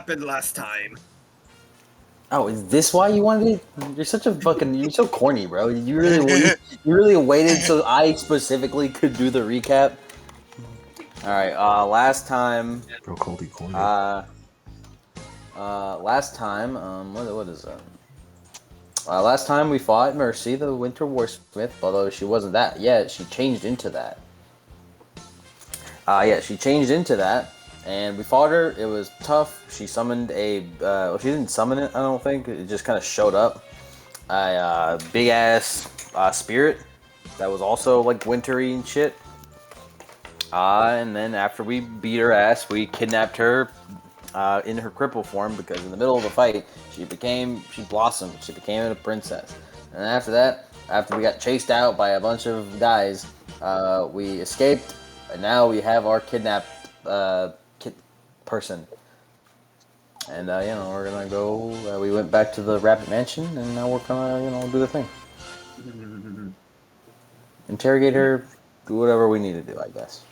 happened last time. Oh, is this why you wanted it? You're such a fucking. You're so corny, bro. You really waited so I specifically could do the recap. All right. Last time. Bro, called you corny. Last time. What is that? Last time we fought Mercy, the Winter Warsmith. Although she wasn't that yet, she changed into that. She changed into that, and we fought her. It was tough. She summoned a. Well, she didn't summon it. I don't think it just kind of showed up. A big ass spirit that was also like wintry and shit. And then after we beat her ass, we kidnapped her in her cripple form because in the middle of the fight, she blossomed. She became a princess. And after that, after we got chased out by a bunch of guys, we escaped. And now we have our kidnapped person. And, we're going to go. We went back to the Rabbit Mansion, and now we're going to, do the thing. Interrogate her, do whatever we need to do, I guess.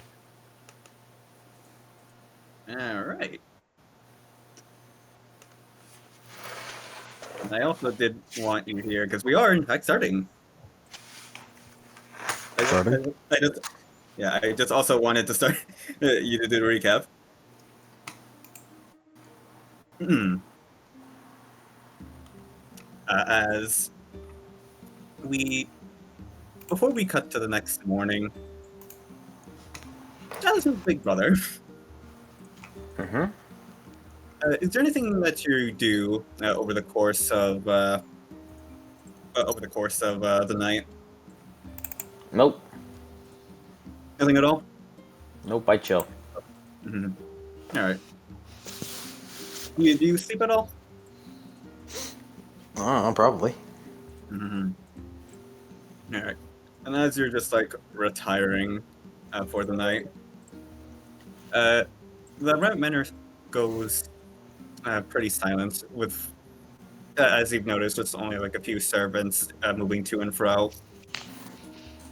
Alright. I also did want you here, because we are, in fact, starting. I just also wanted to start you to do the recap. As before we cut to the next morning, Jonathan's big brother. Is there anything that you do over the course of the night? Nope. Nothing at all? Nope, I chill. Alright. Do you sleep at all? I don't know, probably. Alright. And as you're just like retiring for the night, the Rabbit Manor goes pretty silent with, as you've noticed, just only like a few servants moving to and fro.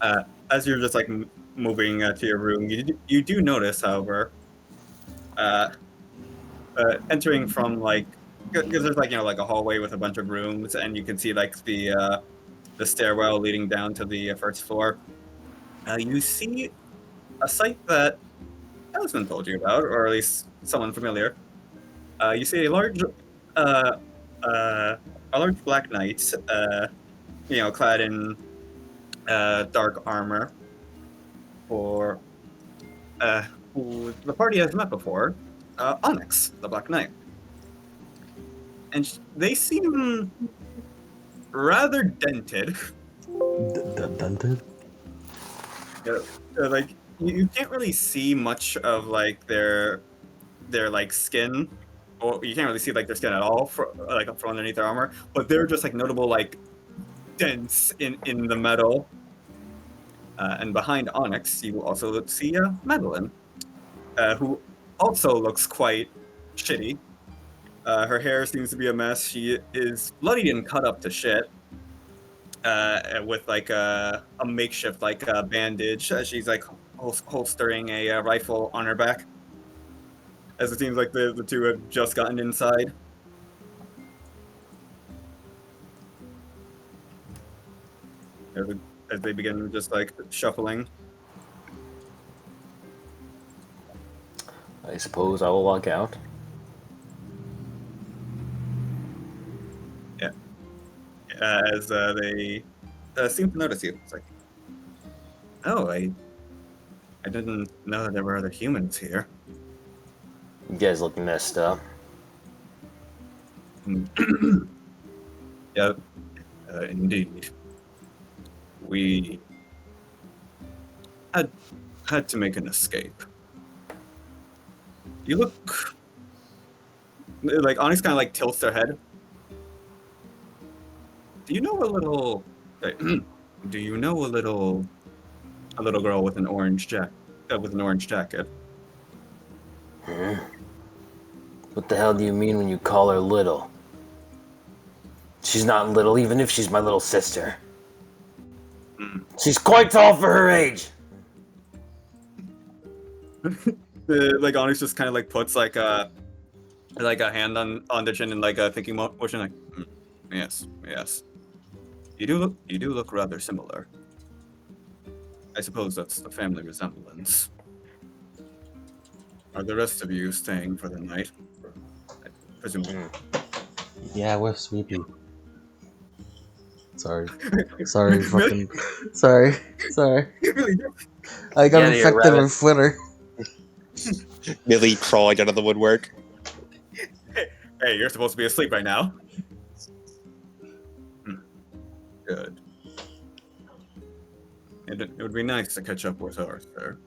As you're just like moving to your room, you do notice, however, entering from like, because there's like like a hallway with a bunch of rooms, and you can see like the stairwell leading down to the first floor. You see a sight that Allison told you about, or at least someone familiar. You see a large black knight, clad in dark armor, who the party has met before, Onyx, the Black Knight. And they seem rather dented. Dented? Like, you can't really see much of like their like skin, or you can't really see like their skin at all from underneath their armor, but they're just like notable like dents in the metal. And behind Onyx, you also see Madeline, who also looks quite shitty. Her hair seems to be a mess. She is bloodied and cut up to shit, with like a makeshift like bandage. She's like holstering a rifle on her back, as it seems like the two have just gotten inside. As they begin just like shuffling. I suppose I will walk out. Yeah. As they seem to notice you. It's like, oh, I didn't know that there were other humans here. You guys look messed up. Yeah, indeed. We had to make an escape. You look like Onyx kind of like tilts their head. Do you know a little? Do you know a little girl with an orange jacket? What the hell do you mean when you call her little? She's not little, even if she's my little sister. She's quite tall for her age. Like Onyx just kind of like puts like a like a hand on the chin and like a thinking motion, like, yes, yes. You do look rather similar. I suppose that's the family resemblance. Are the rest of you staying for the night? I presume. Yeah, we're sleepy. Sorry. Sorry, Really? fucking. Sorry. Sorry. Really do. I got Get out of here, infected rabbit. with Twitter. Millie crawling out of the woodwork. Hey, you're supposed to be asleep right now. Good. It would be nice to catch up with Arthur.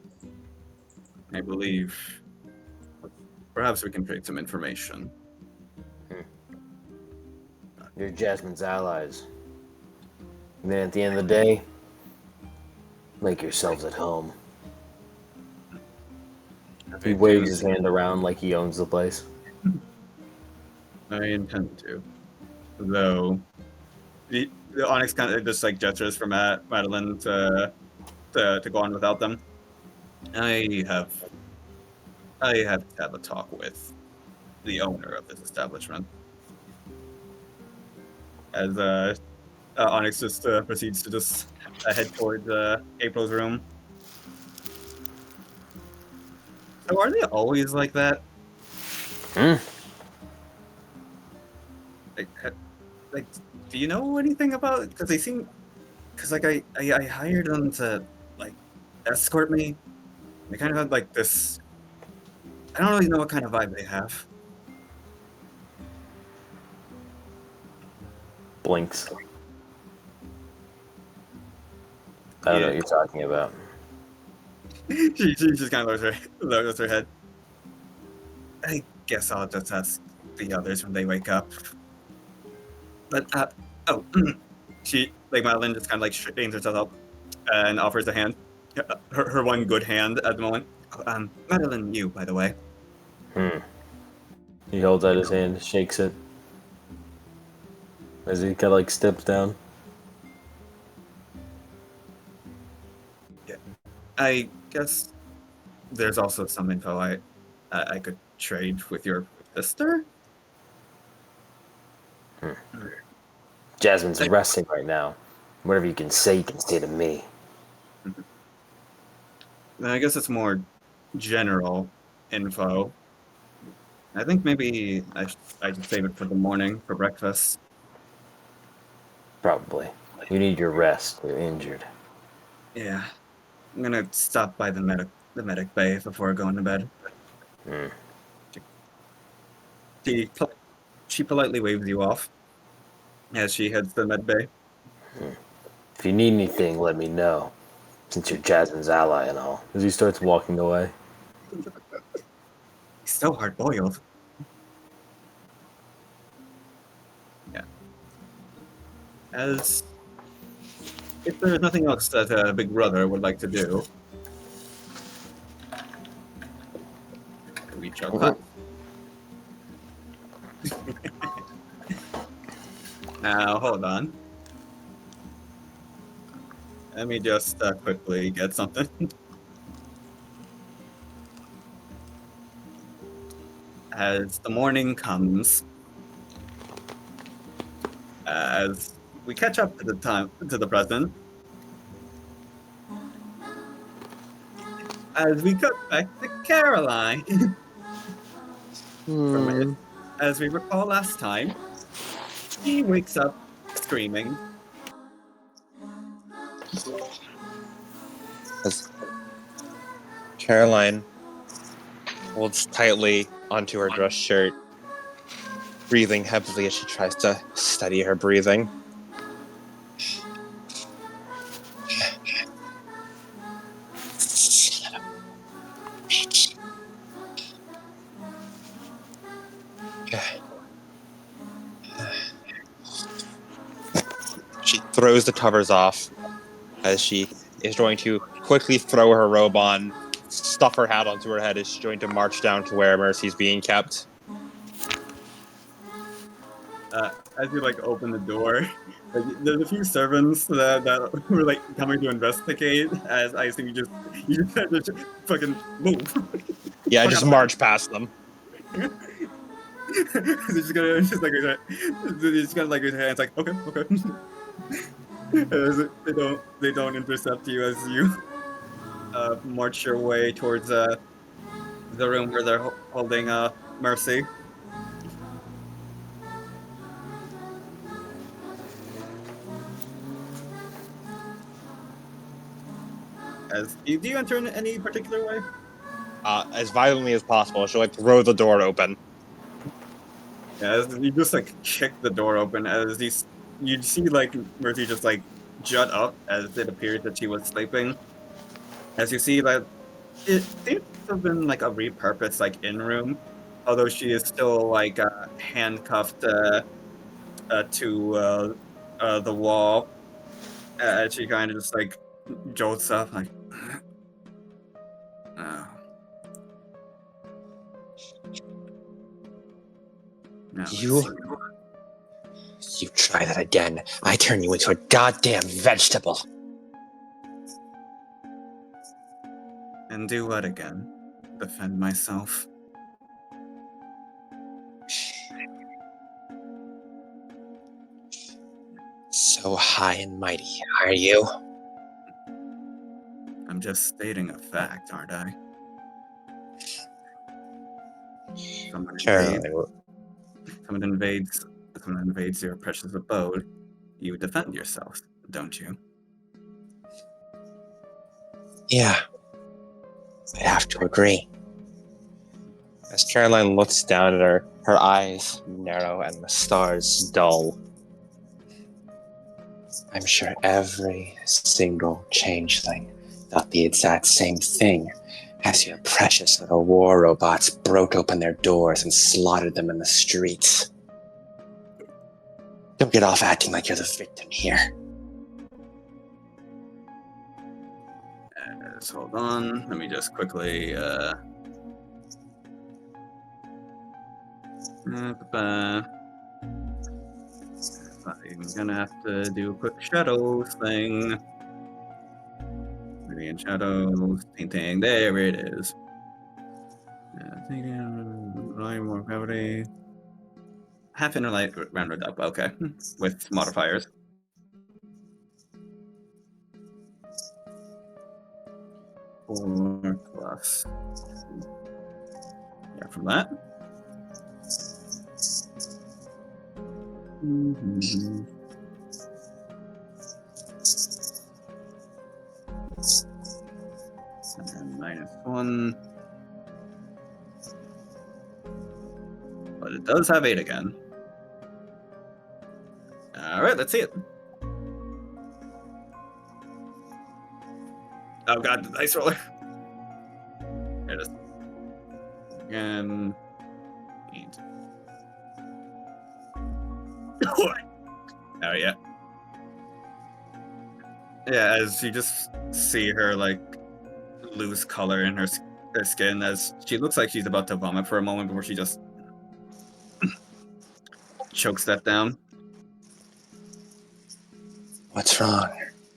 I believe perhaps we can trade some information. You're Jasmine's allies. And then at the end of the day, make yourselves at home. He waves his hand around like he owns the place. I intend to. Though, the Onyx kind of just like gestures for Madeline to go on without them. I have to have a talk with the owner of this establishment. As Onyx just proceeds to just head towards April's room. So are they always like that? Like, do you know anything about? Because they seem, because like I hired them to like escort me. They kind of had like this. I don't really know what kind of vibe they have. Blinks. I don't know what you're talking about. she just kind of lowers her head. I guess I'll just ask the others when they wake up. But she like Madeline just kind of like straightens herself up and offers a hand, her one good hand at the moment. Madeline, you by the way. He holds out his hand, shakes it. As he kind of like steps down. Yeah, I guess there's also some info I could trade with your sister. Jasmine's resting right now. Whatever you can say to me. I guess it's more general info. I think maybe I should save it for the morning for breakfast. Probably. You need your rest. You're injured. Yeah, I'm gonna stop by the medic bay before going to bed. She politely waves you off as she heads to the med bay. If you need anything, let me know. Since you're Jasmine's ally and all. As he starts walking away. He's so hard boiled. Yeah. As if there's nothing else that Big Brother would like to do, we shall cut. Now, hold on. Let me just quickly get something. As the morning comes, as we catch up to the present, as we cut back to Caroline. As we recall last time, she wakes up screaming. As Caroline holds tightly onto her dress shirt, breathing heavily as she tries to steady her breathing. She throws the covers off as she is going to quickly throw her robe on, stuff her hat onto her head as she's going to march down to where Mercy's being kept. As you like open the door, like, there's a few servants that were like coming to investigate. As I assume you just fucking move. Yeah, I just march past them. He's gonna like his hands like okay. They don't intercept you as you march your way towards the room where they're holding Mercy. Do you enter in any particular way? As violently as possible. She'll like throw the door open. Yeah, as you just like kick the door open as you see like Mercy just like jut up as it appears that she was sleeping. As you see that it seems to have been like a repurposed like in room, although she is still like handcuffed to the wall. She kind of just like jolts up like. Oh. Now let's You try that again, I turn you into a goddamn vegetable. And do what again? Defend myself. So high and mighty, are you? I'm just stating a fact, aren't I? Someone invades your precious abode. You defend yourself, don't you? Yeah, I have to agree. As Caroline looks down at her, her eyes narrow and the stars dull. I'm sure every single changeling thought the exact same thing as your precious little war robots broke open their doors and slaughtered them in the streets. Don't get off acting like you're the victim here. Just hold on. Let me just quickly I'm gonna have to do a quick shadows thing. Maybe in shadows, painting. There it is. More gravity. Half inner light rounded up. Okay, with modifiers. 4 plus. Yeah, from that. Mm-hmm. And -1. But it does have 8 again. Alright, let's see it. Oh god, the dice roller. There it is. Again. 8. Oh yeah. Yeah, as you just see her like lose color in her skin as she looks like she's about to vomit for a moment before she just chokes that down. What's wrong?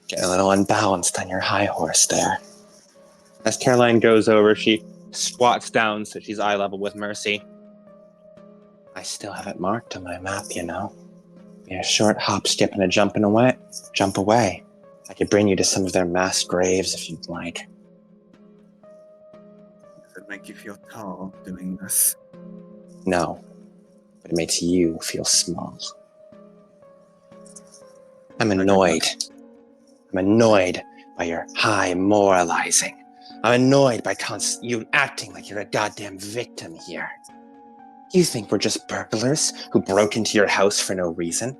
Getting a little unbalanced on your high horse there. As Caroline goes over, she squats down so she's eye level with Mercy. I still have it marked on my map, you know. Be a short hop, skip, and a jump away. I could bring you to some of their mass graves if you'd like. Does it make you feel tall doing this? No, but it makes you feel small. I'm annoyed. I'm annoyed by your high moralizing. I'm annoyed by you acting like you're a goddamn victim here. You think we're just burglars who broke into your house for no reason?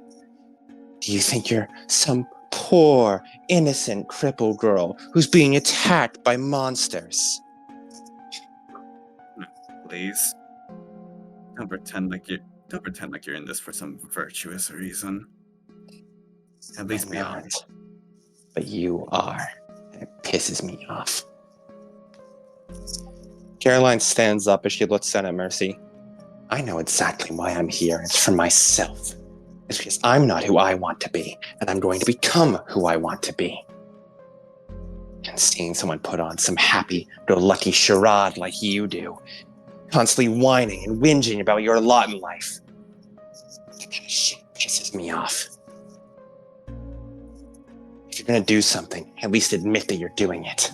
Do you think you're some poor, innocent, crippled girl who's being attacked by monsters? Please. Don't pretend like you're in this for some virtuous reason. At least be honest. But you are, and it pisses me off. Caroline stands up as she looks down at Mercy. I know exactly why I'm here. It's for myself. It's because I'm not who I want to be, and I'm going to become who I want to be. And seeing someone put on some happy-go-lucky charade like you do constantly whining and whinging about your lot in life. That kind of shit pisses me off. If you're gonna do something, at least admit that you're doing it.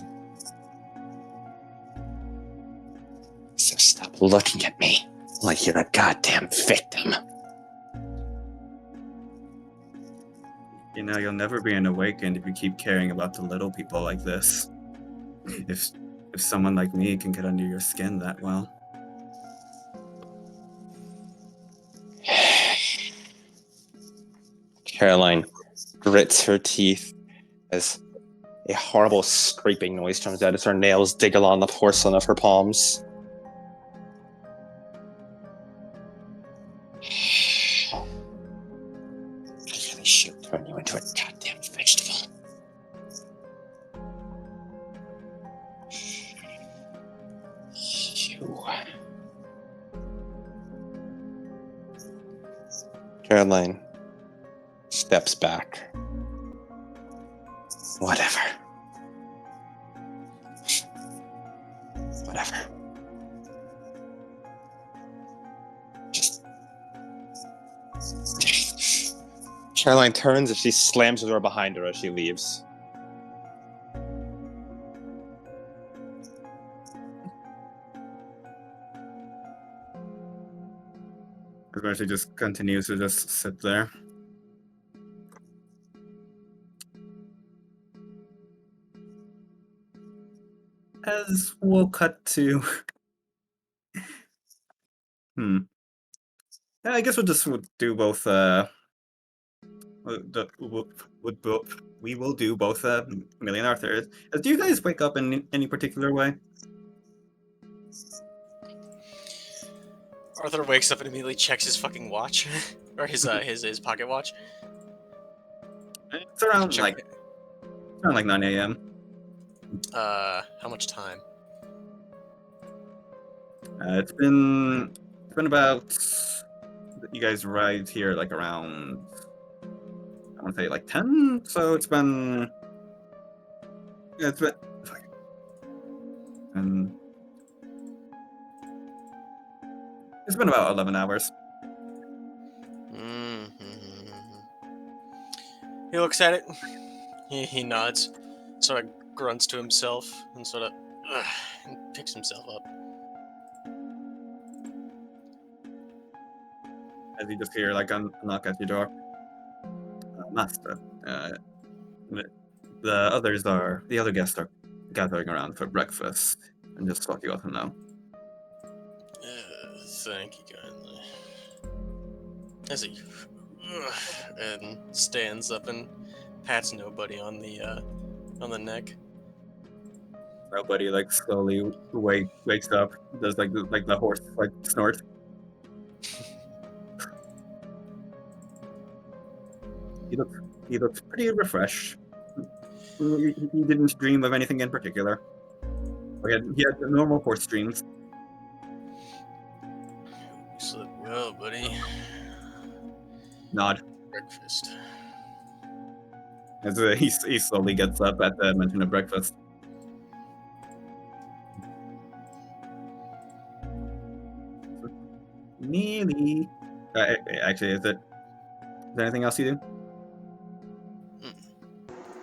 So stop looking at me like you're a goddamn victim. You know, you'll never be an awakened if you keep caring about the little people like this. If someone like me can get under your skin that well. Caroline grits her teeth as a horrible scraping noise comes out as her nails dig along the porcelain of her palms. I really should turn you into a goddamn vegetable. You. Caroline steps back. Whatever. Whatever. Just. Caroline turns as she slams the door behind her as she leaves. Especially just continues to just sit there. As we'll cut to... Yeah, I guess we'll just do both, we will do both Millie and Arthur. Do you guys wake up in any particular way? Arthur wakes up and immediately checks his fucking watch. Or his pocket watch. It's around Check- like 9 a.m. How much time? It's been about, you guys arrived here like around, I want to say like 10, so it's been and it's been about 11 hours. He looks at it. He nods, sort of grunts to himself, and sort of and picks himself up. As you just hear like a knock at your door. Master, the other guests are gathering around for breakfast, and just thought you ought to know. Thank you kindly. As he and stands up and pats nobody on the neck. Nobody like slowly wakes up, does like the horse like snort. He looks pretty refreshed. He didn't dream of anything in particular. He had the normal horse dreams. You slept well, buddy. Nod. Breakfast. As he slowly gets up at the mention of breakfast. Nearly. Actually, is there anything else you do?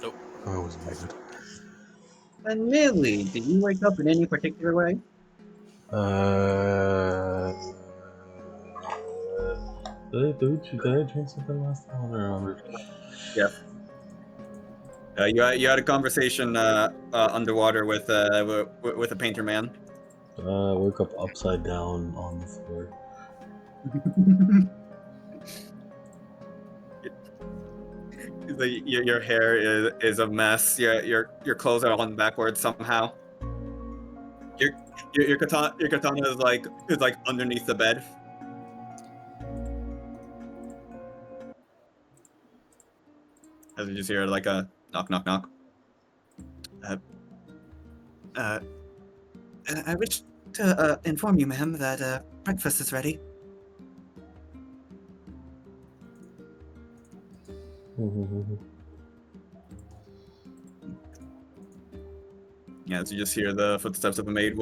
Nope. I was muted. And Millie, did you wake up in any particular way? Did I drink something last time? I don't remember. Yes. You had a conversation underwater with a painter man. I woke up upside down on the floor. Your hair is a mess. Your clothes are on backwards somehow. Your katana is like underneath the bed. As you just hear like a knock knock knock. I wish to inform you, ma'am, that breakfast is ready. Yeah, as you just hear the footsteps of the maid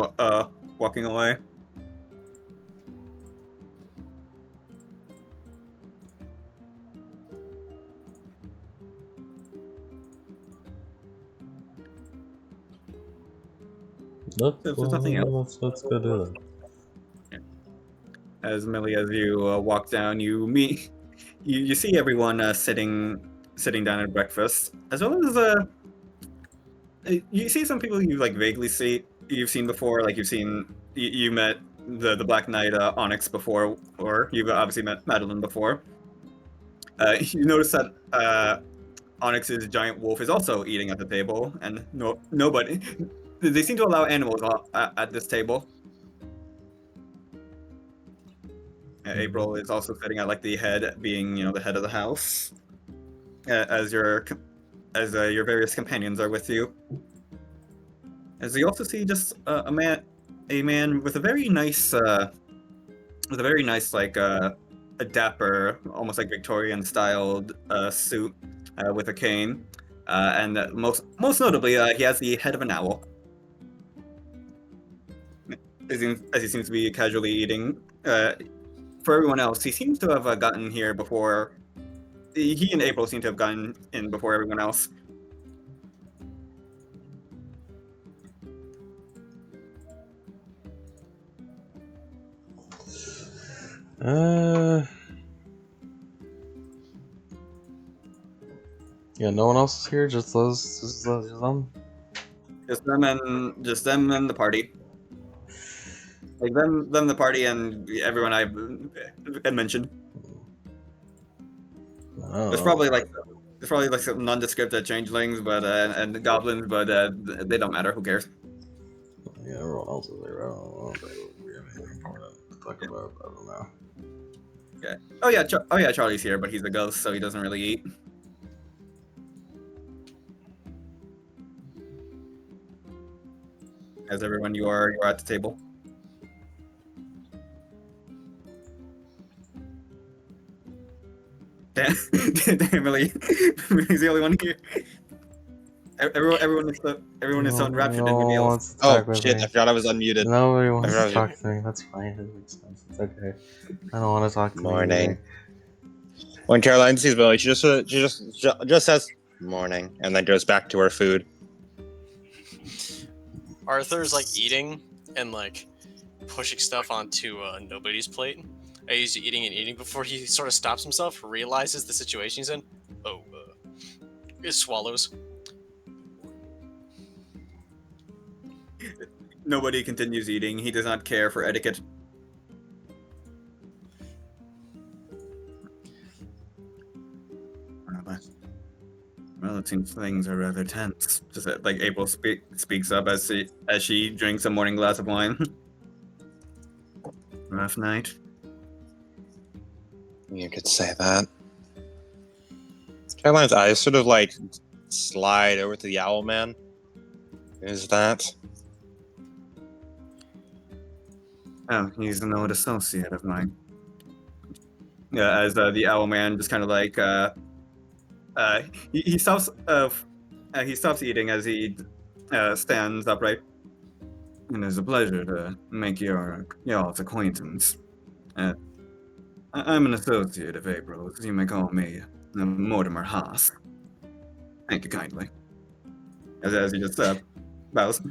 walking away. if there's nothing else. Let's go do that. As Millie, as you walk down, you see everyone sitting down at breakfast, as well as you see some people you like vaguely you've seen before, like you met the Black Knight Onyx before, or you've obviously met Madeline before. You notice that Onyx's giant wolf is also eating at the table, and nobody. They seem to allow animals at this table. April is also sitting at like the head, being the head of the house, as your various companions are with you. As you also see just a man with a very nice like a dapper, almost like Victorian styled suit with a cane, and most notably he has the head of an owl. As he seems to be casually eating. For everyone else, he seems to have gotten here before. He and April seem to have gotten in before everyone else. Yeah, no one else is here. Just them. Just them and the party. Like them the party and everyone I had mentioned. There's probably like some nondescript changelings, but and the goblins, but they don't matter. Who cares? Yeah, everyone else is there. I don't know if they would be anything important to talk about. I don't know. Okay. Oh yeah, Charlie's here, but he's a ghost, so he doesn't really eat. As everyone, you're at the table. Damn, Emily, he's the only one here. Everyone is so enraptured in the meals. Oh shit! I forgot I was unmuted. Nobody wants to talk to me. That's fine. It makes sense. It's okay. I don't want to talk to Morning. me. When Caroline sees Billy, she just says morning, and then goes back to her food. Arthur's like eating and like pushing stuff onto nobody's plate. He's eating and eating before he sort of stops himself, realizes the situation he's in. It swallows. Nobody continues eating. He does not care for etiquette. Well, it seems things are rather tense. Just like April speaks up as she drinks a morning glass of wine. Rough night. You could say that. Caroline's eyes sort of like slide over to the owl man. Who's that? Oh, he's an old associate of mine. Yeah, as the owl man just kind of like he stops eating as he stands upright. It is a pleasure to make y'all's acquaintance. I'm an associate of April's. You may call me Mortimer Haas. Thank you kindly. As he just bows.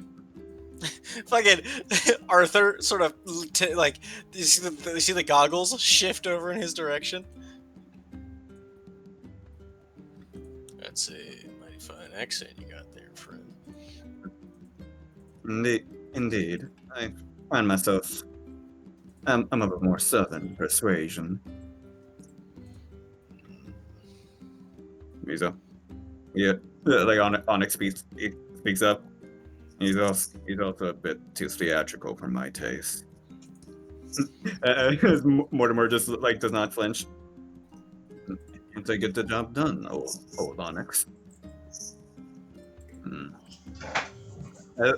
Fucking Arthur sort of like you see the goggles shift over in his direction. That's a mighty fine accent you got there, friend. Indeed. I find myself I'm of a more southern persuasion. Yeah, like Onyx speaks up. He's also a bit too theatrical for my taste. Mortimer just like does not flinch. Can't they get the job done, old Onyx?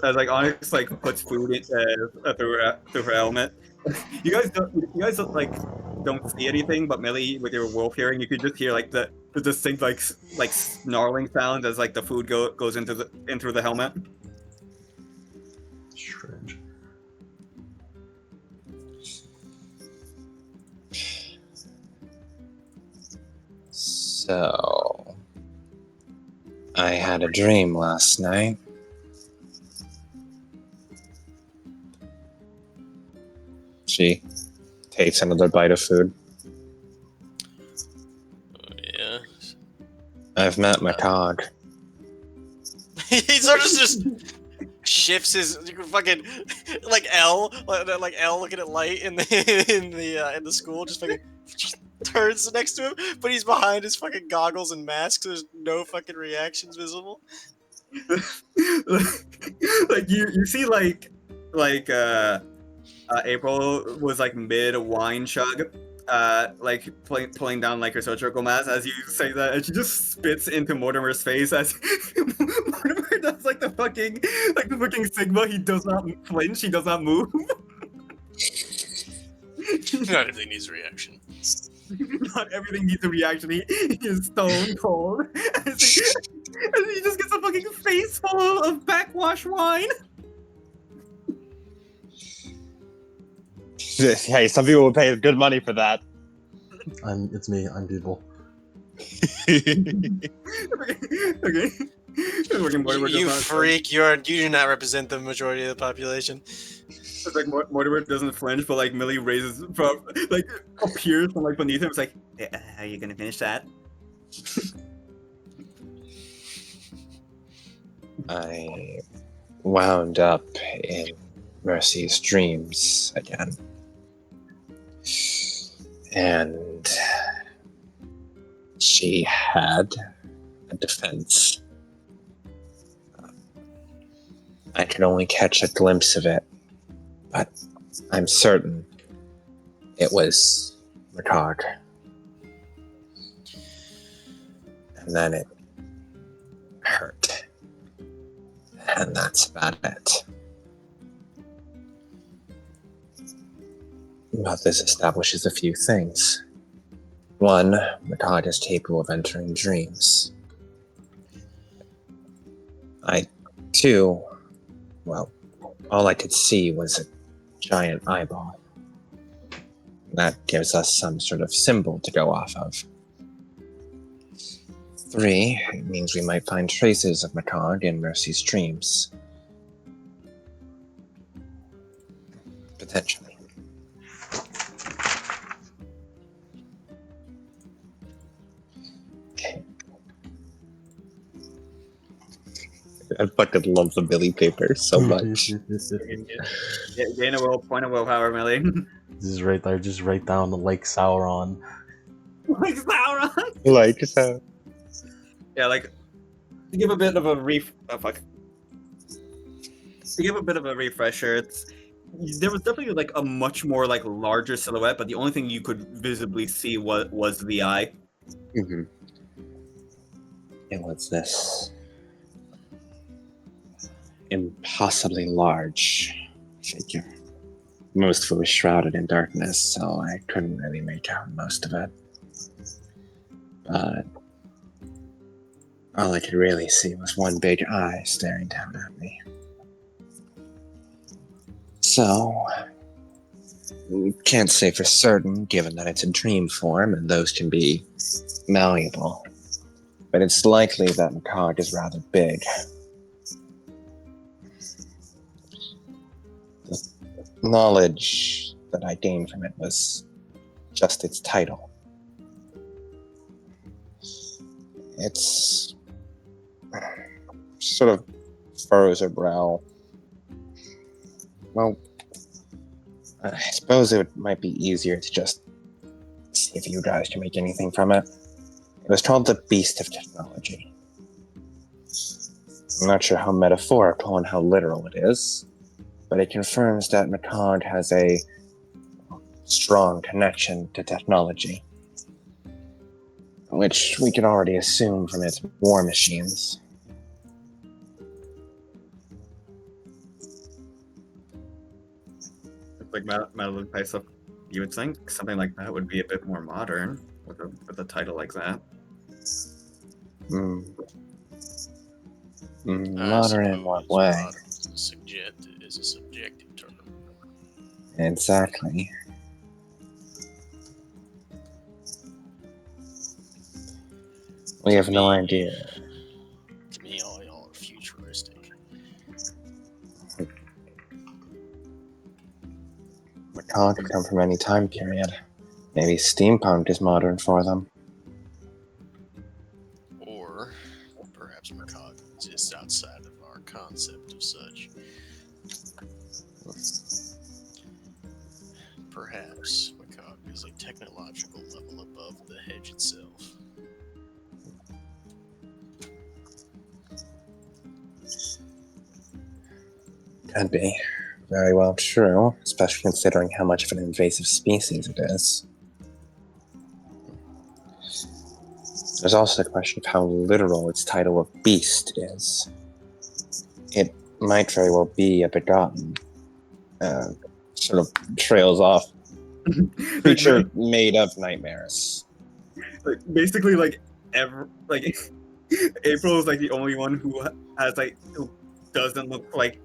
As like Onyx like puts food in, through her helmet. You guys don't see anything, but Millie, with your wolf hearing, you could just hear like the distinct like snarling sound as like the food goes into the helmet. Strange. So, I had a dream last night. She takes another bite of food. Yeah. I've met Matog. He sort of just shifts his fucking like L looking at light in the school, just fucking turns next to him, but he's behind his fucking goggles and masks. So there's no fucking reactions visible. Like you see April was like mid wine chug, like pulling down like her surgical mask as you say that, and she just spits into Mortimer's face as Mortimer does like the fucking Sigma. He does not flinch. He does not move. Not everything needs a reaction. Not everything needs a reaction. He is stone cold. As he just gets a fucking face full of backwash wine. Hey, some people will pay good money for that. It's me. I'm people. Okay. You freak! You do not represent the majority of the population. It's like Mortimer doesn't flinch, but like Millie raises from like appears from like beneath him. It's like, hey, how are you gonna finish that? I wound up in Mercy's dreams again. And she had a defense. I could only catch a glimpse of it, but I'm certain it was Ricard. And then it hurt. And that's about it. But this establishes a few things. One, Ricard is capable of entering dreams. Two, well, all I could see was a giant eyeball. That gives us some sort of symbol to go off of. 3, it means we might find traces of Ricard in Mercy's dreams. Potentially. I fucking love the Billy paper so much. Gain a will, point of willpower, Millie. This is right there. Just write down the Lake Sauron. Like Sauron. Like so. Yeah, like to give a bit of a To give a bit of a refresher, there was definitely like a much more like larger silhouette, but the only thing you could visibly see was the eye. Mm-hmm. It was this impossibly large figure. Most of it was shrouded in darkness, so I couldn't really make out most of it. But all I could really see was one big eye staring down at me. So, we can't say for certain, given that it's in dream form and those can be malleable. But it's likely that Makog is rather big. The knowledge that I gained from it was just its title. It's sort of furrows her brow. Well, I suppose it might be easier to just see if you guys can make anything from it. It was called the Beast of Technology. I'm not sure how metaphorical and how literal it is, but it confirms that Makog has a strong connection to technology, which we can already assume from its war machines. Like Madeline Paisa, you would think something like that would be a bit more modern with a title like that. Modern in what way? Is a subjective term. Exactly. We have no idea. To me, all y'all are futuristic. Macaw could come from any time period. Maybe steampunk is modern for them. Or perhaps Macaw exists outside of our concept of such. Perhaps Macaw is a technological level above the hedge itself. Could be. Very well true, especially considering how much of an invasive species it is. There's also the question of how literal its title of beast is. It might very well be a begotten, sort of trails off, creature made of nightmares. Like, basically, like April is like the only one who has like who doesn't look like.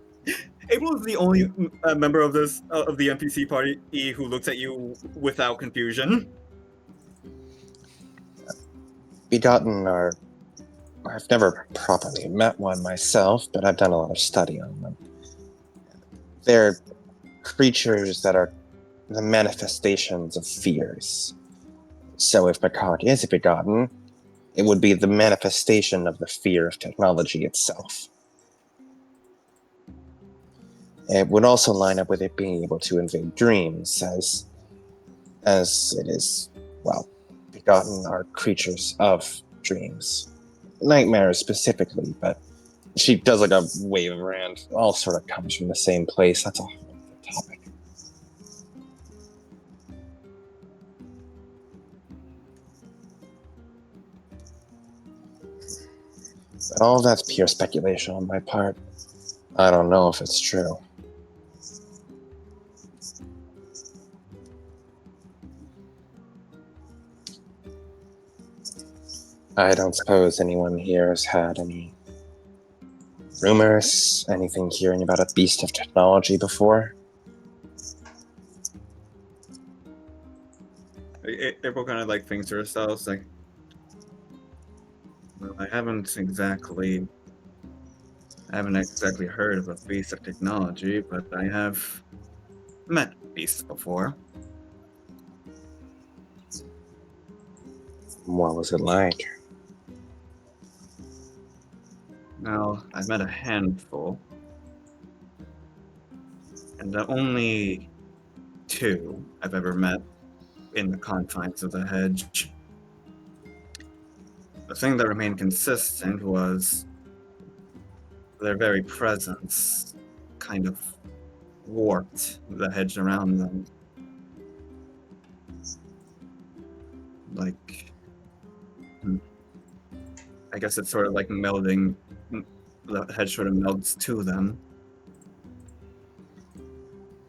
April is the only member of this of the NPC party who looks at you without confusion. Begotten are. I've never properly met one myself, but I've done a lot of study on them. They're creatures that are the manifestations of fears. So if Macaw is a begotten, it would be the manifestation of the fear of technology itself. It would also line up with it being able to invade dreams, as it is, well, begotten are creatures of dreams. Nightmares specifically, but she does like a wave around. All sort of comes from the same place. That's a whole other topic. But all that's pure speculation on my part. I don't know if it's true. I don't suppose anyone here has had any rumors, anything hearing about a beast of technology before? April kind of like thinks to herself, like, well, I haven't exactly heard of a beast of technology, but I have met beasts before. What was it like? Now, I've met a handful, and the only two I've ever met in the confines of the hedge. The thing that remained consistent was their very presence kind of warped the hedge around them. Like, I guess it's sort of like melding, the hedge sort of melds to them.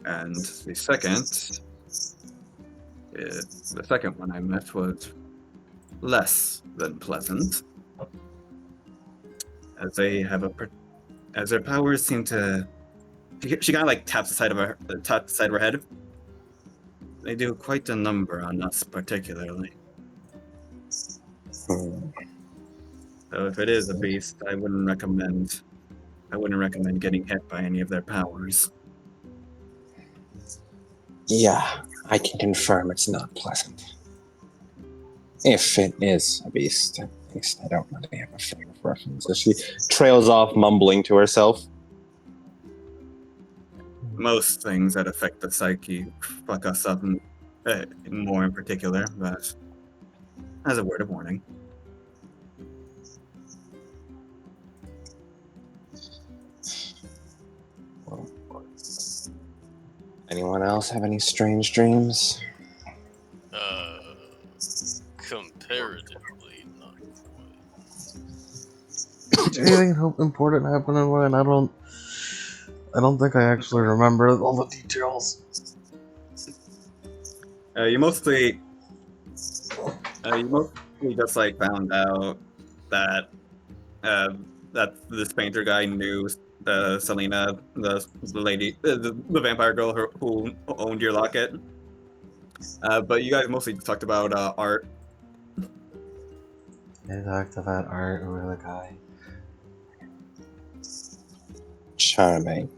And the second one I met was less than pleasant, as as their powers seem to. She kind of like taps the side of her head. They do quite a number on us, particularly. Hmm. So if it is a beast, I wouldn't recommend getting hit by any of their powers. Yeah, I can confirm it's not pleasant. If it is a beast, at least I don't really have a frame of reference. As she trails off, mumbling to herself. Most things that affect the psyche fuck us up, more in particular, but as a word of warning. Well, anyone else have any strange dreams? Comparatively, not quite. Anything important happened in mine? I don't think I actually remember all the details. You mostly just like found out that that this painter guy knew Selena, the lady, the vampire girl who owned your locket. But you guys mostly talked about art. They talked about art over the guy. Charming.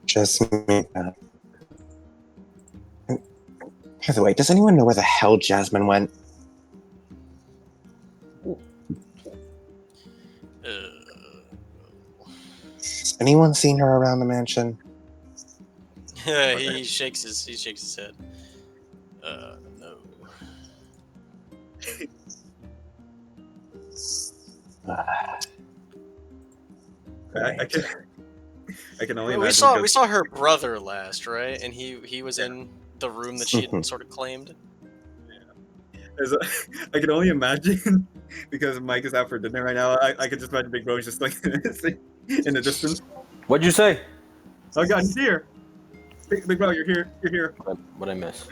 Just me. By the way, does anyone know where the hell Jasmine went? Has anyone seen her around the mansion? He shakes his head. No. I can only We imagine. saw because- her brother last, right? And he was in the room that she had sort of claimed. I can only imagine because Mike is out for dinner right now. I could just imagine Big Bro is just like in the distance. What'd you say? Oh God, he's here. Big Bro, you're here. You're here. What'd I miss?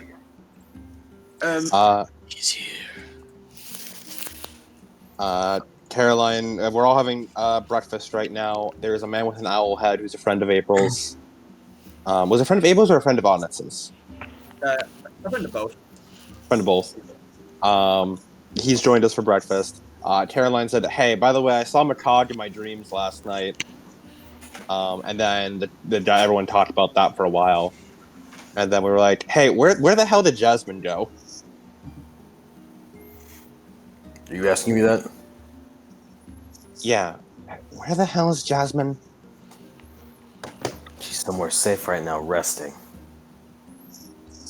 He's here. Caroline, we're all having breakfast right now. There's a man with an owl head who's a friend of April's. Was a friend of April's or a friend of Onyx's? A friend of both. Friend of both. He's joined us for breakfast. Caroline said, "Hey, by the way, I saw Makad in my dreams last night." And then everyone talked about that for a while, and then we were like, "Hey, where the hell did Jasmine go?" Are you asking me that? Yeah, where the hell is Jasmine? She's somewhere safe right now, resting.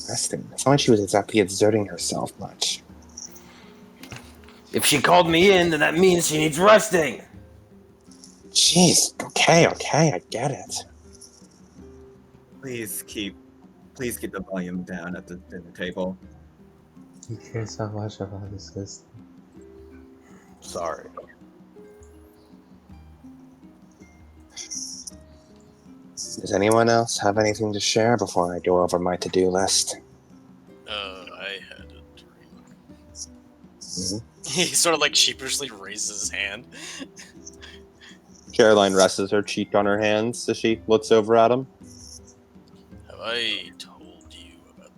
Resting. It's not like she was exactly exerting herself much. If she called me in, then that means she needs resting. Jeez. Okay, I get it. Please keep the volume down at the dinner table. He cares so much about his sister. Sorry. Does anyone else have anything to share before I go over my to-do list? I had a dream. Mhm. He sort of like sheepishly raises his hand. Caroline rests her cheek on her hands as she looks over at him. Have I told you about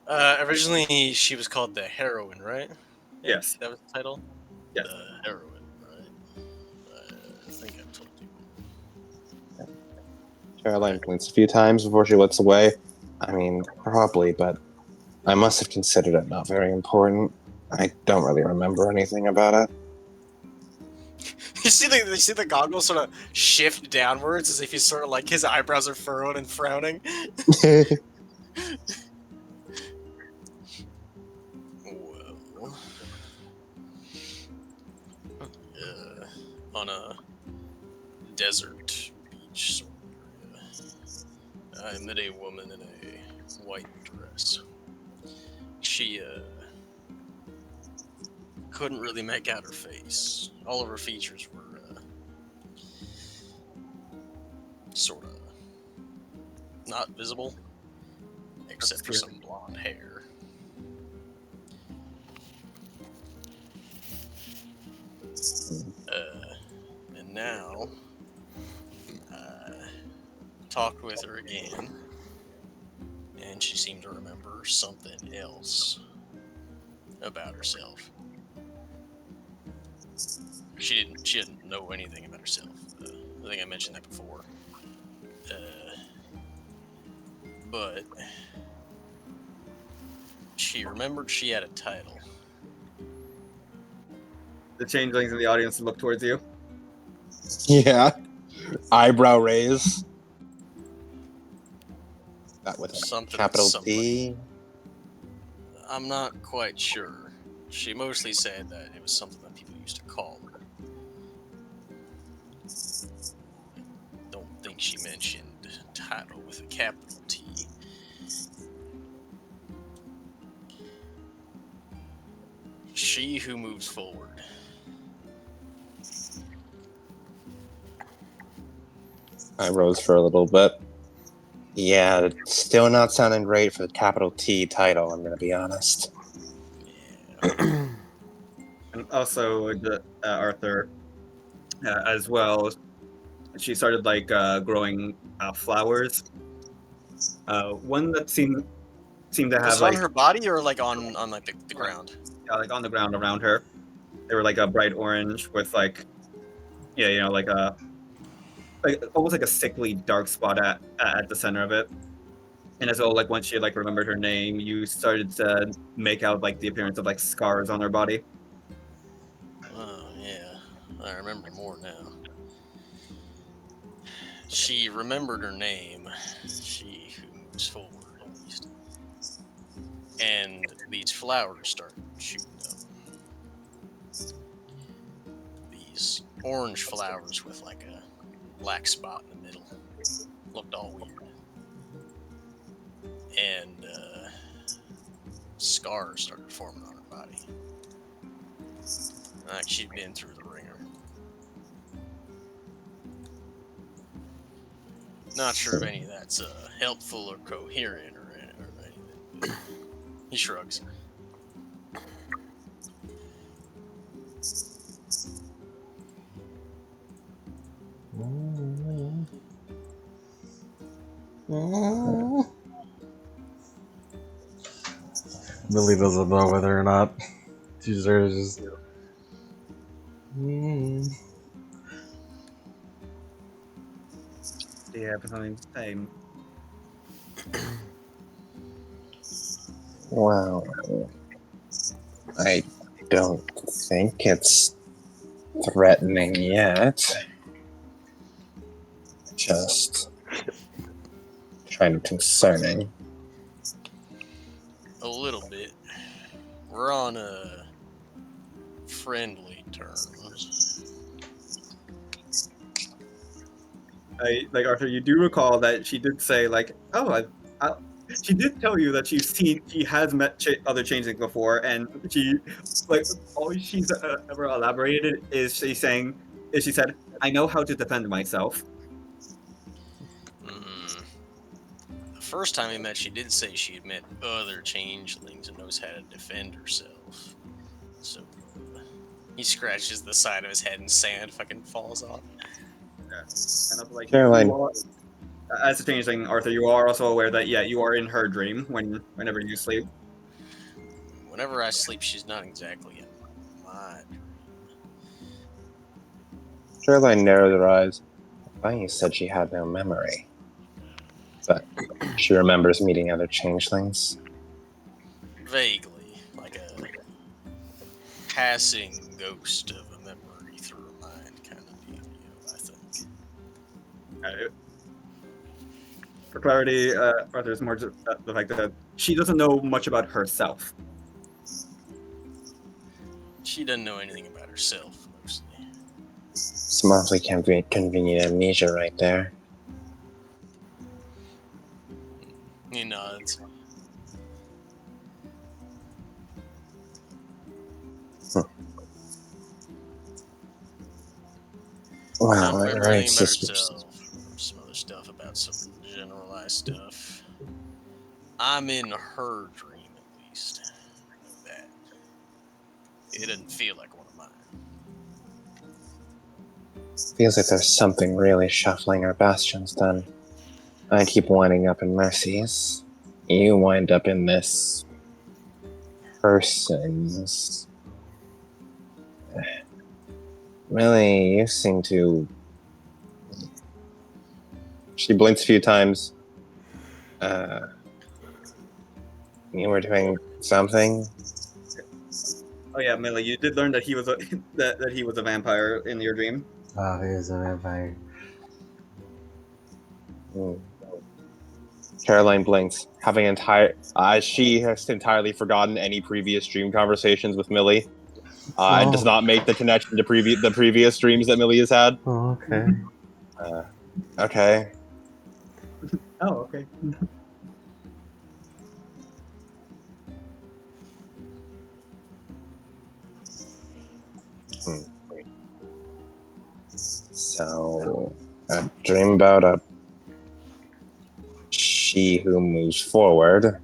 the? Originally, she was called the Heroine, right? Yeah, Yes. that was the title. Yes. The Heroine, right? I think I've told you. Caroline blinks a few times before she looks away. I mean, probably, but I must have considered it not very important. I don't really remember anything about it. You see the goggles sort of shift downwards as if he's sort of like his eyebrows are furrowed and frowning. Well, on a desert beach sort of area, I met a woman in a white dress. She couldn't really make out her face. All of her features were sort of not visible, except for some blonde hair. And now, talked with her again, and she seemed to remember something else about herself. She didn't know anything about herself. I think I mentioned that before. But she remembered she had a title. The changelings in the audience look towards you. Yeah. Eyebrow raise. That with a Something capital somebody. T. I'm not quite sure. She mostly said that it was something that people used to call her. I don't think she mentioned title with a capital T. She who moves forward. I rose for a little bit. Yeah, it's still not sounding great for the capital T title, I'm gonna be honest. Yeah. And also Arthur as well. She started like growing flowers. One that seemed to have Was it like on her body or like on like the ground? like on the ground around her. They were like a bright orange with like like a like almost like a sickly dark spot at the center of it. And as well, like once you like remembered her name, you started to make out like the appearance of like scars on her body. Oh, yeah. I remember more now. She remembered her name. She who moves forward, at least. And these flowers started shooting up. These orange flowers with like a black spot in the middle. Looked all weird. And scars started forming on her body. Like she'd been through the ringer. Not sure if any of that's helpful or coherent or anything. But he shrugs. Millie doesn't know whether or not she's there to just. Do you have something to say? Well, I don't think it's threatening yet. Just kind of concerning. A little bit. We're on friendly terms. Like Arthur, you do recall that she did say like, "Oh, she did tell you that she has met other changelings before, and she like all she's ever elaborated is she said, I know how to defend myself." The first time we met, she did say she had met other changelings and knows how to defend herself. So he scratches the side of his head and sand fucking falls off. Yeah. And also, like Caroline. as a changeling, Arthur, you are also aware that you are in her dream whenever you sleep. Whenever I sleep, she's not exactly in my dream. Caroline narrowed her eyes. I thought you said she had no memory. But she remembers meeting other changelings. Vaguely, like a passing ghost of a memory through her mind kind of deal, I think. For clarity, Arthur, is more just the fact that she doesn't know much about herself. She doesn't know anything about herself, mostly. Some awfully convenient amnesia right there. He nods. Wow, I don't remember very anything about suspicious. herself. Some other stuff about some generalized stuff. I'm in her dream, at least. I know that. It doesn't feel like one of mine. Feels like there's something really shuffling our bastions then. I keep winding up in Mercy's. You wind up in this person's. Really, you seem to. She blinks a few times. You were doing something? Oh yeah, Millie, you did learn that he was that he was a vampire in your dream. Oh, he is a vampire. Caroline blinks, she has entirely forgotten any previous dream conversations with Millie, and does not make the connection to the previous dreams that Millie has had. Oh, okay. Okay. Oh, okay. So, a dream about a she who moves forward,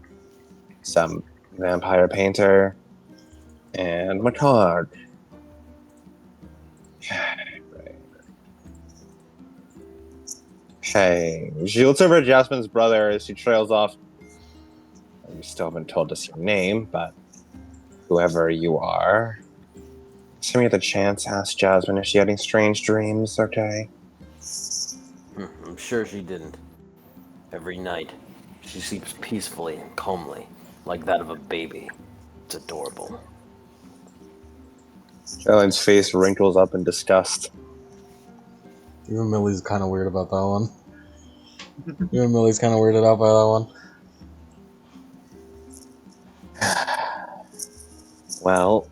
some vampire painter, and Macard. Okay. She looks over at Jasmine's brother as she trails off. You still haven't told us your name, but whoever you are, give me the chance. Ask Jasmine if she had any strange dreams. Okay. I'm sure she didn't. Every night, she sleeps peacefully and calmly, like that of a baby. It's adorable. Caroline's face wrinkles up in disgust. Even Millie's kind of weird about that one. Even Millie's kind of weirded out by that one. Well,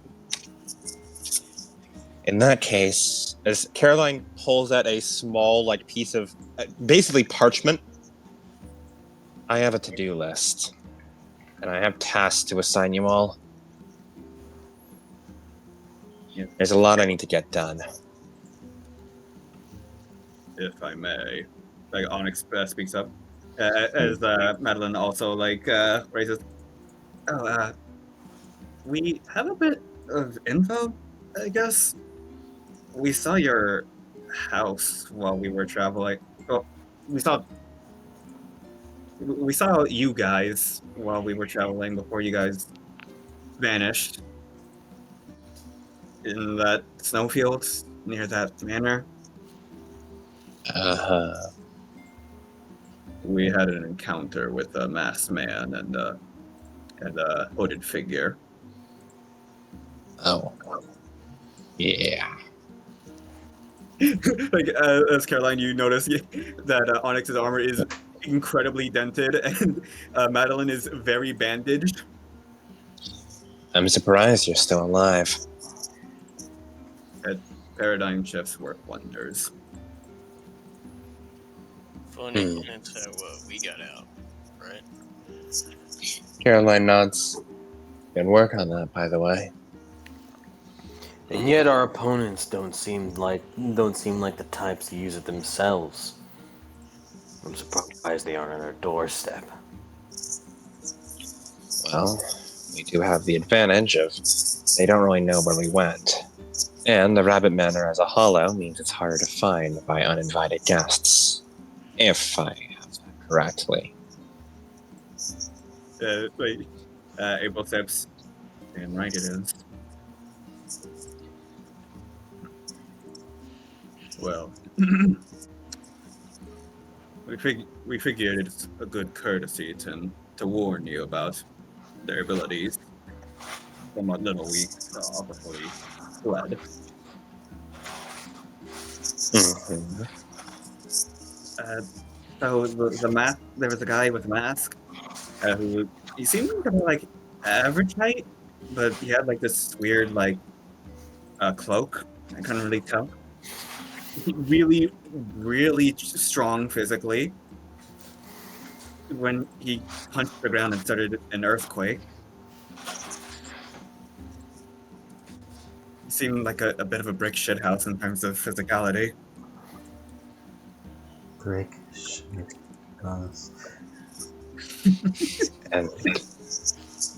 in that case, as Caroline pulls out a small, like, piece of basically parchment, I have a to-do list, and I have tasks to assign you all. There's a lot I need to get done. If I may, like Onyx speaks up as Madeline also like raises. Oh, we have a bit of info, I guess. We saw your house while we were traveling. Well, we saw we saw you guys while we were traveling before you guys vanished in that snowfield near that manor. Uh-huh. We had an encounter with a masked man and a hooded figure. Oh. Yeah. Like as Caroline, you notice that Onyx's armor is incredibly dented, and Madeline is very bandaged. I'm surprised you're still alive. Paradigm shifts work wonders. Funny, that's how we got out, right? Caroline nods. Good work on that, by the way. And yet our opponents don't seem like the types to use it themselves. I'm surprised they aren't on our doorstep. Well, we do have the advantage of they don't really know where we went. And the Rabbit Manor as a hollow means it's harder to find by uninvited guests. If I have that correctly. Wait, April steps. And right it is. Well, we figured it's a good courtesy to warn you about their abilities from what little we saw before we fled. Mm-hmm. So the mask, there was a guy with a mask who he seemed kind of like average height, but he had like this weird like cloak. I couldn't really tell. He really, really strong physically. When he punched the ground and started an earthquake, he seemed like a bit of a brick shithouse in terms of physicality. Brick shit house. And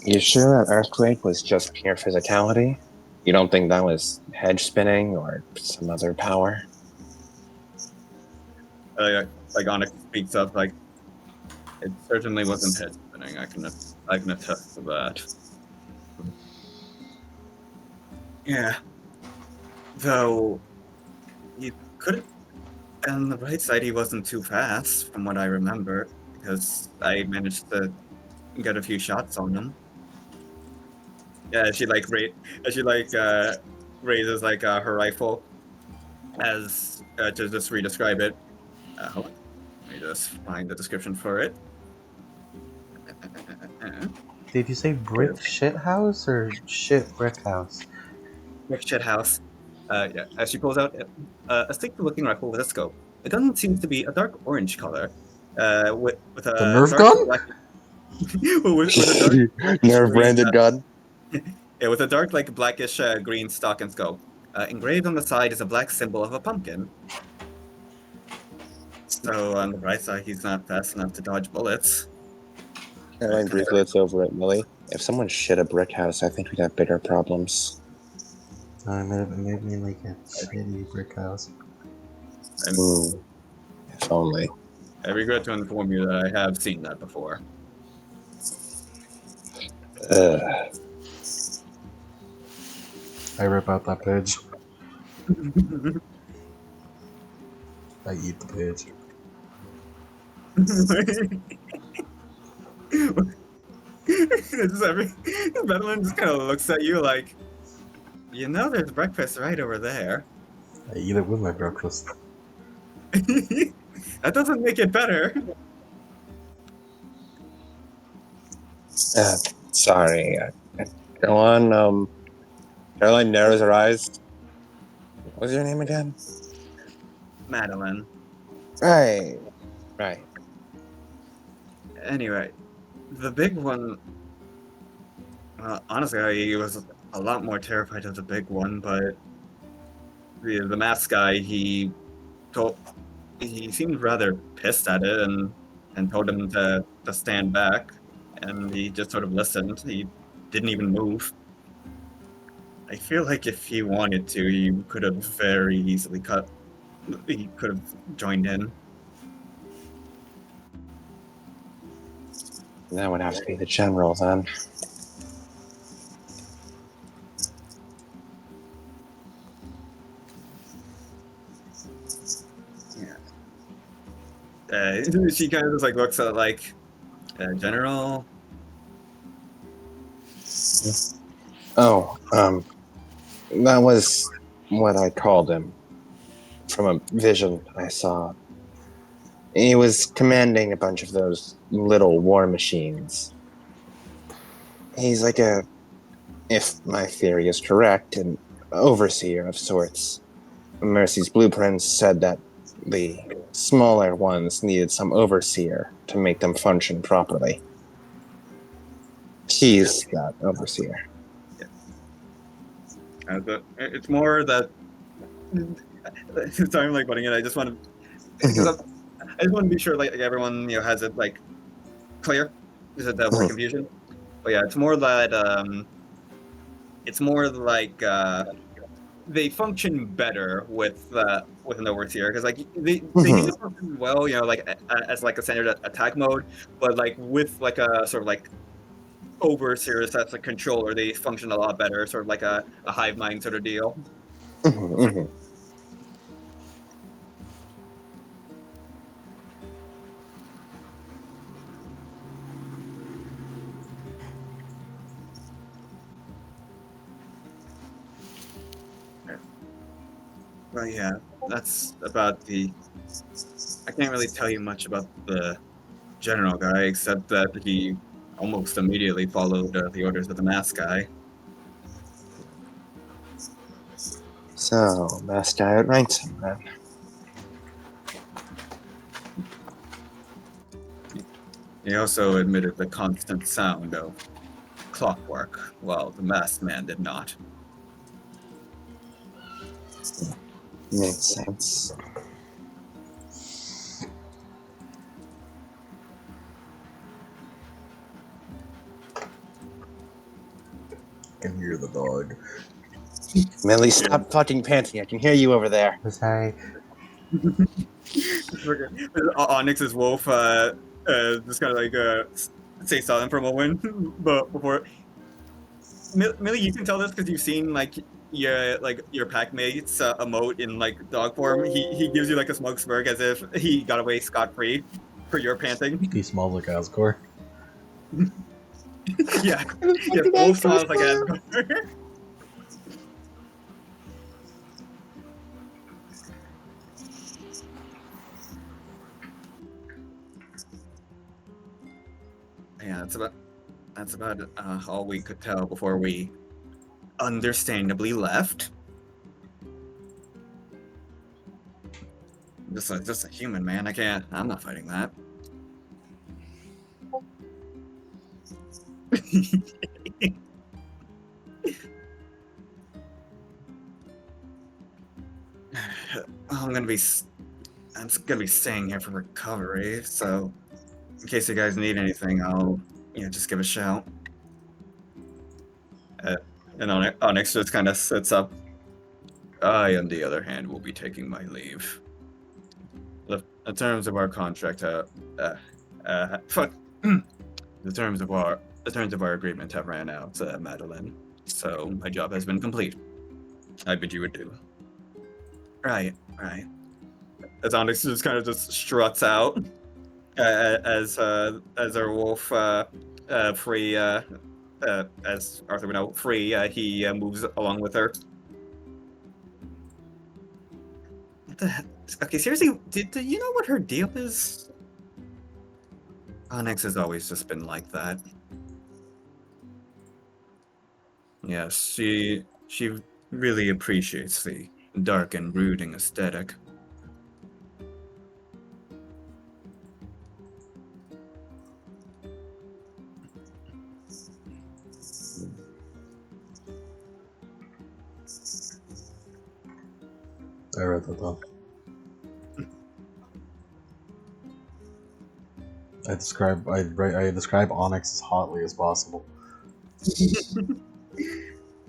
you sure that earthquake was just pure physicality? You don't think that was hedge spinning or some other power? Like Onyx speaks up, like it certainly wasn't head spinning. I can attest to that. Yeah. Though you could, on the right side, he wasn't too fast, from what I remember, because I managed to get a few shots on him. Yeah, she raises like her rifle as to just re-describe it. Hold on. Let me just find the description for it. Did you say brick shit house or shit brick house? Brick shit house. Yeah, as she pulls out a sleek-looking rifle with a scope. The gun seems to be a dark orange color, with a The Nerf dark gun? black, with a dark Nerve green, branded gun? yeah, with a dark like blackish green stock and scope. Engraved on the side is a black symbol of a pumpkin. So on the bright side, he's not fast enough to dodge bullets. Caroline briefly looks over at Millie. If someone shit a brick house, I think we'd have bigger problems. It made me like a shitty brick house. If only. I regret to inform you that I have seen that before. I rip out that page. I eat the page. Madeline just kind of looks at you like, you know, there's breakfast right over there. I eat it with my breakfast. That doesn't make it better. Sorry. Go on. Caroline narrows her eyes. What was your name again? Madeline. Right. Right. Anyway, the big one. Honestly, I was a lot more terrified of the big one, but the masked guy, told he seemed rather pissed at it and told him to stand back, and he just sort of listened. He didn't even move. I feel like if he wanted to, he could have very easily cut. He could have joined in. That would have to be the general then. She kind of just like looks at like General. Oh, that was what I called him from a vision I saw. He was commanding a bunch of those little war machines. He's like if my theory is correct, an overseer of sorts. Mercy's blueprints said that the smaller ones needed some overseer to make them function properly. He's that overseer. It's more that. Sorry, I'm like butting it. I just want to because I just want to be sure like everyone has it like clear. Is it avoid confusion? But yeah, it's more that it's more like they function better with an overseer because like they need to function well, like as like a standard attack mode, but like with like a sort of like overseers that's a controller, they function a lot better, sort of like a hive mind sort of deal. Well, yeah, that's about I can't really tell you much about the general guy, except that he almost immediately followed the orders of the mask guy. So, mask guy outranks him then. He also admitted the constant sound of clockwork, while the masked man did not. Makes sense. I can hear the dog. Millie, stop fucking panting. I can hear you over there. Sorry. Onyx's wolf just kind of like stay silent for a moment, but before Millie, you can tell this because you've seen like your pack mate's emote in like dog form. He gives you like a smug smirk as if he got away scot-free for your panting. He smells like Asgore. Yeah, wolf smells like Asgore. Yeah, that's about all we could tell before we understandably left. Just a human, man. I'm not fighting that. I'm gonna be staying here for recovery, so in case you guys need anything, I'll just give a shout. And Onyx just kind of sits up. I, on the other hand, will be taking my leave. The terms of our contract, fuck. The terms of our agreement have ran out, Madeline. So my job has been complete. I bid you adieu. Right. As Onyx just kind of just struts out. as our wolf free as Arthur would know free he moves along with her. What the heck? Okay, seriously, do you know what her deal is? Onyx has always just been like that. Yes, she really appreciates the dark and brooding aesthetic. I read that though. I describe Onyx as hotly as possible.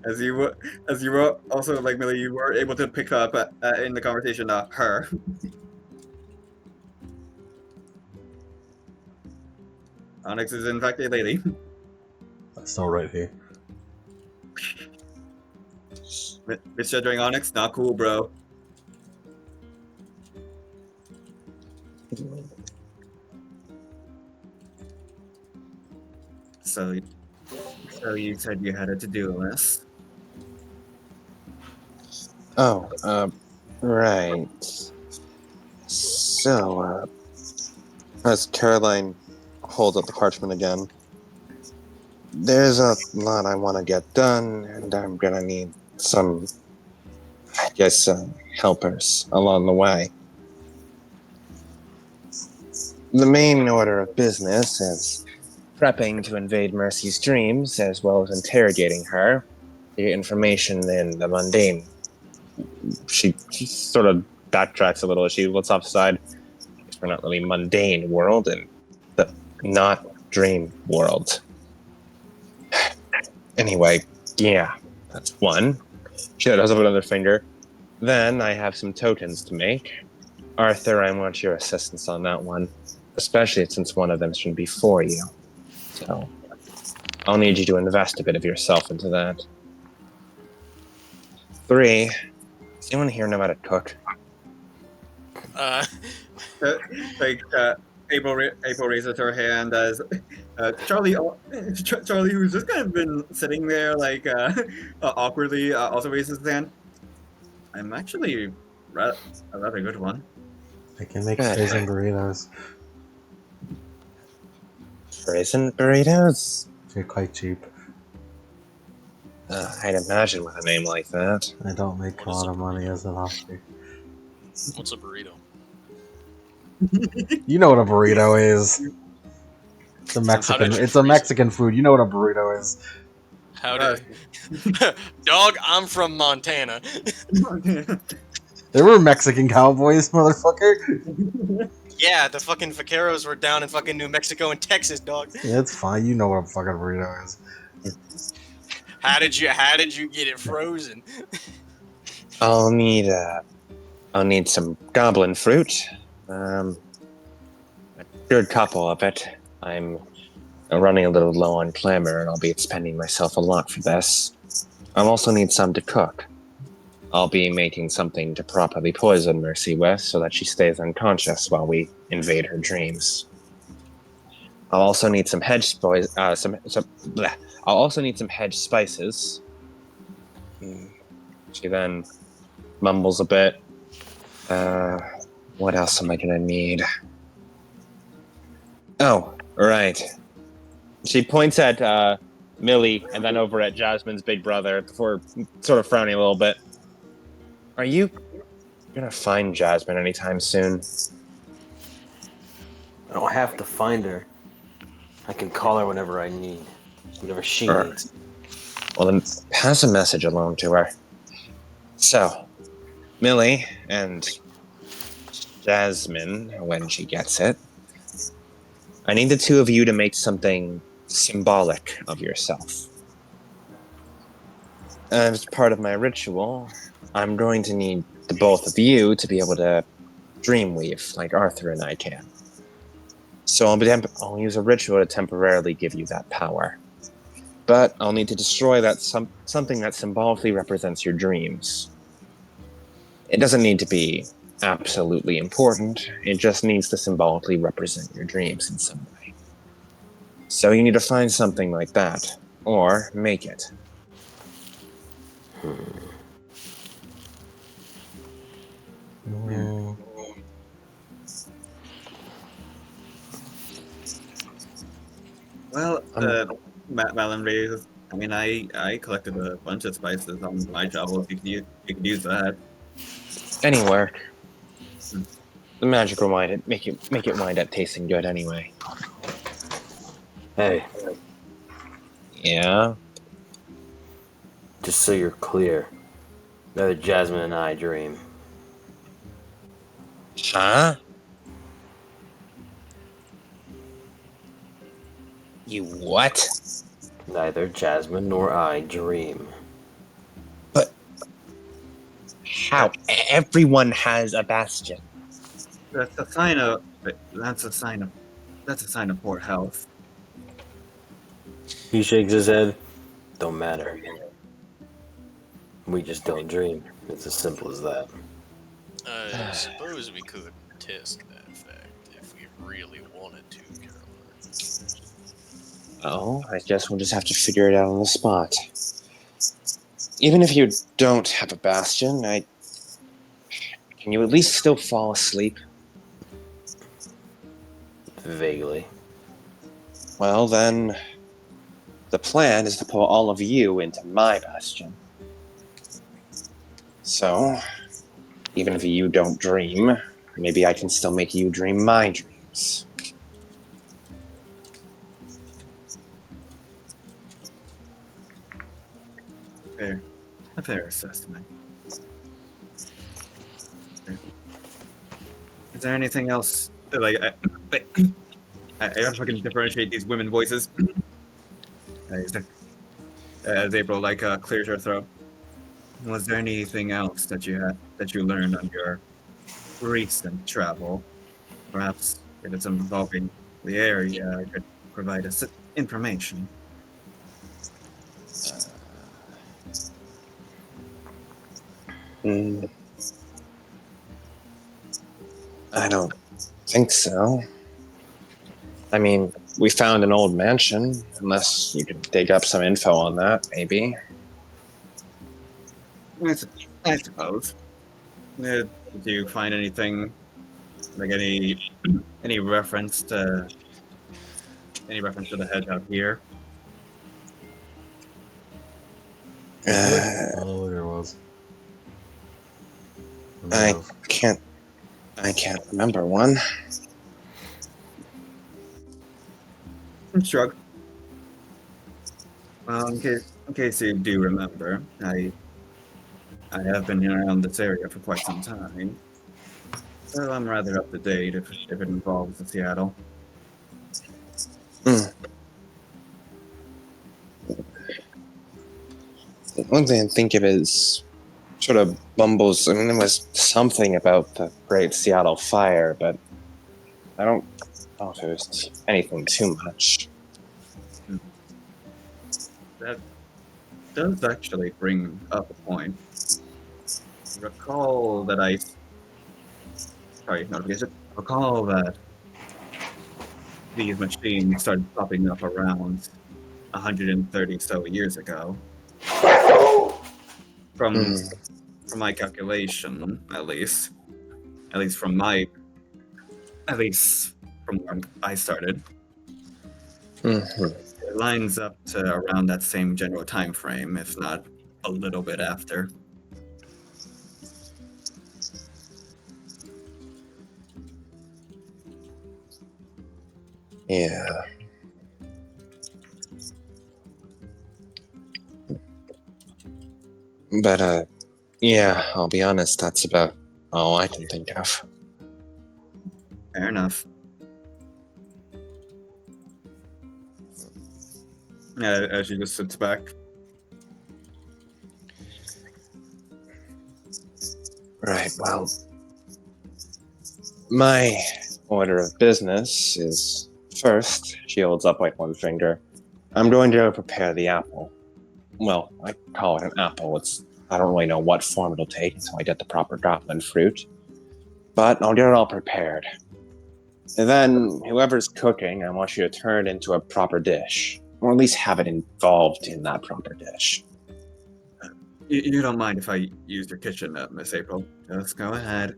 As you were also like Millie, you were able to pick up in the conversation her. Onyx is in fact a lady. That's still right here. Misgendering Onyx, not cool, bro. So, so you said you had a to-do list. Oh, right. So, as Caroline holds up the parchment again, there's a lot I want to get done, and I'm gonna need some, I guess, helpers along the way. The main order of business is prepping to invade Mercy's dreams, as well as interrogating her to get information in the mundane. She sort of backtracks a little as she looks offside. We're not really mundane world and the not dream world. Anyway, yeah, that's one. She does have another finger. Then I have some tokens to make. Arthur, I want your assistance on that one, especially since one of them should be for you. So I'll need you to invest a bit of yourself into that. 3, does anyone here know how to cook? Like April raises her hand as Charlie, Charlie, who's just kind of been sitting there like awkwardly, also raises his hand. I'm actually a rather good one. I can make Good. frozen burritos. Frozen burritos? They're quite cheap. I'd imagine with a name like that. I don't make a What is lot a of money as an hobby. What's a burrito? You know what a burrito is. It's a Mexican. did you It's a freeze it? Mexican food. You know what a burrito is. How did Dog, I'm from Montana. They were Mexican cowboys, motherfucker. Yeah, the fucking vaqueros were down in fucking New Mexico and Texas, dog. Yeah, it's fine. You know what a fucking burrito is. How did you get it frozen? I'll need some goblin fruit. A good couple of it. I'm running a little low on clamor, and I'll be expending myself a lot for this. I'll also need some to cook. I'll be making something to properly poison Mercy with, so that she stays unconscious while we invade her dreams. I'll also need some hedge I'll also need some hedge spices. She then mumbles a bit. What else am I gonna need? Oh, right. She points at Millie and then over at Jasmine's big brother before sort of frowning a little bit. Are you gonna find Jasmine anytime soon? I don't have to find her. I can call her whenever I need. Whenever she Sure. needs. Well, then pass a message along to her. So, Millie and Jasmine, when she gets it, I need the two of you to make something symbolic of yourself. As part of my ritual, I'm going to need the both of you to be able to dreamweave like Arthur and I can. So I'll use a ritual to temporarily give you that power. But I'll need to destroy that something that symbolically represents your dreams. It doesn't need to be absolutely important. It just needs to symbolically represent your dreams in some way. So you need to find something like that, or make it. Mm, Well, Um, Malin raises. I mean, I collected a bunch of spices on my travels. You could use that. Anywhere. Hmm. The magic will make it wind up tasting good anyway. Hey, Yeah. just so you're clear, neither Jasmine and I dream. Huh? You what? Neither Jasmine nor I dream. But how? Everyone has a bastion. That's a sign of. That's a sign of. That's a sign of poor health. He shakes his head. Don't matter. We just don't dream. It's as simple as that. I suppose we could test that fact if we really wanted to, Caroline. Oh, I guess we'll just have to figure it out on the spot. Even if you don't have a bastion, can you at least still fall asleep? Vaguely. Well, then, the plan is to pull all of you into my bastion. So, even if you don't dream, maybe I can still make you dream my dreams. Fair, a fair assessment. Is there anything else? Like, I don't fucking differentiate these women voices. As April clears her throat. Was there anything else that you learned on your recent travel? Perhaps if it's involving the area, I could provide us information. Hmm, I don't think so. I mean, we found an old mansion, unless you could dig up some info on that, maybe. I, sup- I suppose. Did you find anything like any reference to the hedge out here? Uh, oh, there was. I may I have. can't. I can't remember one. Shrug. Well, in case you do remember, I have been around this area for quite some time, so I'm rather up to date if it involves the Seattle. Hmm. The one thing I think of is sort of bumbles. I mean, there was something about the Great Seattle Fire, but I don't know if it was anything too much. That does actually bring up a point. Recall that I sorry, notification. Recall that these machines started popping up around 130 so years ago. From Hmm. from my calculation, at least from my at least from where I started, Mhm. it lines up to around that same general time frame, if not a little bit after. Yeah. But, yeah, I'll be honest, that's about all I can think of. Fair enough. As she just sits back. Right, well, my order of business is first, she holds up like one finger. I'm going to prepare the apple. Well, I call it an apple. I don't really know what form it'll take until I get the proper goblin fruit. But I'll get it all prepared. And then, whoever's cooking, I want you to turn it into a proper dish. Or at least have it involved in that proper dish. You don't mind if I use your kitchen, Miss April? Just go ahead.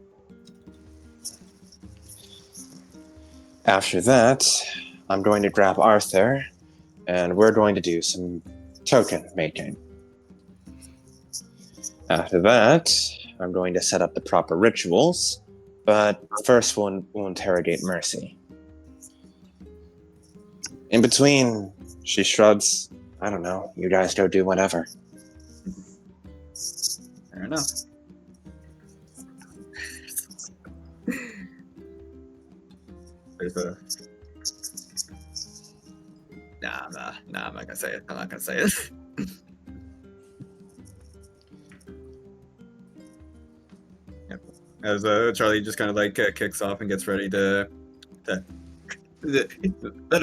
After that, I'm going to grab Arthur, and we're going to do some token making. After that, I'm going to set up the proper rituals, but first we'll interrogate Mercy. In between, she shrugs. I don't know, you guys go do whatever. Fair enough. There's a... Nah, I'm not gonna say it. I'm not gonna say it. Yep. As Charlie just kind of like kicks off and gets ready to let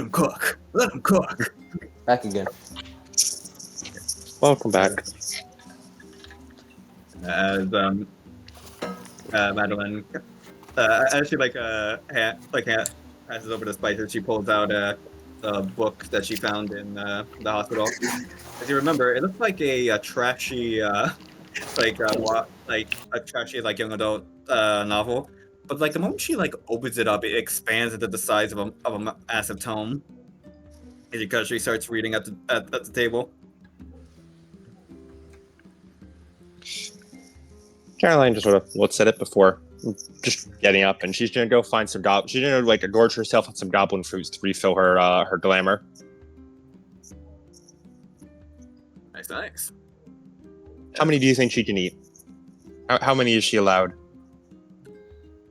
him cook. Let him cook. Back again. Welcome back. As Madeline, as she passes over the spices, she pulls out a book that she found in the hospital. As you remember, it looks like a trashy, like a trashy young adult novel. But like the moment she opens it up, it expands into the size of a massive tome. Because she starts reading at the table. Caroline just sort of looks at it before just getting up, and she's gonna go find some she's gonna gorge herself on some goblin fruits to refill her glamour. Nice. How many do you think she can eat? How many is she allowed?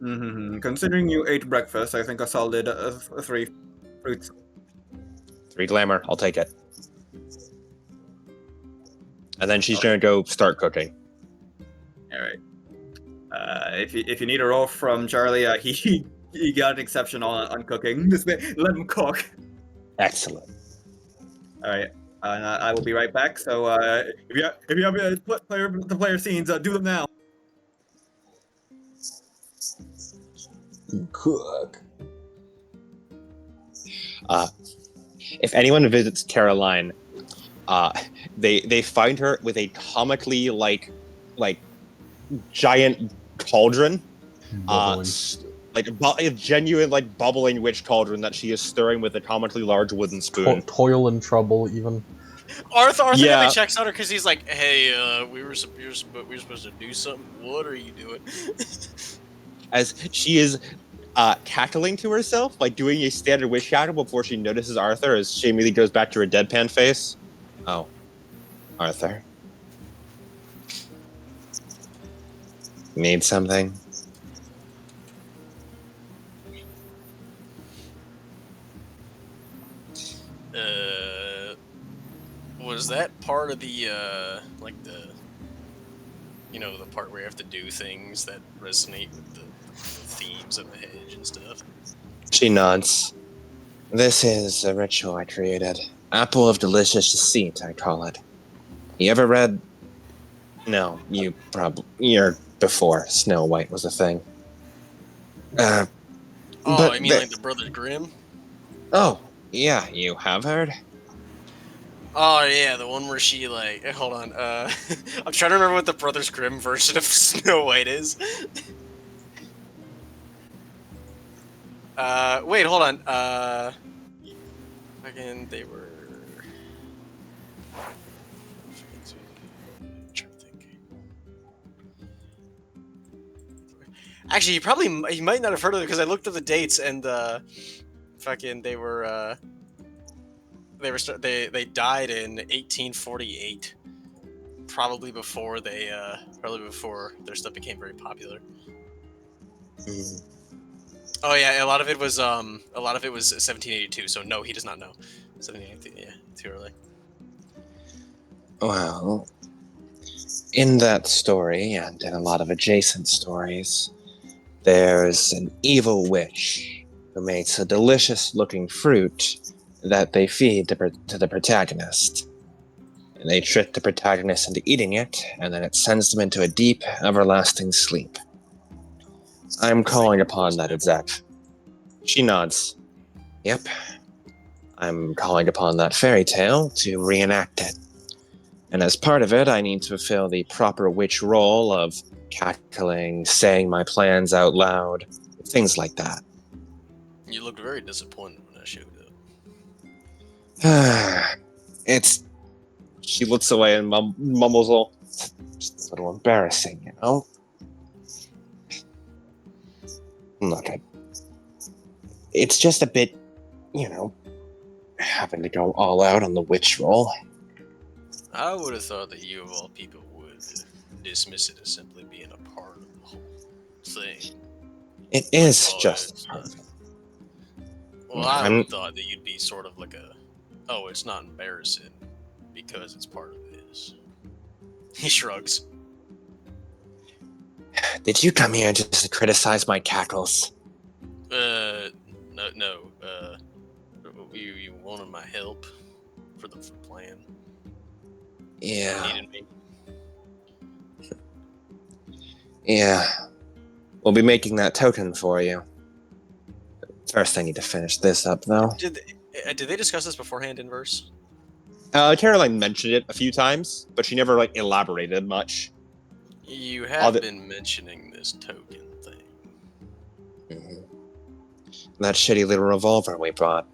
Considering you ate breakfast, I think a solid 3 fruits. 3 glamour. I'll take it. And then she's gonna go start cooking. All right. If you need a roll from Charlie, he got an exception on cooking. Just let him cook. Excellent. All right. I will be right back. So if you have the player scenes, do them now. Cook. If anyone visits Caroline, they find her with a comically like giant cauldron, Bubbling. a genuine bubbling witch cauldron that she is stirring with a comically large wooden spoon. Toil and trouble, even. Arthur Yeah. never checks on her because he's like, "Hey, we were supposed to do something. What are you doing?" As she is cackling to herself, doing a standard witch cackle before she notices Arthur, as she immediately goes back to her deadpan face. Oh, Arthur. Need something? Was that part of the the part where you have to do things that resonate with the themes of the hedge and stuff? She nods. This is a ritual I created. Apple of delicious deceit, I call it. You ever read... No, you're before Snow White was a thing. Oh, but I mean like the Brothers Grimm? Oh, yeah, you have heard? Oh yeah, the one where she hold on, I'm trying to remember what the Brothers Grimm version of Snow White is. Wait, hold on, again, they were... I'm trying to think. Actually, he might not have heard of it because I looked at the dates and, they died in 1848, probably before their stuff became very popular. Oh yeah, a lot of it was 1782. So no, he does not know. 1782, yeah, too early. Well, in that story, and in a lot of adjacent stories, there's an evil witch who makes a delicious-looking fruit that they feed to the protagonist. And they trick the protagonist into eating it, and then it sends them into a deep, everlasting sleep. I'm calling upon that exact. She nods. Yep. I'm calling upon that fairy tale to reenact it. And as part of it, I need to fulfill the proper witch role of cackling, saying my plans out loud, things like that. You looked very disappointed when I showed up. It's. She looks away and mumbles, just a little embarrassing, you know? Look, it's just a bit, having to go all out on the witch role. I would have thought that you, of all people, would dismiss it as simply being a part of the whole thing. It is Oh, just. Well, I would have thought that you'd be sort of like it's not embarrassing because it's part of this. He shrugs. Did you come here just to criticize my cackles? No. You wanted my help for the plan. Yeah. You needed me. Yeah. We'll be making that token for you. First, I need to finish this up, though. Did they discuss this beforehand in verse? Caroline mentioned it a few times, but she never elaborated much. You have been mentioning this token thing. Mm-hmm. That shitty little revolver we bought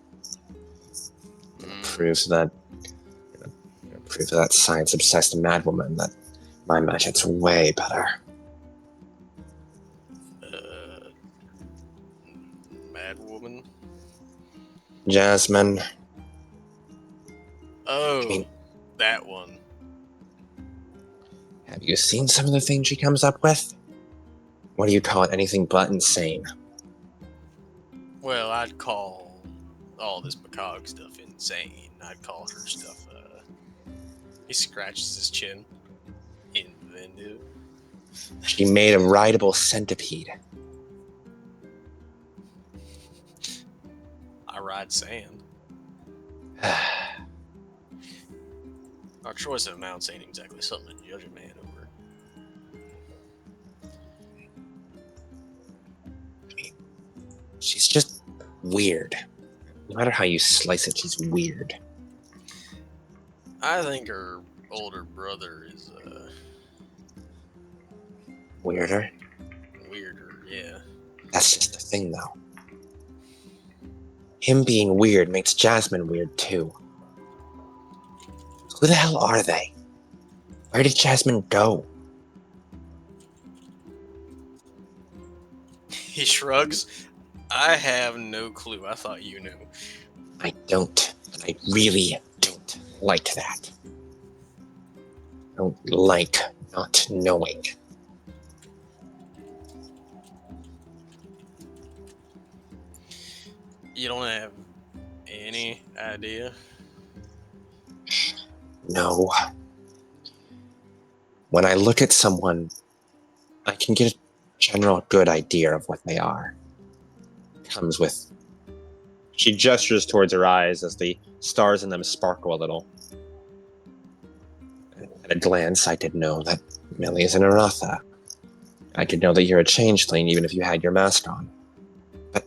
proves that science-obsessed madwoman that my magic's way better. Madwoman? Jasmine. Oh, that one. Have you seen some of the things she comes up with? What do you call it? Anything but insane. Well, I'd call all this macabre stuff insane. I'd call her stuff, he scratches his chin. Inventive. She made a rideable centipede. I ride sand. Our choice of mounts ain't exactly something to judge a man over. She's just weird. No matter how you slice it, she's weird. I think her older brother is, Weirder? Weirder, yeah. That's just the thing, though. Him being weird makes Jasmine weird, too. Who the hell are they? Where did Jasmine go? He shrugs. I have no clue. I thought you knew. I don't. I really don't like that. I don't like not knowing. You don't have any idea? No. When I look at someone, I can get a general good idea of what they are. Comes with. She gestures towards her eyes as the stars in them sparkle a little. At a glance, I could know that Millie is an Aratha. I could know that you're a changeling even if you had your mask on. But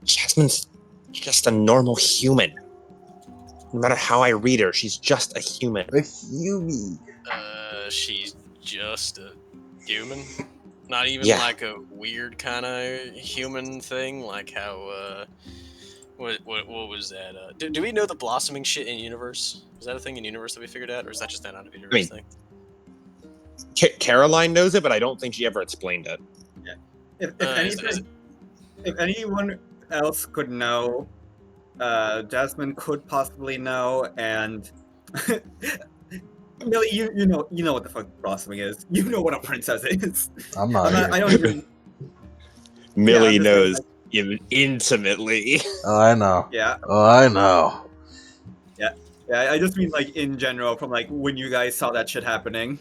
Jasmine's just a normal human. No matter how I read her, she's just a human. A human. She's just a human? Not even like a weird kind of human thing, like how, what was that? Do we know the blossoming shit in universe? Is that a thing in universe that we figured out, or is that just an out of universe thing? Caroline knows it, but I don't think she ever explained it. Yeah. If anyone else could know, Jasmine could possibly know, and Millie, you know what the fuck blossoming is. You know what a princess is. I'm not. I don't even. Millie knows intimately. Oh, I know. Yeah. Oh, I know. Yeah. I just mean like in general, from like when you guys saw that shit happening.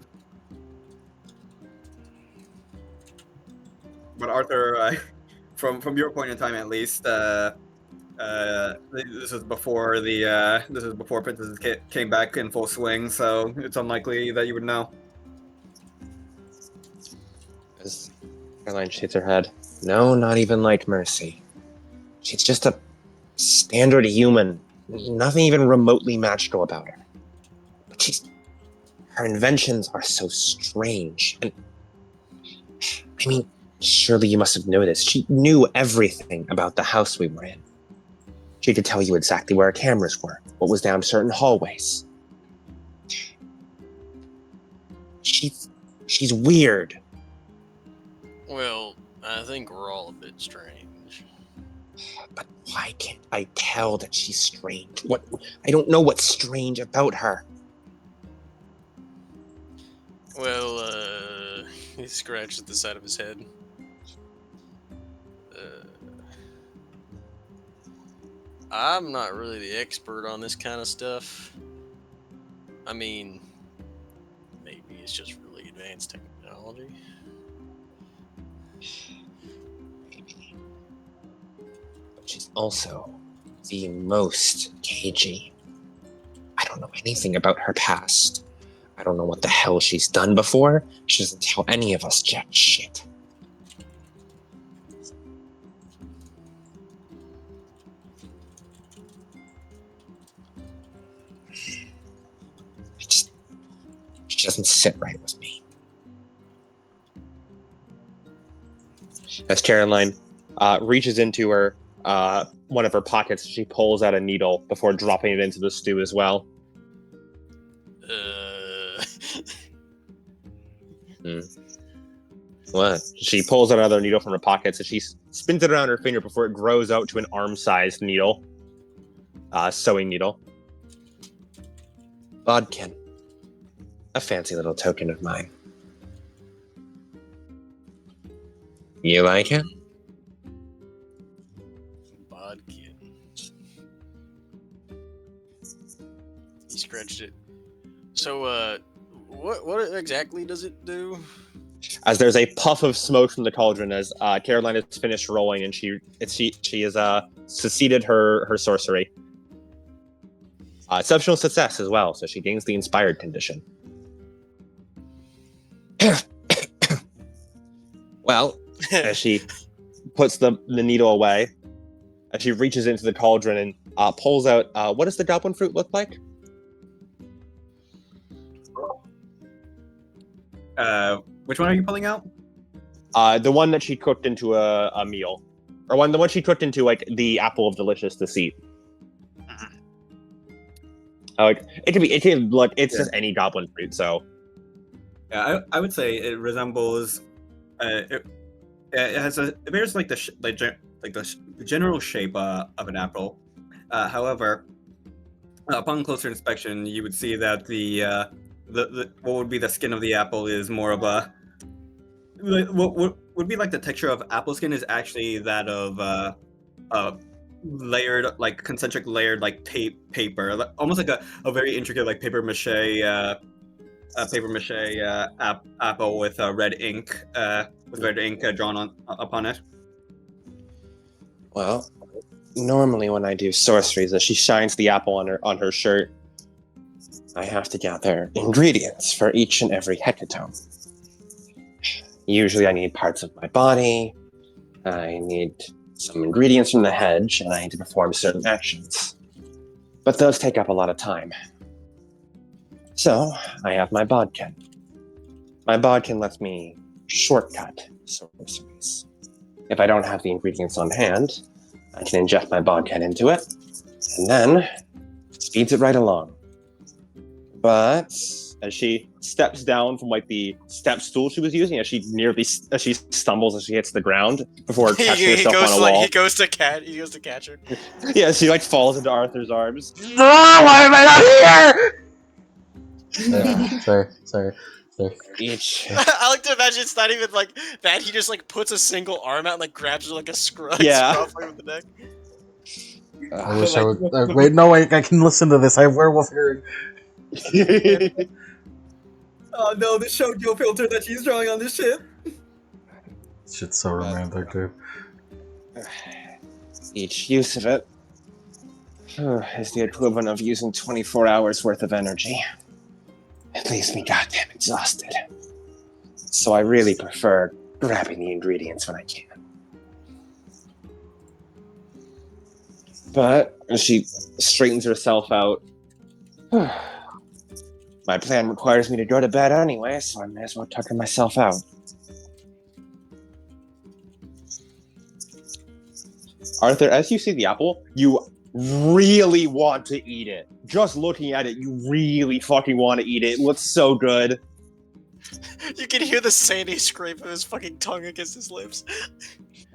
But Arthur, from your point in time at least, this is before Princess came back in full swing, so it's unlikely that you would know. Caroline shakes her head. No, not even like Mercy. She's just a standard human. Nothing even remotely magical about her. But her inventions are so strange. And I mean, surely you must have noticed. She knew everything about the house we were in. She could tell you exactly where our cameras were, what was down certain hallways. She's weird. Well, I think we're all a bit strange. But why can't I tell that she's strange? What? I don't know what's strange about her. Well, he scratches the side of his head. I'm not really the expert on this kind of stuff. I mean, maybe it's just really advanced technology. Maybe. But she's also the most cagey. I don't know anything about her past. I don't know what the hell she's done before. She doesn't tell any of us jack shit. She doesn't sit right with me. As Caroline reaches into her one of her pockets, she pulls out a needle before dropping it into the stew as well. What? She pulls out another needle from her pocket, so she spins it around her finger before it grows out to an arm-sized needle. Sewing needle. Bodkin. A fancy little token of mine. You like it? Bodkin. He scratched it. So, what exactly does it do? As there's a puff of smoke from the cauldron as Caroline has finished rolling and she has succeeded her sorcery. Exceptional success as well, so she gains the inspired condition. Well, as she puts the needle away, as she reaches into the cauldron and pulls out, what does the goblin fruit look like? Which one are you pulling out? The one that she cooked into a meal, or the one she cooked into like the apple of delicious deceit. It can look. It's just any goblin fruit. So Yeah, I would say it resembles. It has it bears like the general shape of an apple. However, upon closer inspection, you would see that the what would be the skin of the apple is more of a what would be like the texture of apple skin is actually that of layered like concentric layered like paper, almost like a very intricate like paper mache apple with red ink drawn on upon it. well, normally when I do sorceries, as she shines the apple on her shirt, I have to gather ingredients for each and every hecatome. Usually I need parts of my body, I need some ingredients from the hedge, and I need to perform certain actions. But those take up a lot of time. So, I have my bodkin. My bodkin lets me shortcut sorceries. If I don't have the ingredients on hand, I can inject my bodkin into it, and then speeds it right along. But as she steps down from like the step stool she was using, as she stumbles as she hits the ground before catching herself on a wall. He goes to catch her. Yeah, she like falls into Arthur's arms. No, why am I not here? Sorry. Each. I like to imagine it's not even like that. He just like puts a single arm out and like grabs her like a scruff. Yeah. With the neck. I wish I would. Wait, no, I can listen to this. I have werewolf hearing. Oh no, the shoujo filter that she's drawing on this shit. Shit's so romantic, dude. Each use of it is the equivalent of using 24 hours worth of energy. It leaves me goddamn exhausted. So I really prefer grabbing the ingredients when I can. But she straightens herself out. My plan requires me to go to bed anyway, so I may as well tucker myself out. Arthur, as you see the apple, you really want to eat it. Just looking at it, you really fucking want to eat it. It looks so good. You can hear the Sandy scrape of his fucking tongue against his lips.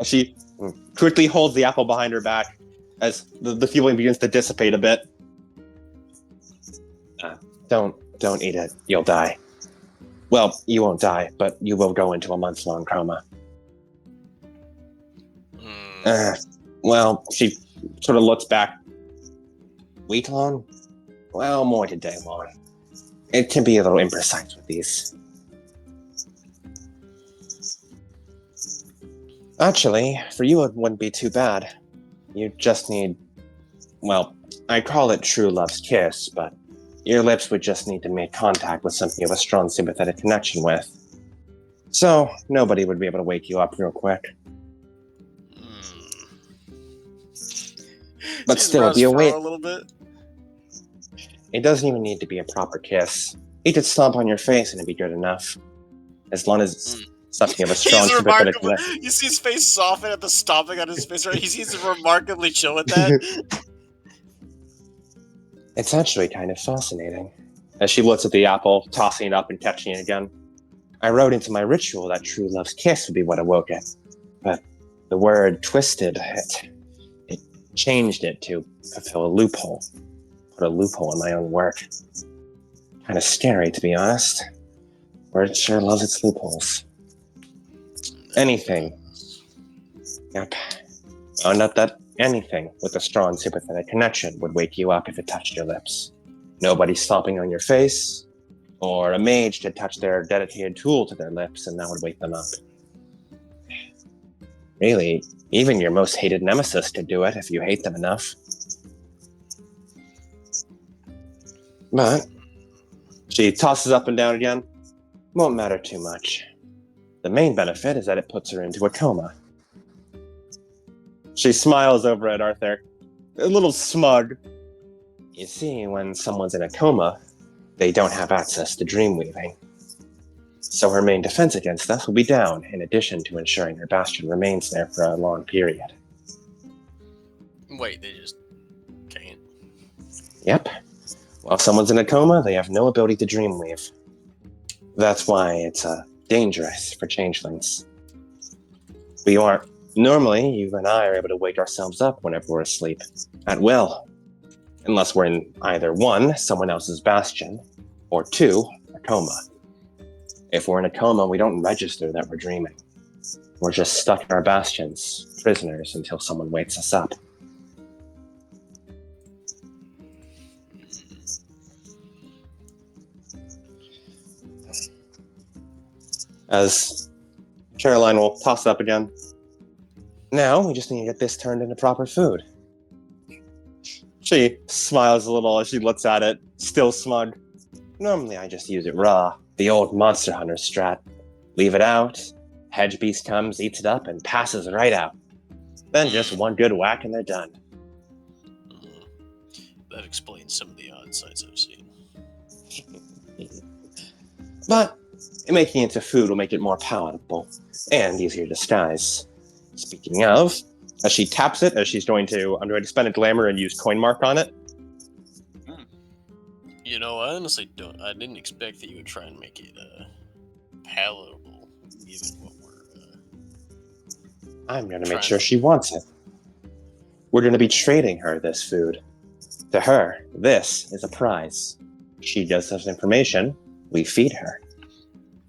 She quickly holds the apple behind her back as the feeling begins to dissipate a bit. Don't eat it. You'll die. Well, you won't die, but you will go into a month-long coma. Well, she sort of looks back. Week long? Well, more to day long. It can be a little imprecise with these. Actually, for you it wouldn't be too bad. You just need, well, I call it true love's kiss, but your lips would just need to make contact with something you have a strong sympathetic connection with. So, nobody would be able to wake you up real quick. But still, it'd be a way. A little bit. It doesn't even need to be a proper kiss. He could stomp on your face and it'd be good enough. As long as it's something you have a strong sympathetic connection. You see his face soften at the stomping on his face, right? He's remarkably chill with that. It's actually kind of fascinating. As she looks at the apple, tossing it up and catching it again. I wrote into my ritual that true love's kiss would be what awoke it. But the word twisted, it changed it to fulfill a loophole. Put a loophole in my own work. Kind of scary, to be honest. Word sure loves its loopholes. Anything. Yep. Found out that anything with a strong sympathetic connection would wake you up if it touched your lips. Nobody stomping on your face, or a mage to touch their dedicated tool to their lips and that would wake them up. Really, even your most hated nemesis could do it if you hate them enough. But she tosses up and down again. Won't matter too much. The main benefit is that it puts her into a coma. She smiles over at Arthur, a little smug. You see, when someone's in a coma, they don't have access to dream weaving. So her main defense against us will be down, in addition to ensuring her bastion remains there for a long period. Wait, they just can't? Yep. While someone's in a coma, they have no ability to dream weave. That's why it's dangerous for changelings. Normally, you and I are able to wake ourselves up whenever we're asleep, at will. Unless we're in either 1, someone else's bastion, or 2, a coma. If we're in a coma, we don't register that we're dreaming. We're just stuck in our bastions, prisoners, until someone wakes us up. As Caroline will toss it up again. Now, we just need to get this turned into proper food. She smiles a little as she looks at it, still smug. Normally, I just use it raw, the old Monster Hunter strat. Leave it out, hedge beast comes, eats it up, and passes right out. Then just one good whack and they're done. That explains some of the odd sights I've seen. But making it into food will make it more palatable and easier to disguise. Speaking of, as she taps it, I'm going to spend a glamour and use coin mark on it. You know, I honestly I didn't expect that you would try and make it palatable, given what we're. I'm going to make sure she wants it. We're going to be trading her this food. To her, this is a prize. She gives us information, we feed her.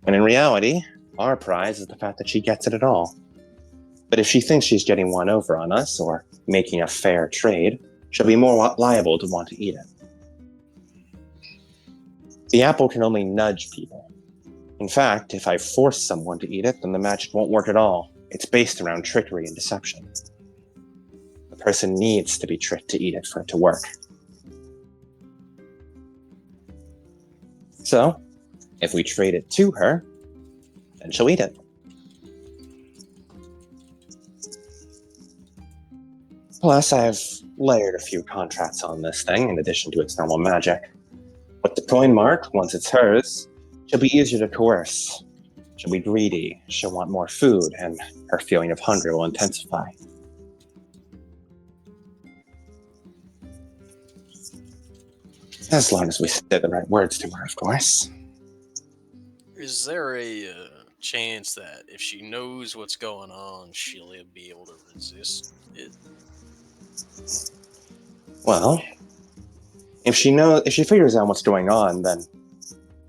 And in reality, our prize is the fact that she gets it at all. But if she thinks she's getting one over on us, or making a fair trade, she'll be more liable to want to eat it. The apple can only nudge people. In fact, if I force someone to eat it, then the magic won't work at all. It's based around trickery and deception. The person needs to be tricked to eat it for it to work. So, if we trade it to her, then she'll eat it. Plus, I've layered a few contracts on this thing in addition to its normal magic. With the coin mark, once it's hers, she'll be easier to coerce. She'll be greedy, she'll want more food, and her feeling of hunger will intensify. As long as we say the right words to her, of course. Is there a chance that if she knows what's going on, she'll be able to resist it? Well, if she figures out what's going on, then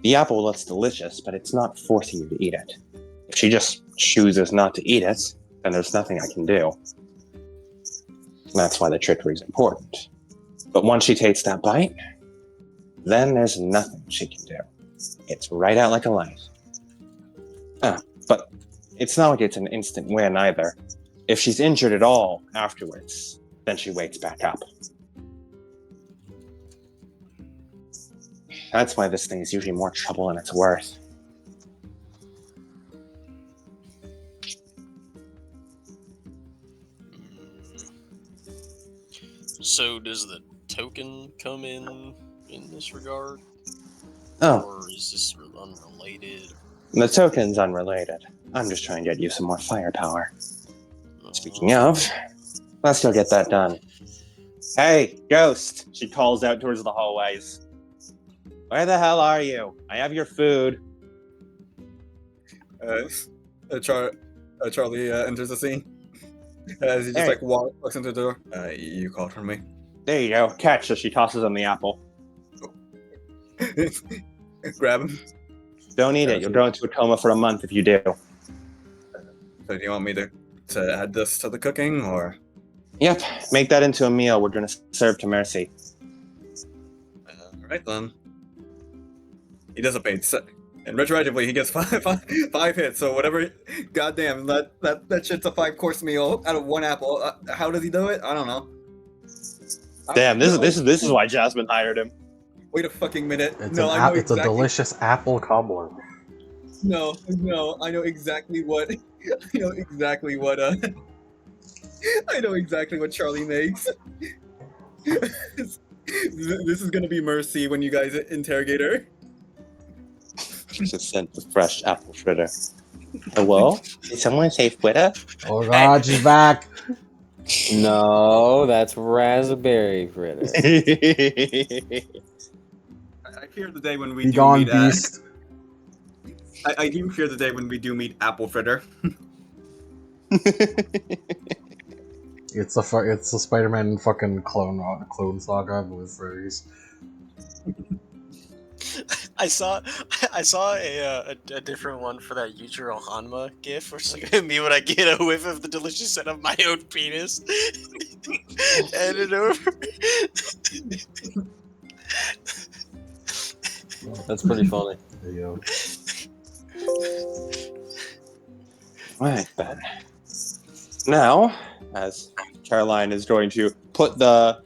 the apple looks delicious, but it's not forcing you to eat it. If she just chooses not to eat it, then there's nothing I can do. That's why the trickery is important. But once she takes that bite, then there's nothing she can do. It's right out like a light. But it's not like it's an instant win either. If she's injured at all afterwards, then she wakes back up. That's why this thing is usually more trouble than it's worth. So does the token come in this regard? Oh, Or is this unrelated? the token's unrelated. I'm just trying to get you some more firepower. Speaking of, let's go get that done. Hey, Ghost! She calls out towards the hallways. Where the hell are you? I have your food. Charlie enters the scene as he just Hey. like walks into the door. You called for me. There you go. Catch. So she tosses him the apple. Grab him. Don't eat it. You'll go into a coma for a month if you do. So do you want me to add this to the cooking, or? Yep. Make that into a meal we're going to serve to Mercy. Right then. He dissipates, and retroactively he gets five hits. So whatever. Goddamn, that shit's a 5-course meal out of 1 apple. How does he do it? I don't know. Damn, this is why Jasmine hired him. Wait a fucking minute. It's Exactly. a delicious apple cobbler. No, I know exactly what. I know exactly what. I know exactly what Charlie makes. This is gonna be Mercy when you guys interrogate her. Just sent the fresh apple fritter. Hello? Did someone say fritter? Oh god, she's back! No, that's raspberry fritter. I fear the day when we Be do gone, meet. beast. I do fear the day when we do meet apple fritter. It's the Spider-Man fucking clone saga with furries. I saw a different one for that Yujiro Hanma gif, which is like me when I get a whiff of the delicious scent of my own penis. Hand it over. That's pretty funny. There you go. Right then. Now, as Caroline is going to put the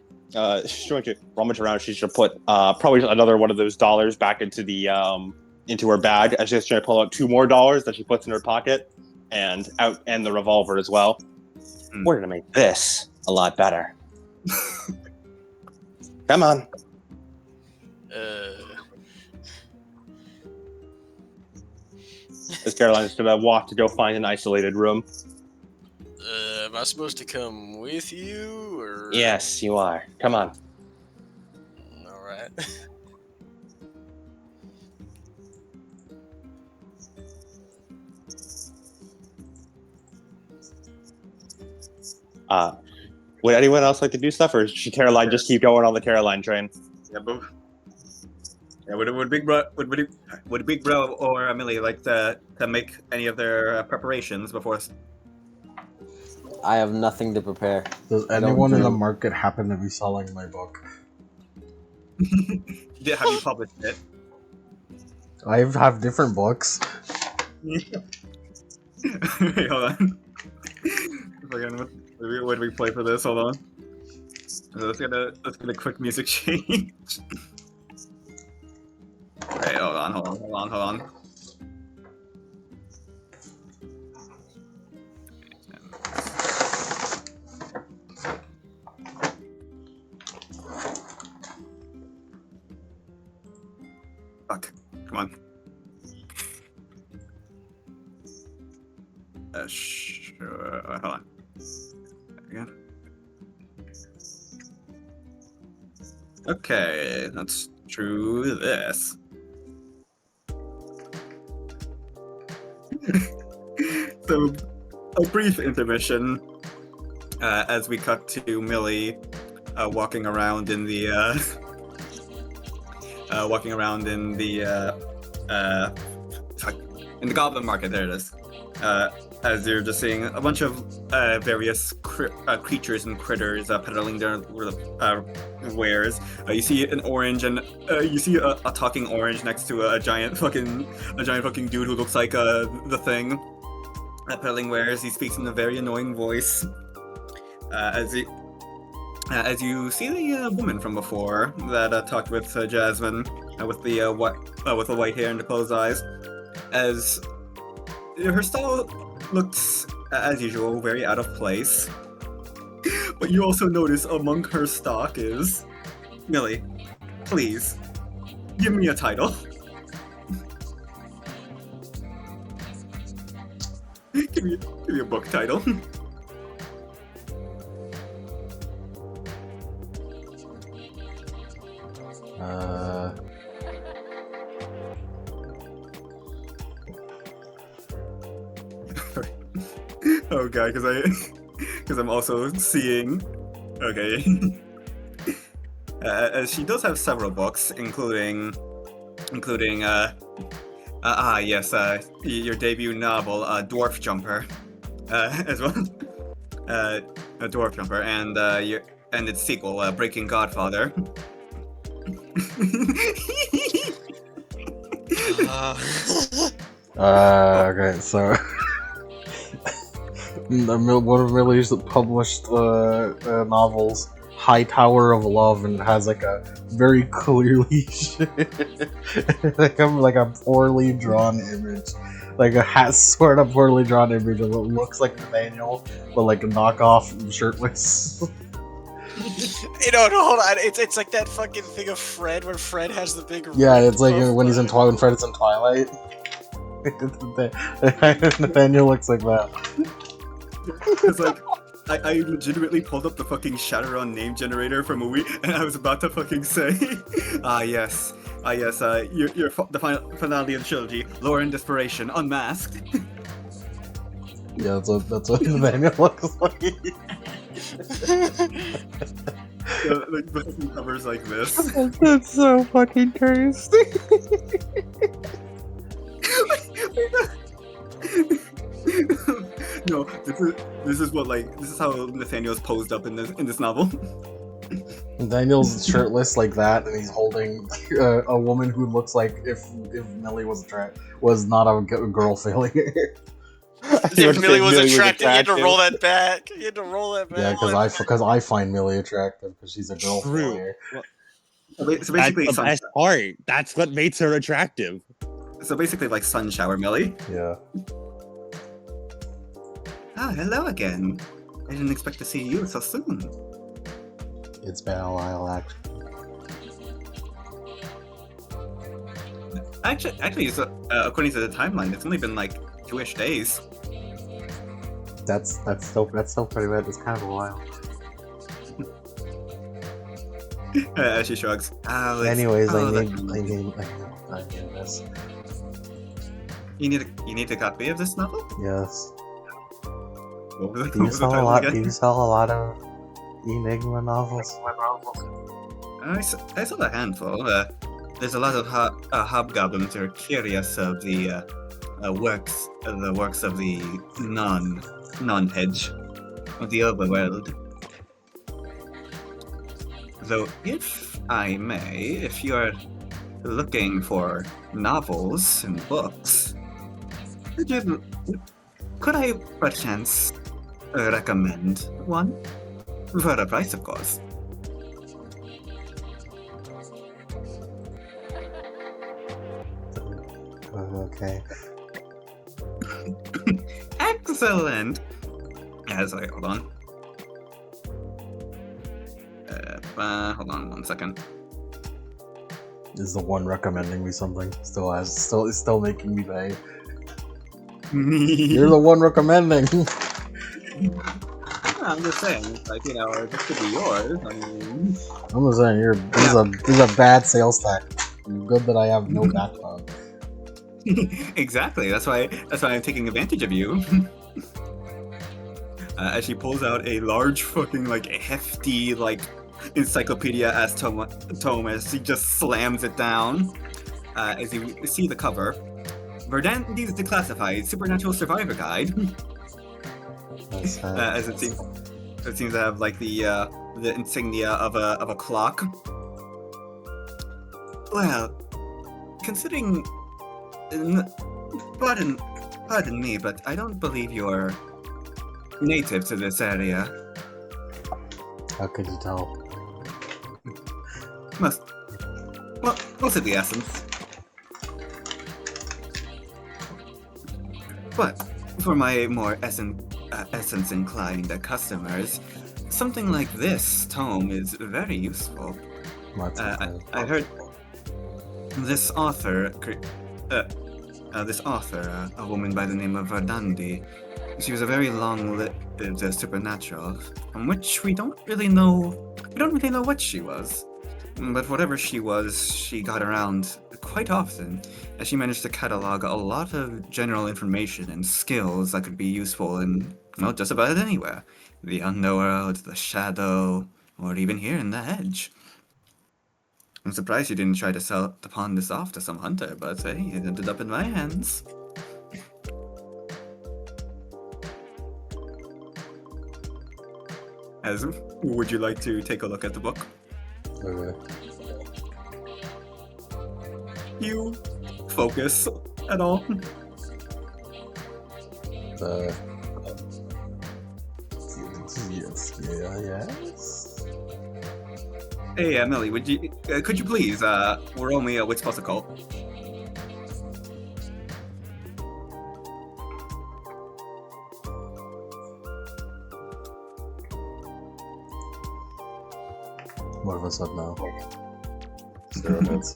she's going to rummage around. She's going to put probably another one of those dollars back into the into her bag. As she's trying to pull out $2 that she puts in her pocket, and the revolver as well. We're gonna make this a lot better. Come on. As Caroline's gonna walk to go find an isolated room. Am I supposed to come with you, or? Yes, you are. Come on. All right. Would anyone else like to do stuff, or should Caroline just keep going on the Caroline train? Yeah, but would Big Bro or Emily like to make any of their preparations before? I have nothing to prepare. Does anyone in the market happen to be selling my book? Have you published it? I have different books. Wait, hold on. What do we play for this? Hold on. Let's get a quick music change. Wait, hold on. Fuck. Come on. Sure. Hold on. There we go. Okay, let's do this. So, a brief intermission as we cut to Millie walking around in the in the Goblin Market. There it is. As you're just seeing a bunch of various creatures and critters peddling their wares. You see an orange, and you see a talking orange next to a giant fucking dude who looks like the Thing. Peddling wares. He speaks in a very annoying voice. As you see the woman from before that talked with Jasmine, with the white hair and the closed eyes, as her style looks, as usual, very out of place. But you also notice among her stock is Millie. Please, give me a title. give me a book title. Oh god, because I'm also seeing. Okay. She does have several books, including yes, your debut novel, Dwarf Jumper, as well. A Dwarf Jumper, and its sequel, Breaking Godfather. Okay, so one of Millie's published novels, High Tower of Love, and has like a very clearly like a poorly drawn image, like a sort of poorly drawn image of what looks like Nathaniel, but like a knockoff shirtless. No, hold on. It's like that fucking thing of Fred, where Fred has the big. Yeah, it's like when he's in when Fred is in Twilight. Nathaniel looks like that. It's like I legitimately pulled up the fucking Shadowrun name generator for movie, and I was about to fucking say, yes, the finale of the trilogy, Lore and Desperation, Unmasked. Yeah, that's what Nathaniel looks like. Like the fucking covers like this. That's so fucking crazy. No, this is how Nathaniel's posed up in this novel. Nathaniel's shirtless like that, and he's holding a woman who looks like if Millie was not a girl failure. If Millie was attractive, you had to roll that back. Yeah, because I find Millie attractive because she's a girl failure. So basically, that's the best part. That's what makes her attractive. So basically, like Sun Shower Millie. Yeah. Ah, hello again. I didn't expect to see you so soon. It's been a while, Actually, according to the timeline, it's only been like 2-ish days. That's still pretty bad. It's kind of a while. She shrugs. Anyways, I need this. You need a copy of this novel? Yes. Do you sell a lot of Enigma novels? I saw a handful. There's a lot of hobgoblins who are curious of the works of the non-hedge of the overworld. Though, if I may, if you're looking for novels and books, could I perchance recommend one? For a price, of course. Okay. Excellent! Yeah, sorry, hold on. Hold on 1 second. Is the one recommending me something. Is still making me pay. You're the one recommending. I'm just saying, like, you know, this could be yours. I mean, I'm just saying, this is a bad sales tactic. Good that I have no backbone. exactly. That's why I'm taking advantage of you. As she pulls out a large, fucking, like, hefty, like, encyclopedia-ass tome as she just slams it down. As you see the cover, Verdandi's Declassified Supernatural Survivor Guide. As it seems to have like the insignia of a clock. Well, considering, pardon me, but I don't believe you're native to this area. How could you tell? Most of the essence. But for my more essence-inclined customers, something like this tome is very useful. I heard this author, a woman by the name of Verdandi, she was a very long-lived supernatural, from which we don't really know what she was. But whatever she was, she got around quite often, as she managed to catalog a lot of general information and skills that could be useful in, well, just about anywhere. The Underworld, the Shadow, or even here in the Edge. I'm surprised you didn't try to pawn this off to some hunter, but hey, it ended up in my hands. Would you like to take a look at the book? Okay. You focus at all? Yes. Hey, Emily, could you please, we're only what's supposed to call? What have I said now? 0 hits.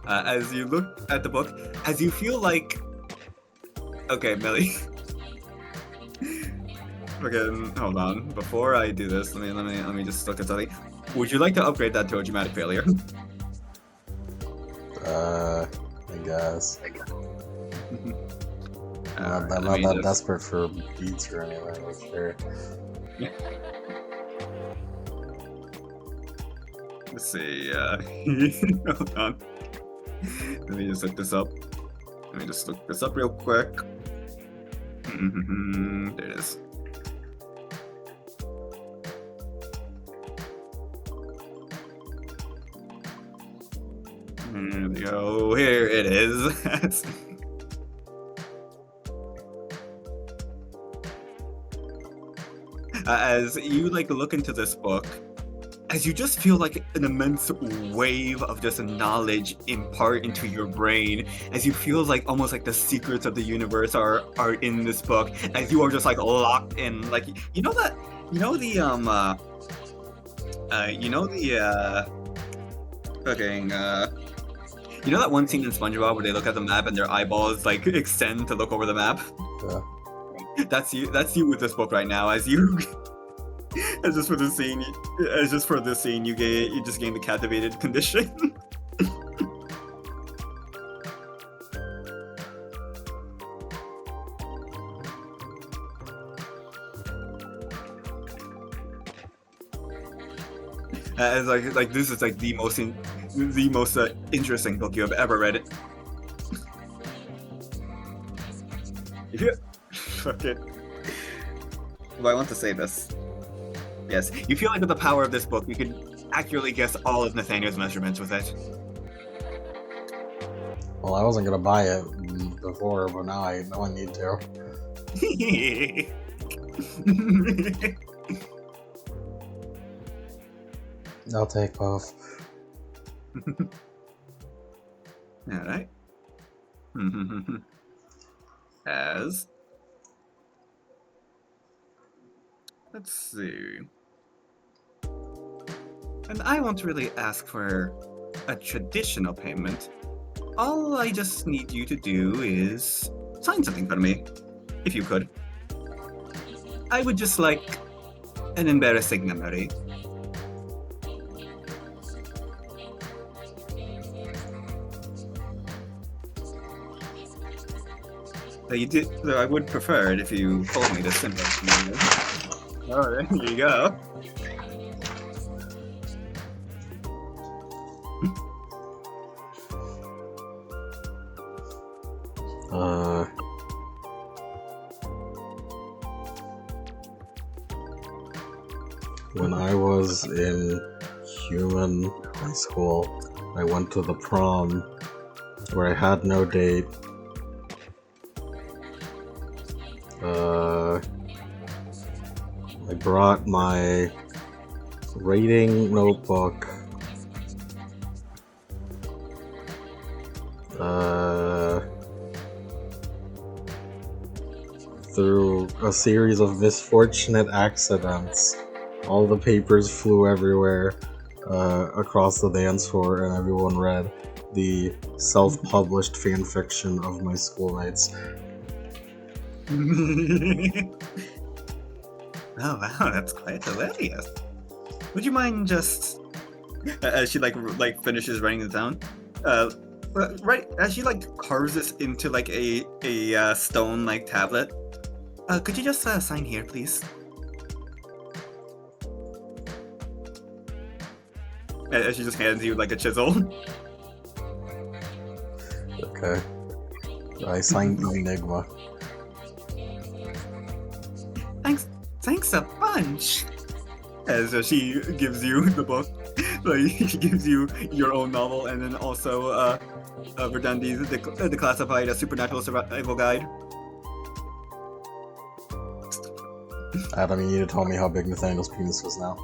As you look at the book, as you feel like, okay, Millie. Okay, hold on. Before I do this, let me just look at something. Would you like to upgrade that to a dramatic failure? I guess. I'm not that desperate for beats or anything, but sure. Let's see, hold on. Let me just look this up. Let me just look this up real quick. There it is. There we go. Here it is. As you like look into this book, as you just feel like an immense wave of just knowledge impart into your brain, as you feel like almost like the secrets of the universe are in this book, as you are just like locked in, like you know that one scene in SpongeBob where they look at the map and their eyeballs like extend to look over the map? Yeah. That's you with this book right now, as you as just for this scene you just gain the captivated condition. As like this is like the most interesting book you have ever read. Okay. Well, I want to say this. Yes, you feel like with the power of this book, you could accurately guess all of Nathaniel's measurements with it. Well, I wasn't gonna buy it before, but now I need to. I'll take both. All right. As Let's see. And I won't really ask for a traditional payment. All I just need you to do is sign something for me, if you could. I would just like an embarrassing memory. Though I would prefer it if you told me this simple. Oh, there you go. When I was in human high school, I went to the prom where I had no date. I brought my rating notebook. Through a series of misfortunate accidents, all the papers flew everywhere across the dance floor, and everyone read the self-published fanfiction of my schoolmates. Oh wow, that's quite hilarious. Would you mind just as she like finishes writing it down, right as she like carves this into like a stone like tablet? Could you just sign here, please? As she just hands you like a chisel. Okay. I signed Enigma. Thanks a bunch. As she gives you the book, like she gives you your own novel, and then also Verdundi's the classified supernatural survival guide. Adam, you need to tell me how big Nathaniel's penis was now.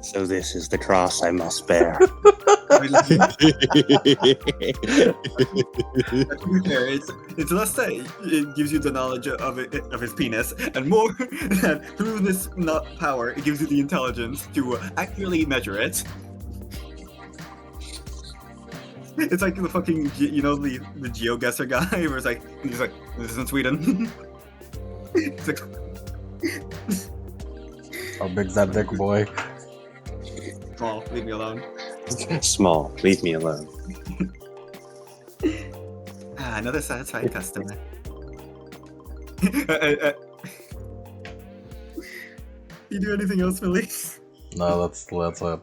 So this is the cross I must bear. It's less that it gives you the knowledge of his penis, and more that through this power, it gives you the intelligence to accurately measure it. It's like the fucking, the GeoGuessr guy, where it's like, he's like, this isn't Sweden. It's like, How big's that dick, boy? small, leave me alone. Small, leave me alone. Another satisfied customer. You do anything else, Millie? No, that's it.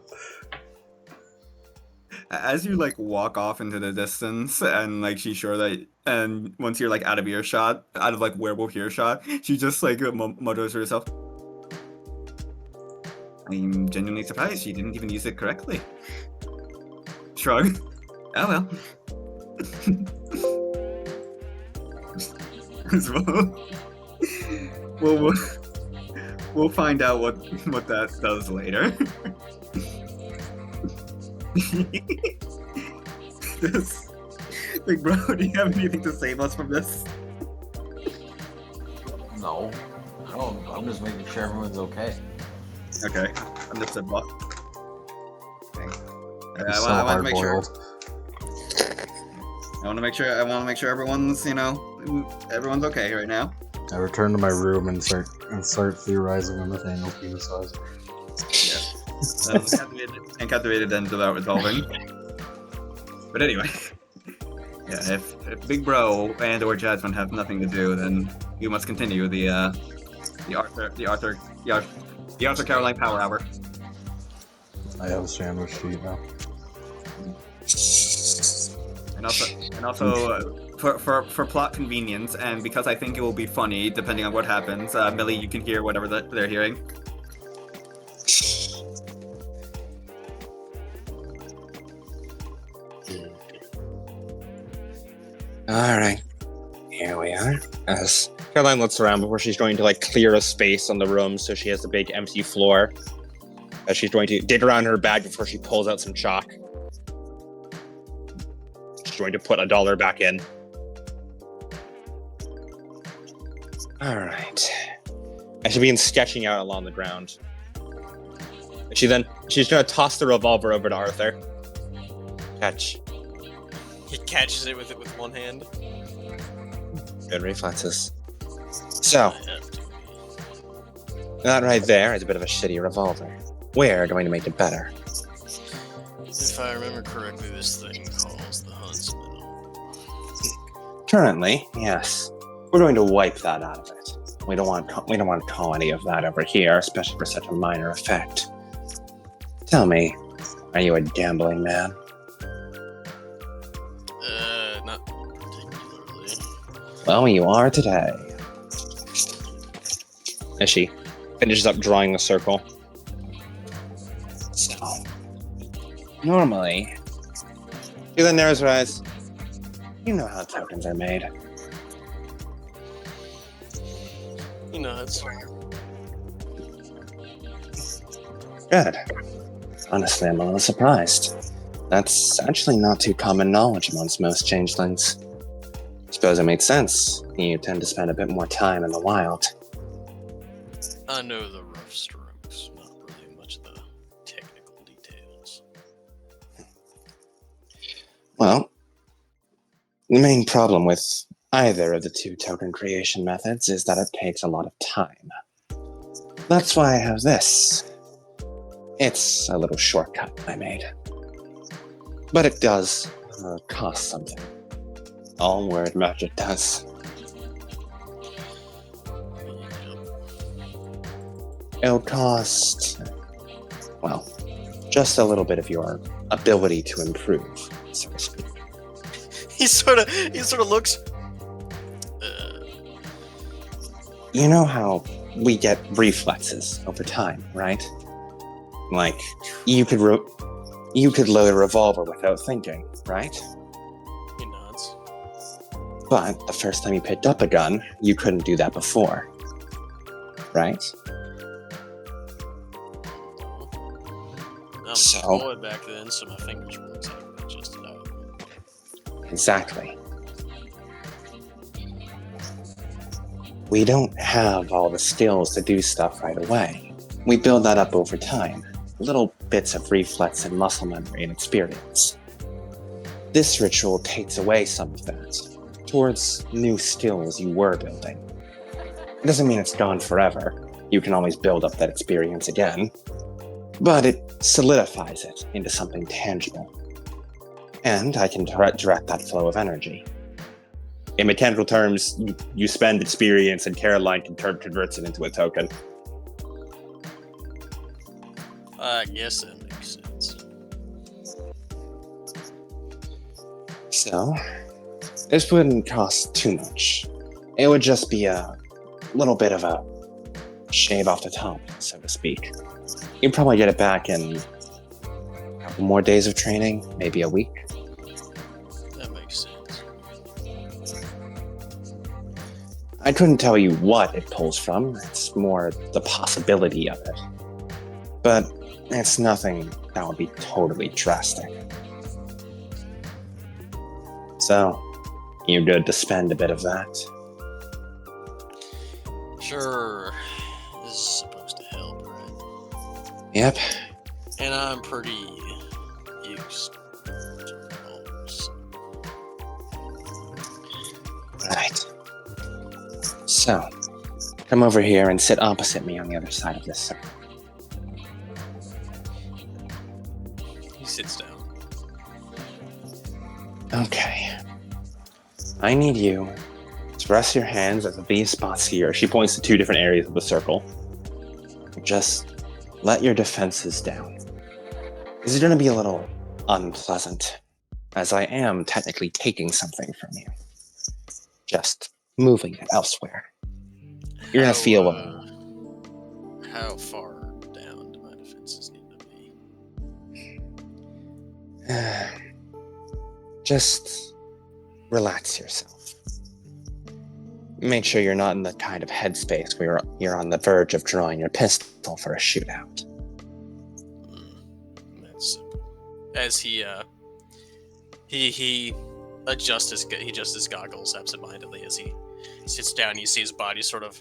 As you like walk off into the distance, and like she's sure that, and once you're like out of earshot, out of like werewolf earshot, she just like mutters to herself, "I'm genuinely surprised she didn't even use it correctly." Shrug. Oh well. Well, we'll find out what that does later. This, like, bro, do you have anything to save us from this? No, I don't. I'm just making sure everyone's okay. Okay, understood, boss. Okay. He's so I want to make sure. hard-boiled. I want to make sure everyone's, everyone's okay right now. I return to my room and start theorizing on Nathaniel's penis size. And captivated then without resolving. But anyway, yeah, if Big Bro and or Jasmine have nothing to do, then you must continue the Arthur Caroline Power Hour. I have a sandwich to eat now. And also for plot convenience, and because I think it will be funny depending on what happens, Millie, you can hear whatever they're hearing. All right, here we are. As Caroline looks around before she's going to like clear a space on the room, so she has a big empty floor. As she's going to dig around her bag before she pulls out some chalk. She's going to put $1 back in. All right. And she begins sketching out along the ground. She's gonna toss the revolver over to Arthur. Catch. He catches it with one hand. Good reflexes. So, I have to. that right there is a bit of a shitty revolver. We're going to make it better. If I remember correctly, this thing calls the Huntsman. Currently, yes. We're going to wipe that out of it. We don't want to call any of that over here, especially for such a minor effect. Tell me, are you a gambling man? Not particularly. Well, you are today. As she finishes up drawing the circle. So, normally, she then narrows her eyes. You know how tokens are made. You know, it's Good. Honestly, I'm a little surprised. That's actually not too common knowledge amongst most changelings. Suppose it makes sense. You tend to spend a bit more time in the wild. I know the rough strokes, not really much of the technical details. Well, the main problem with either of the two token creation methods is that it takes a lot of time. That's why I have this. It's a little shortcut I made. But it does cost something. All word magic does. It'll cost, well, just a little bit of your ability to improve, so to speak. He sort of looks. You know how we get reflexes over time, right? Like, you could load a revolver without thinking, right? He nods. But the first time you picked up a gun, you couldn't do that before, right? I was So- a boy back then, so my fingers were exactly adjusted out. Exactly. We don't have all the skills to do stuff right away. We build that up over time. Little bits of reflex and muscle memory and experience. This ritual takes away some of that, towards new skills you were building. It doesn't mean it's gone forever. You can always build up that experience again. But it solidifies it into something tangible. And I can direct that flow of energy. In mechanical terms, you spend experience and Caroline converts it into a token. I guess that makes sense. So, this wouldn't cost too much. It would just be a little bit of a shave off the top, so to speak. You'd probably get it back in a couple more days of training, maybe a week. That makes sense. I couldn't tell you what it pulls from, it's more the possibility of it. But it's nothing that would be totally drastic. So, you good to spend a bit of that? Sure, this is supposed to help, right? Yep. And I'm pretty used to rolls. Right. So, come over here and sit opposite me on the other side of this circle. He sits down. Okay. I need you to rest your hands at these spots here. She points to two different areas of the circle. Just let your defenses down. This is going to be a little unpleasant, as I am technically taking something from you. Just moving it elsewhere. You're going to feel How far down do my defenses need to be? Just relax yourself. Make sure you're not in the kind of headspace where you're on the verge of drawing your pistol for a shootout. That's simple. As he adjusts his goggles absentmindedly as he Sits down and you see his body sort of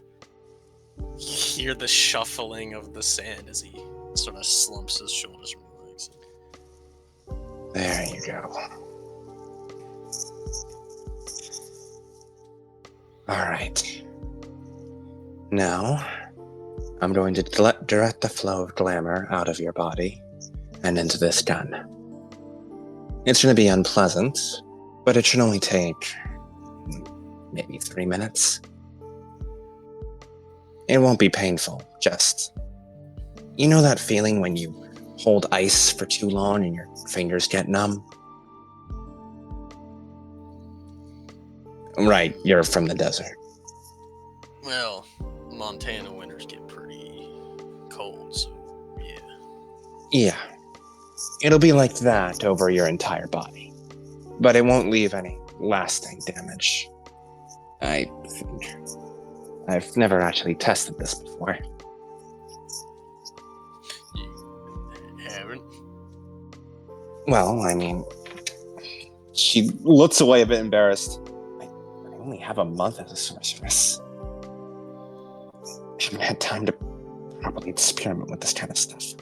hear the shuffling of the sand as he sort of slumps his shoulders from the legs. There you go. All right. Now, I'm going to direct the flow of glamour out of your body and into this gun. It's going to be unpleasant, but it should only take maybe 3 minutes. It won't be painful, just... You know that feeling when you hold ice for too long and your fingers get numb? Right, you're from the desert. Well, Montana winters get pretty cold, so yeah. Yeah. It'll be like that over your entire body. But it won't leave any lasting damage. I think. I've never actually tested this before. You haven't? Well, I mean... She looks away a bit embarrassed. I only have a month as a sorceress. I haven't had time to properly experiment with this kind of stuff.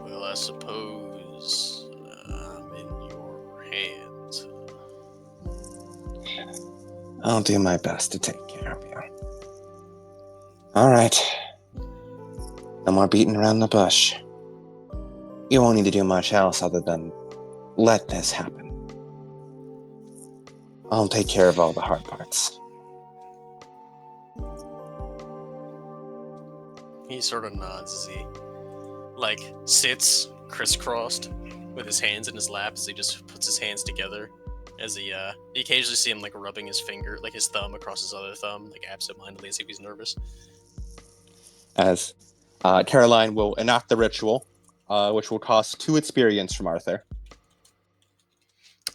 Well, I suppose I'm in your hands. I'll do my best to take care of you. All right. No more beating around the bush. You won't need to do much else other than let this happen. I'll take care of all the hard parts. He sort of nods as he, sits crisscrossed with his hands in his lap as he just puts his hands together. As you occasionally see him, rubbing his finger, his thumb across his other thumb, absentmindedly as if he's nervous. As Caroline will enact the ritual, which will cost 2 experience from Arthur.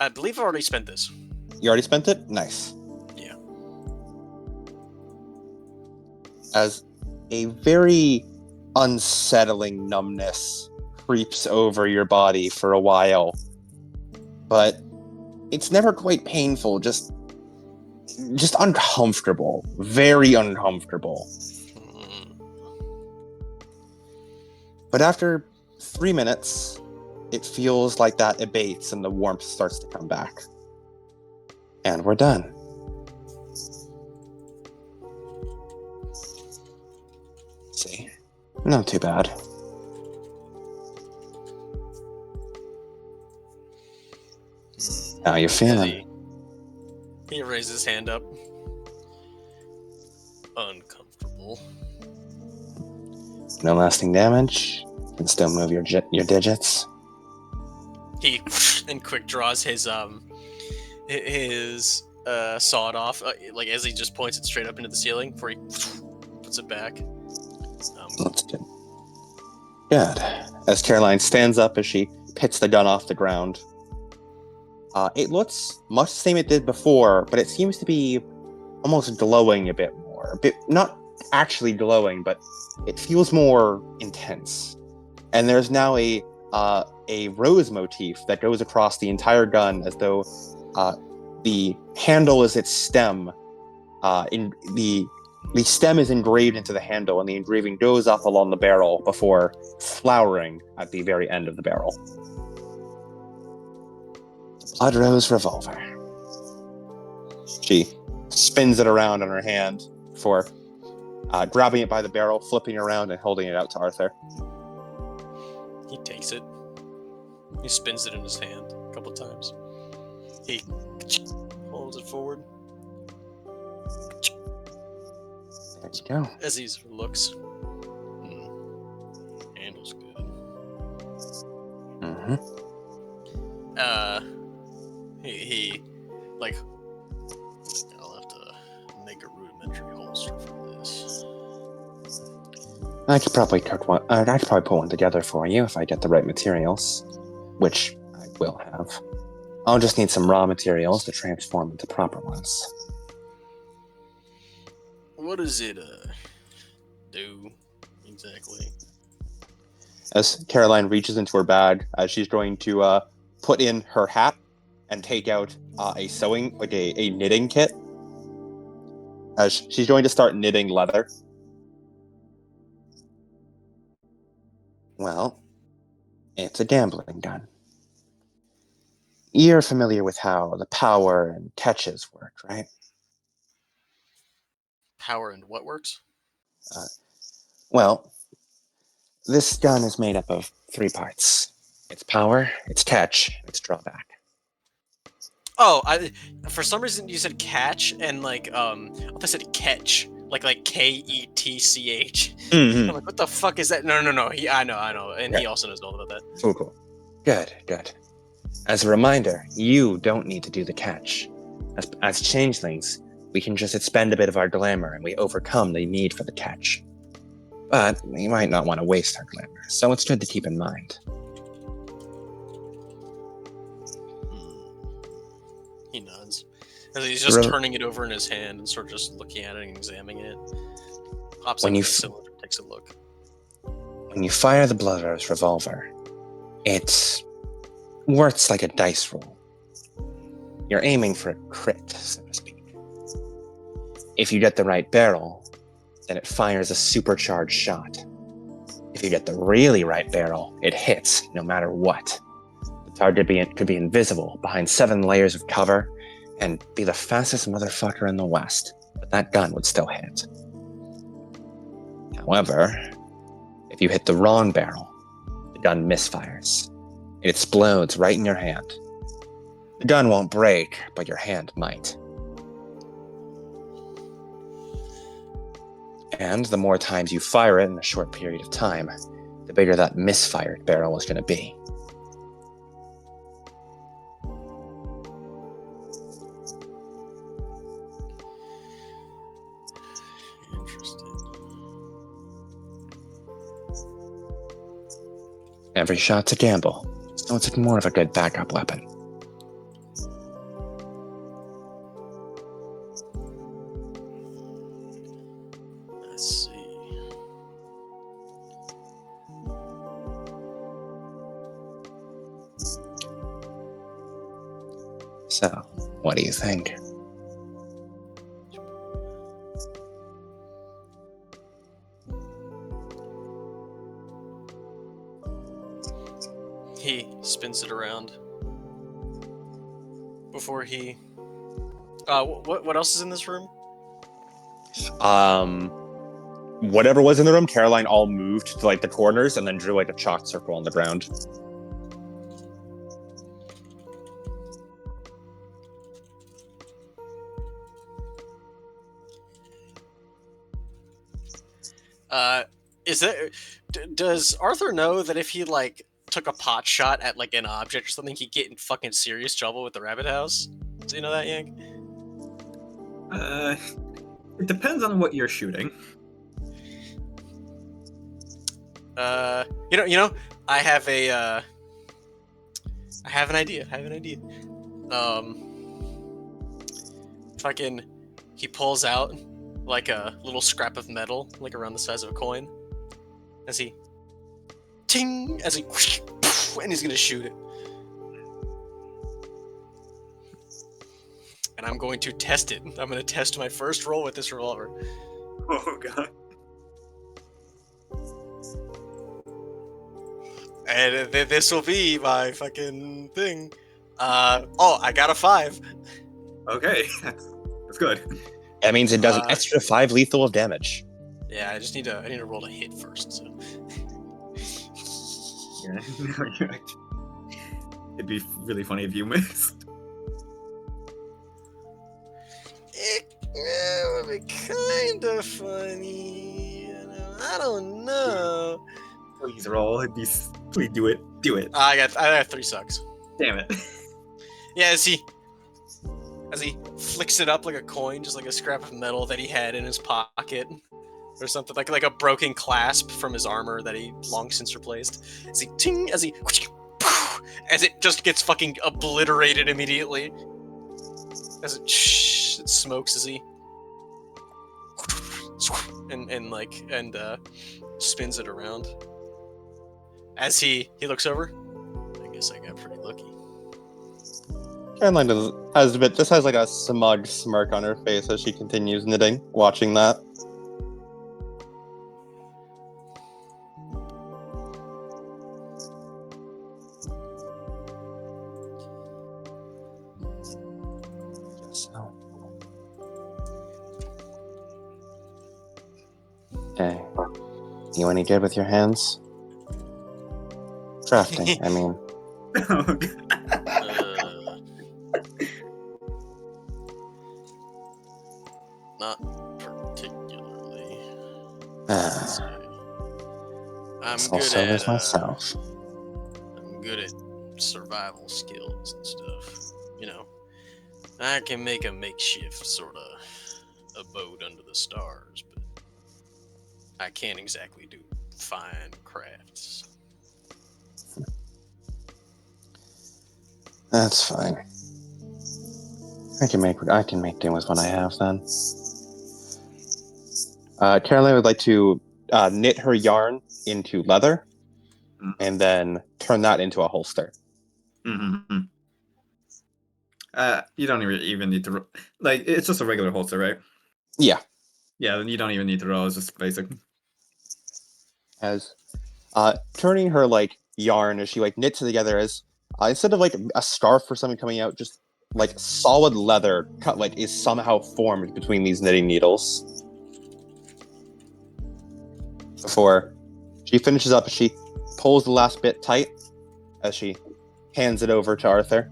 I believe I already spent this. You already spent it? Nice. Yeah. As a very unsettling numbness creeps over your body for a while, but it's never quite painful, just uncomfortable, very uncomfortable. But after 3 minutes, it feels like that abates and the warmth starts to come back. And we're done. See? Not too bad. How you feeling? He raises his hand up. Uncomfortable. No lasting damage. Can still move your digits. He and quick draws his sawed off, as he just points it straight up into the ceiling before he puts it back. That's good. Good. As Caroline stands up as she picks the gun off the ground. It looks much the same it did before, but it seems to be almost glowing a bit more. A bit, not actually glowing, but it feels more intense. And there's now a rose motif that goes across the entire gun, as though the handle is its stem. The stem is engraved into the handle, and the engraving goes up along the barrel before flowering at the very end of the barrel. Blood Rose Revolver. She spins it around on her hand before grabbing it by the barrel, flipping around, and holding it out to Arthur. He takes it. He spins it in his hand a couple times. He holds it forward. There you go. As he looks. Handle's good. Mm-hmm. He I'll have to make a rudimentary holster for this. I could probably put one together for you if I get the right materials, which I will have. I'll just need some raw materials to transform into proper ones. What does it do exactly? As Caroline reaches into her bag, as she's going to put in her hat and take out a sewing, like a knitting kit. She's going to start knitting leather. Well, it's a gambling gun. You're familiar with how the power and catches work, right? Power and what works? Well, this gun is made up of 3 parts. Its power, its catch, its drawback. Oh, for some reason you said catch and like I thought I said catch, like Ketch. Mm-hmm. I'm like, what the fuck is that? No. I know, and he also knows all about that. Cool. Good. As a reminder, you don't need to do the catch. As changelings, we can just expend a bit of our glamour and we overcome the need for the catch. But we might not want to waste our glamour, so it's good to keep in mind. He nods. And he's just Re- turning it over in his hand and sort of just looking at it and examining it. Pops When up you the f- cylinder, takes a look. When you fire the Blood Rose revolver, it works like a dice roll. You're aiming for a crit, so to speak. If you get the right barrel, then it fires a supercharged shot. If you get the really right barrel, it hits no matter what. The target could be invisible behind 7 layers of cover and be the fastest motherfucker in the West, but that gun would still hit. However, if you hit the wrong barrel, the gun misfires. It explodes right in your hand. The gun won't break, but your hand might. And the more times you fire it in a short period of time, the bigger that misfired barrel is going to be. Interesting. Every shot's a gamble, so it's more of a good backup weapon. Let's see. So, what do you think? He spins it around before he. What else is in this room? Whatever was in the room, Caroline all moved to like the corners and then drew like a chalk circle on the ground. Is there? Does Arthur know that if he like took a pot shot at like an object or something, he'd get in fucking serious trouble with the rabbit house? Do you know that, Yank? It depends on what you're shooting. You know, I have an idea. Fucking, he pulls out like a little scrap of metal, like around the size of a coin, as he, ting, and he's gonna shoot it. And I'm going to test it. I'm gonna test my first roll with this revolver. Oh god. And this will be my fucking thing. I got a 5. Okay, that's good. That means it does an extra 5 lethal of damage. Yeah, I need to roll to hit first. So. Yeah. It'd be really funny if you missed. It would be kind of funny. I don't know. Please roll. Please do it. Do it. I got 3 sucks. Damn it. Yeah, as he flicks it up like a coin, just like a scrap of metal that he had in his pocket, or something like a broken clasp from his armor that he long since replaced. As it just gets fucking obliterated immediately. As it smokes as he and spins it around. As he looks over, I guess I got pretty lucky. Caroline has like a smug smirk on her face as she continues knitting, watching that. So. Okay. You any good with your hands? Drafting, I mean. Not particularly. Let's see. I'm good at as myself. I'm good at survival skills and stuff. You know, I can make a makeshift sort of abode under the stars, but I can't exactly do fine crafts. That's fine. I can make do with what I have then. Caroline would like to knit her yarn into leather, and then turn that into a holster. Mm-hmm. You don't even need to like. It's just a regular holster, right? Yeah. Yeah, then you don't even need to roll. It's just basic. As turning her like yarn as she like knits it together as instead of like a scarf or something coming out, just like solid leather cut like is somehow formed between these knitting needles. Before she finishes up, she pulls the last bit tight as she hands it over to Arthur.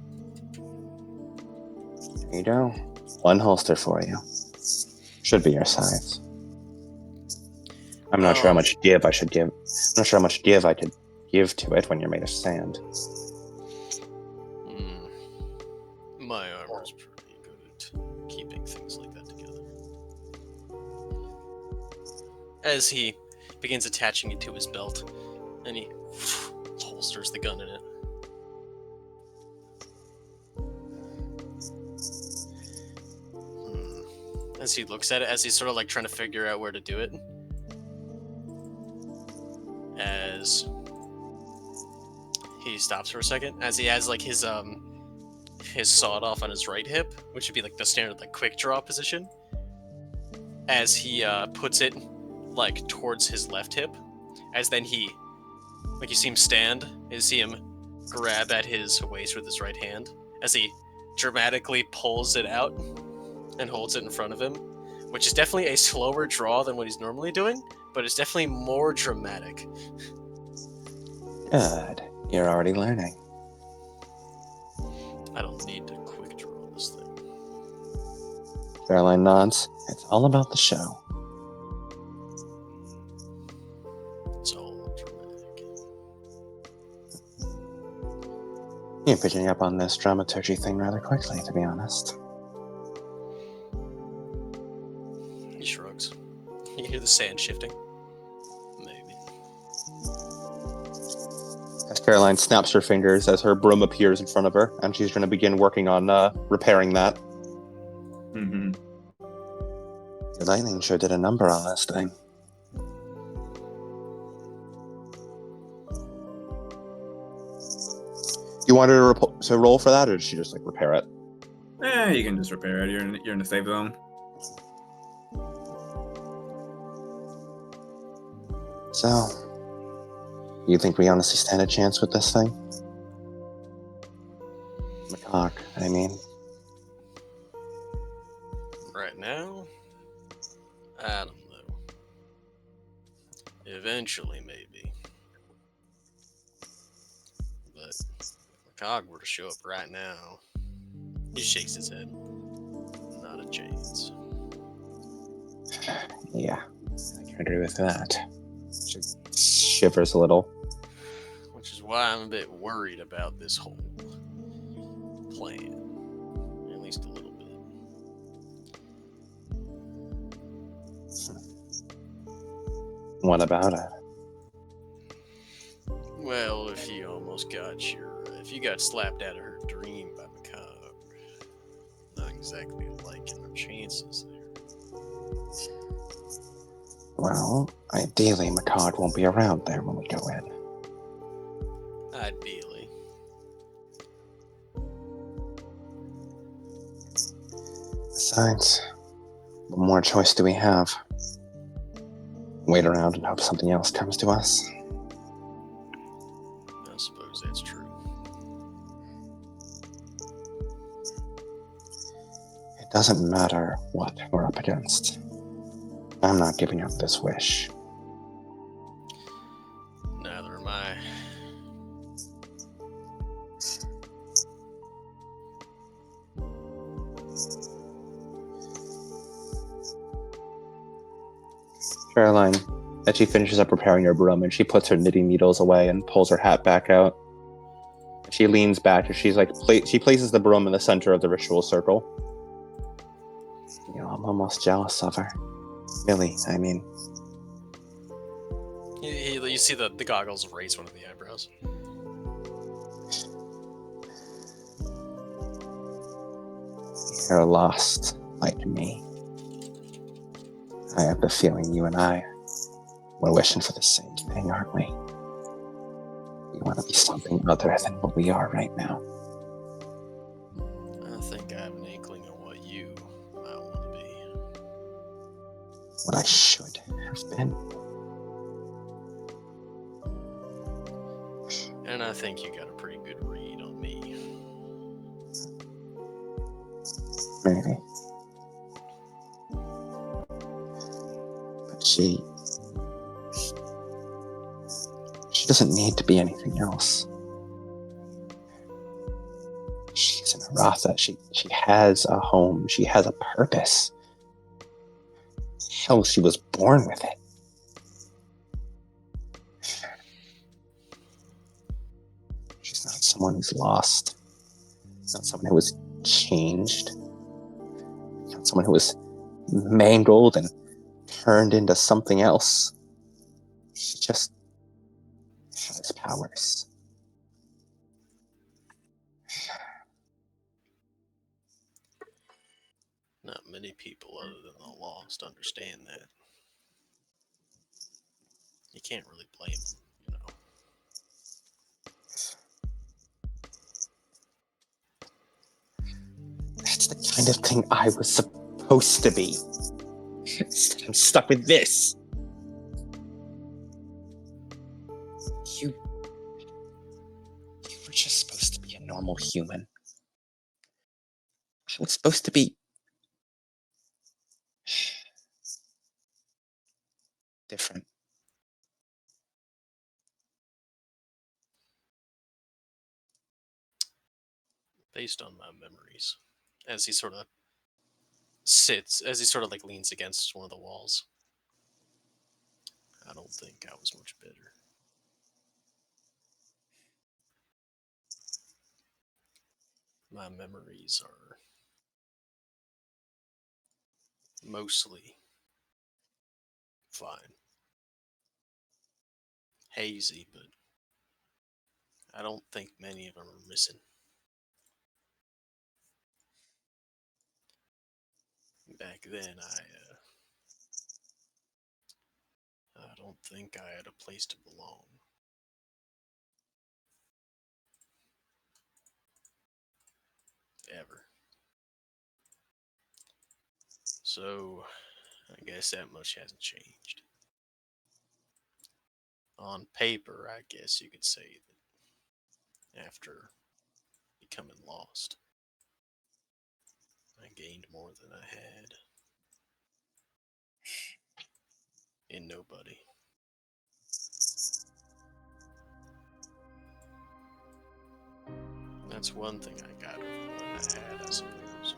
There you go. One holster for you. Should be your size. I'm not sure how much give I should give. I'm not sure how much give I could give to it when you're made of sand. My armor's pretty good at keeping things like that together. As he begins attaching it to his belt, and he holsters the gun in it. As he looks at it, as he's sort of like trying to figure out where to do it, as he stops for a second, as he has like his sawed off on his right hip, which would be like the standard like quick draw position, as he puts it like towards his left hip, as then he, like you see him stand, you see him grab at his waist with his right hand, as he dramatically pulls it out and holds it in front of him, which is definitely a slower draw than what he's normally doing, but it's definitely more dramatic. Good. You're already learning. I don't need to quick draw this thing. Caroline nods. It's all about the show. It's all dramatic. You're picking up on this dramaturgy thing rather quickly, to be honest. He shrugs. You hear the sand shifting. Maybe. As Caroline snaps her fingers as her broom appears in front of her, and she's going to begin working on repairing that. Mm-hmm. Your lightning sure did a number on this thing. You want her to roll for that, or does she just like repair it? You can just repair it. You're in the safe zone. So, you think we honestly stand a chance with this thing? McCock, I mean. Right now? I don't know. Eventually, maybe. But if McCog were to show up right now, he shakes his head. Not a chance. Yeah, I can agree with that. She shivers a little. Which is why I'm a bit worried about this whole plan. At least a little bit. What about it? Well, if you got slapped out of her dream by McCog, not exactly liking our chances there. Well, ideally, McCog won't be around there when we go in. Ideally. Besides, what more choice do we have? Wait around and hope something else comes to us? I suppose that's true. It doesn't matter what we're up against. I'm not giving up this wish. Neither am I. Caroline, as she finishes up preparing her broom and she puts her knitting needles away and pulls her hat back out. She leans back and she's like, she places the broom in the center of the ritual circle. You know, I'm almost jealous of her. Really, I mean. You see the goggles raise one of the eyebrows. You're lost, like me. I have the feeling you and I, we're wishing for the same thing, aren't we? We want to be something other than what we are right now. I think I have an inkling of what you might want to be. What I should have been. And I think you got a pretty good read on me. Maybe. But she doesn't need to be anything else. She's an Aratha. She has a home. She has a purpose. Hell, she was born with it. She's not someone who's lost. Not someone who was changed. Not someone who was mangled and turned into something else. She just has powers. Not many people other than the lost understand that. You can't really blame them, you know. That's the kind of thing I was supposed to be. Instead, I'm stuck with this. You were just supposed to be a normal human. I was supposed to be different. Based on my memories. As he sort of sits, as he sort of like leans against one of the walls. I don't think I was much better. My memories are mostly fine. Hazy, but I don't think many of them are missing. Back then, I don't think I had a place to belong. Ever. So, I guess that much hasn't changed. On paper, I guess you could say that after becoming lost, I gained more than I had in nobody. That's one thing I got over what I had, I suppose.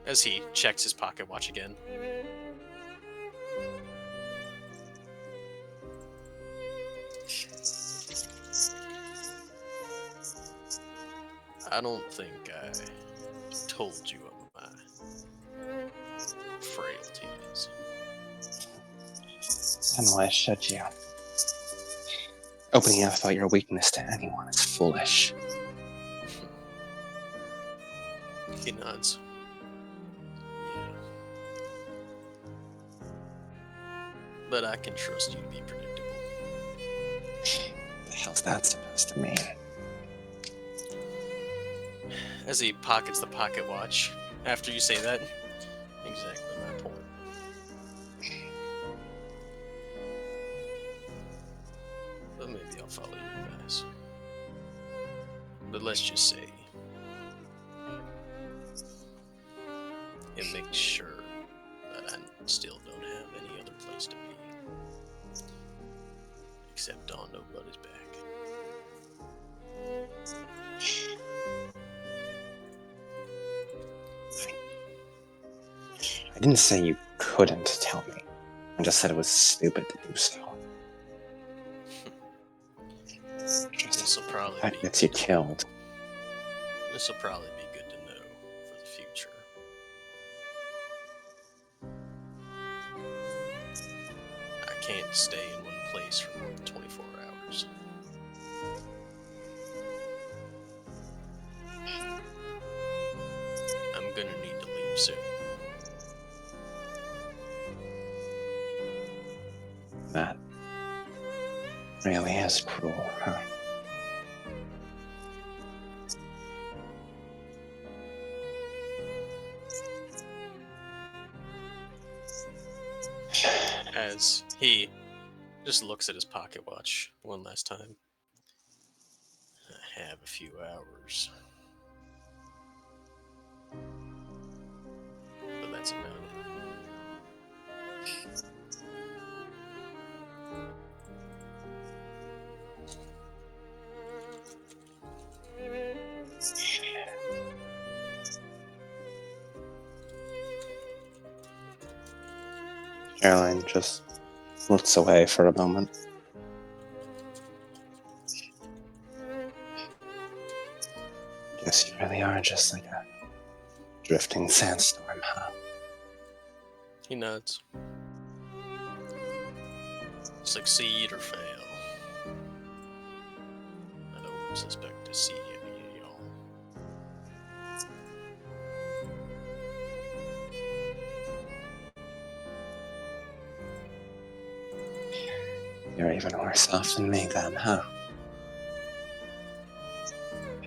As he checks his pocket watch again. I don't think I told you what my frailty is. And why should you? Opening up about your weakness to anyone is foolish. He nods. Yeah. But I can trust you to be predictable. The hell's that supposed to mean? As he pockets the pocket watch. After you say that, exactly my point. But maybe I'll follow your advice. But let's just say it makes sure that I still don't have any other place to be. Except on nobody's back. I didn't say you couldn't tell me. I just said it was stupid to do so. This'll probably That be gets you killed. This'll probably be good to know for the future. I can't stay in one place for more than 24 hours. I'm gonna need to leave soon. That really is cruel, huh? As he just looks at his pocket watch one last time. I have a few hours. But that's about it. Caroline just looks away for a moment. Guess you really are just like a drifting sandstorm, huh? He nods. Succeed or fail. I don't suspect to see any of y'all. You're even worse off than me then, huh?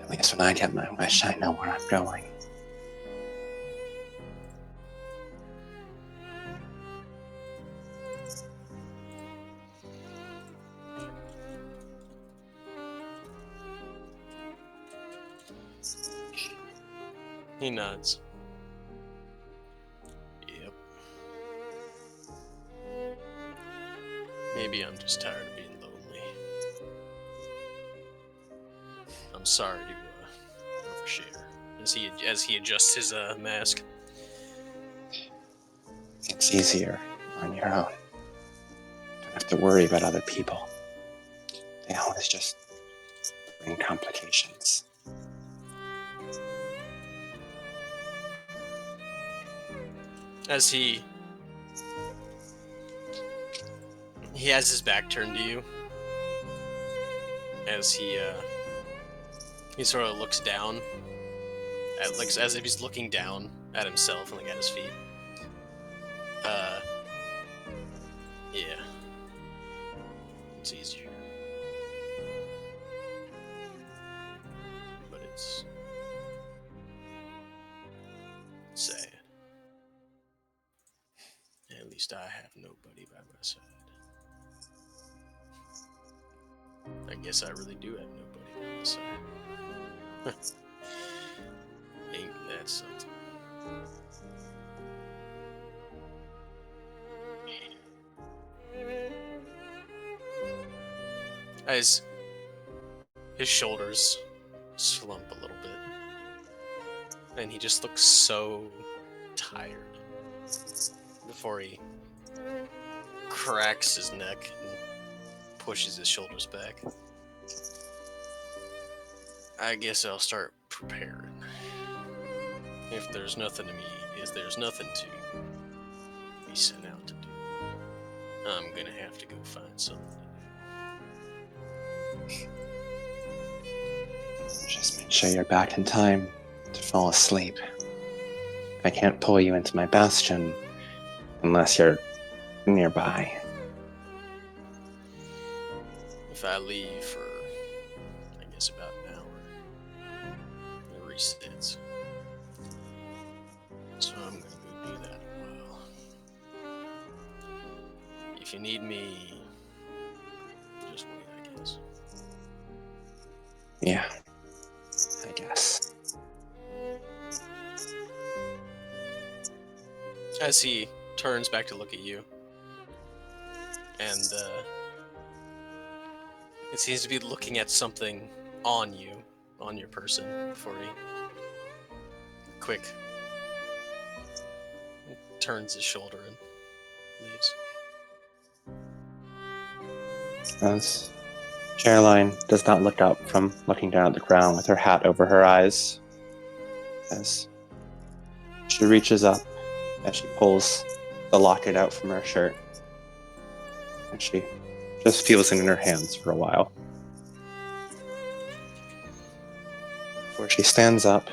At least when I get my wish, I know where I'm going. He nods. Yep. Maybe I'm just tired of being lonely. I'm sorry to overshare. As he adjusts his mask. It's easier on your own. Don't have to worry about other people. They always just bring complications. As he has his back turned to you. As he sort of looks down at, like, as if he's looking down at himself and like at his feet. Yeah. It's easier. But it's sad. At least I have nobody by my side. I guess I really do have nobody by my side. Ain't that something? As his shoulders slump a little bit, and he just looks so tired before he cracks his neck and pushes his shoulders back. I guess I'll start preparing. If there's nothing to be sent out to do, I'm gonna have to go find something to do. Just make sure you're back in time to fall asleep. I can't pull you into my bastion unless you're nearby. If I leave for, I guess, about an hour, I he sits. So I'm gonna go do that. Well, if you need me, just wait, I guess. Yeah, I guess. As he turns back to look at you, and it seems to be looking at something on you, on your person, before he quick turns his shoulder and leaves. As Caroline does not look up from looking down at the ground with her hat over her eyes, as she reaches up, as she pulls the locket out from her shirt, and she just feels it in her hands for a while. Before she stands up,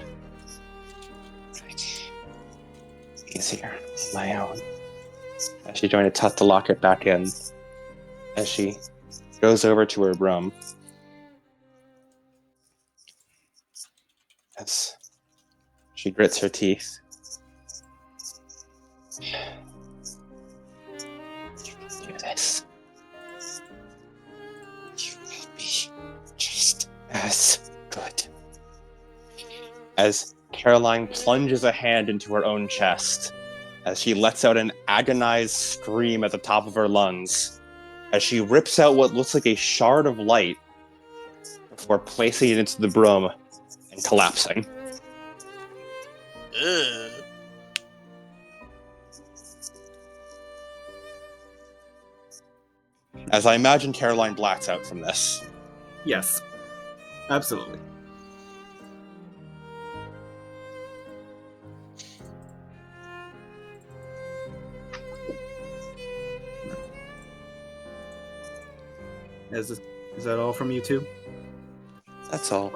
easier on my own. As she's going to tuck the locket back in, as she goes over to her room, as she grits her teeth. You can do this. You will be just as good. As Caroline plunges a hand into her own chest, as she lets out an agonized scream at the top of her lungs, as she rips out what looks like a shard of light before placing it into the broom and collapsing. Ugh. As I imagine Caroline blacks out from this. Yes, absolutely. Is that all from you two? That's all.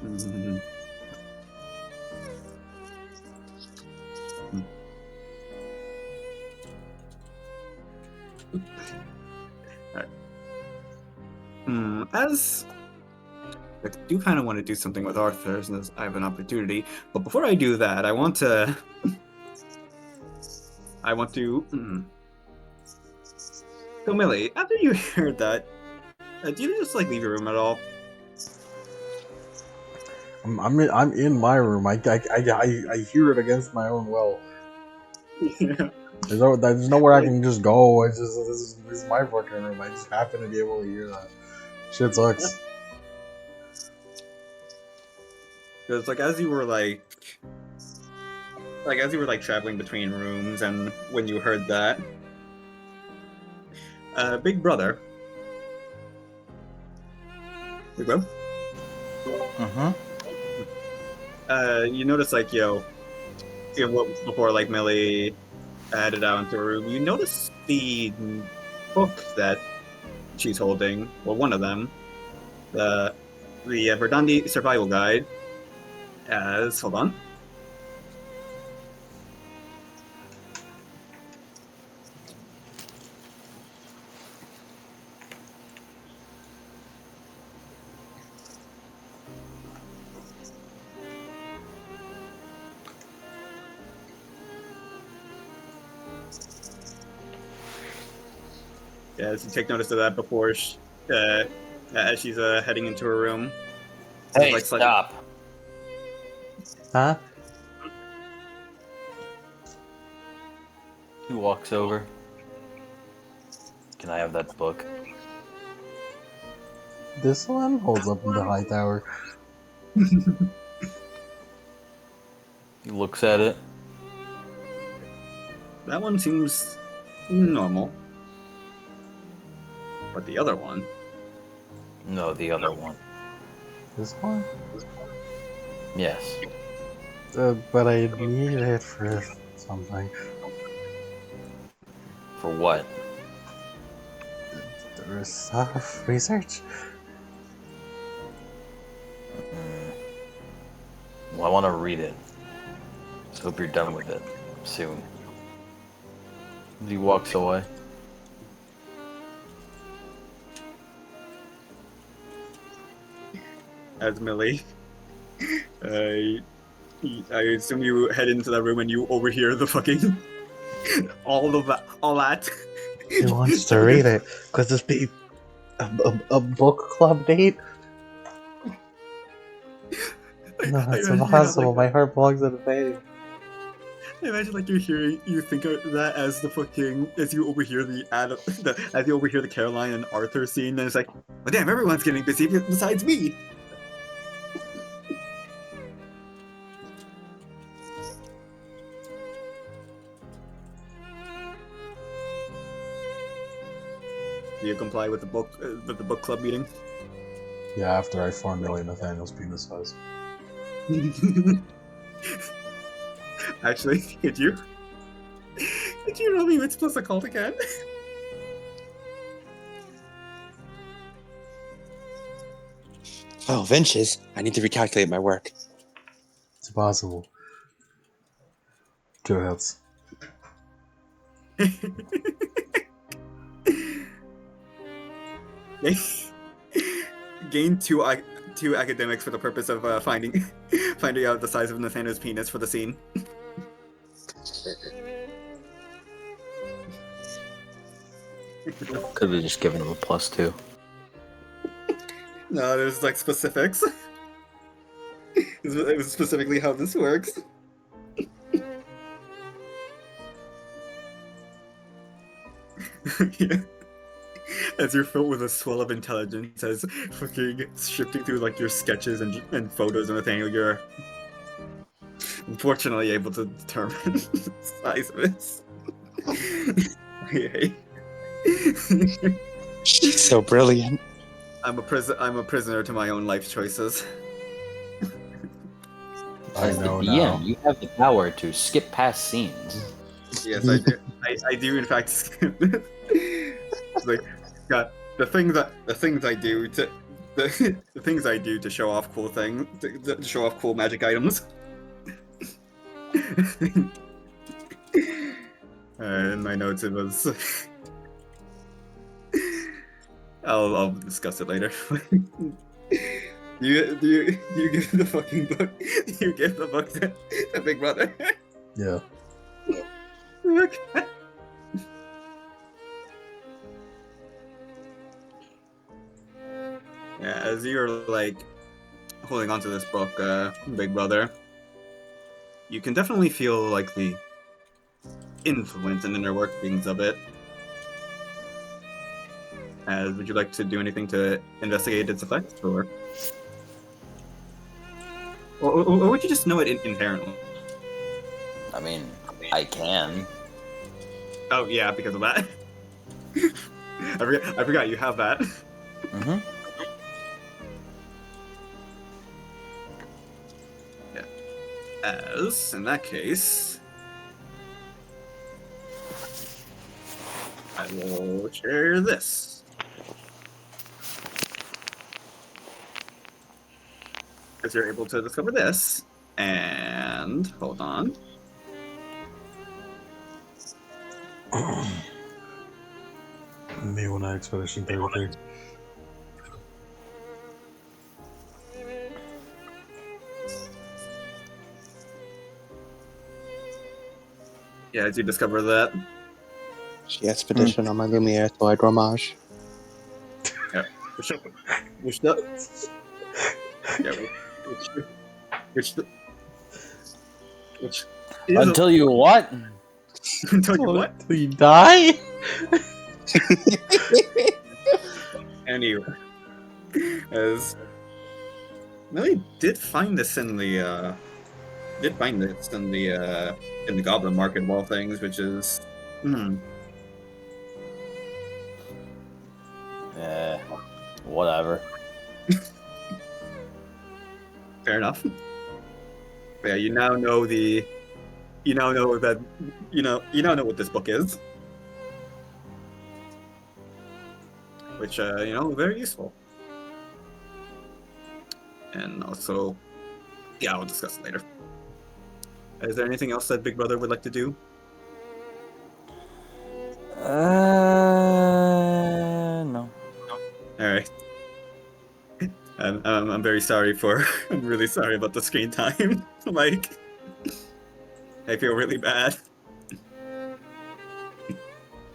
Mm-hmm. As I do kind of want to do something with Arthur as I have an opportunity, but before I do that, I want to. So Millie, after you heard that, do you just like leave your room at all? I'm in my room. I hear it against my own will. There's nowhere I can just go. This is my fucking room. I just happen to be able to hear that. Shit sucks. Because as you were traveling between rooms, and when you heard that, Big Bro. Mm-hmm. You notice before Millie headed out into her room, you notice the book that she's holding, well, one of them, the Verdandi Survival Guide. Hold on. Yeah, so take notice of that before as she's heading into her room. Hey, Like, slightly- stop. Huh? He walks over. Can I have that book? This one holds up in the high tower. He looks at it. That one seems normal. But the other one... No, the other one. This one? Yes. But I need it for something. For what? Research? Well, I want to read it. So hope you're done with it soon. He walks away. As Millie I assume you head into that room and you overhear the fucking all that. He wants to read it. Could this be a book club date? No, I it's imagine you have, impossible. like, My heart belongs in a babe. I imagine like you think of that as the fucking as you overhear as you overhear the Caroline and Arthur scene, and it's like, well, damn, everyone's getting busy besides me. Do you comply with the book club meeting? Yeah, after I formulate Nathaniel's penis size. Actually, could you roll me wits plus occult again? Oh, inches. I need to recalculate my work. It's impossible. 2 hits. Gain two academics for the purpose of finding out the size of Nathaniel's penis for the scene. Could have just given him a +2. No, there's like specifics. It was specifically how this works. Yeah. As you're filled with a swell of intelligence, as fucking shifting through like your sketches and photos of Nathaniel, you're unfortunately able to determine the size of it. Yay. She's so brilliant. I'm a prisoner to my own life choices. I As the know DM, now. you have the power to skip past scenes. Yes, I do. I do in fact skip it. It's like, got the things I do to the things I do to show off cool to show off cool magic items. In my notes, it was. I'll discuss it later. Do you give the fucking book? Do you give the book to Big Brother? Yeah. Okay. Yeah, as you're like holding onto this book, Big Brother, you can definitely feel like the influence and inner workings of it. Would you like to do anything to investigate its effects, or would you just know it inherently? I mean, I can. Oh yeah, because of that. I forgot you have that. Mm-hmm. Yeah. As in that case, I will share this. Because you're able to discover this, and hold on. Me1 Expedition 33. Yeah, as you discover that. She expedition on my Lumiere Toy Dromage. Yeah. Which the yeah, which is Until you what? until you what? Until you die? Anyway, as Millie did find this in the Goblin Market of all things, which is Whatever. fair enough. But yeah, you now know that you now know what this book is, which very useful. And also, yeah, I'll discuss it later. Is there anything else that Big Brother would like to do? No. All right. And I'm very sorry for. I'm really sorry about the screen time. Like, I feel really bad.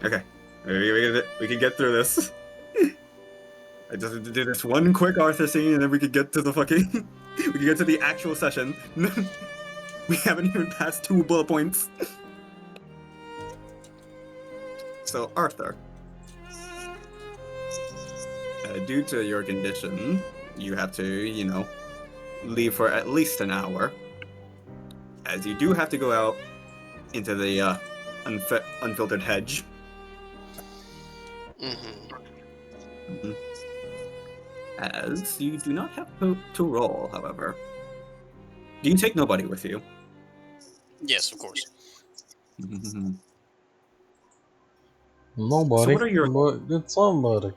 Okay, we can get through this. I just need to do this one quick Arthur scene, and then we could get to the fucking. We can get to the actual session. We haven't even passed 2 bullet points. So, Arthur. Due to your condition, you have to, leave for at least an hour. As you do have to go out into the unfiltered hedge. Mm-hmm. As you do not have to roll, however. Do you take nobody with you? Yes, of course. Nobody. So what are your But it's somebody.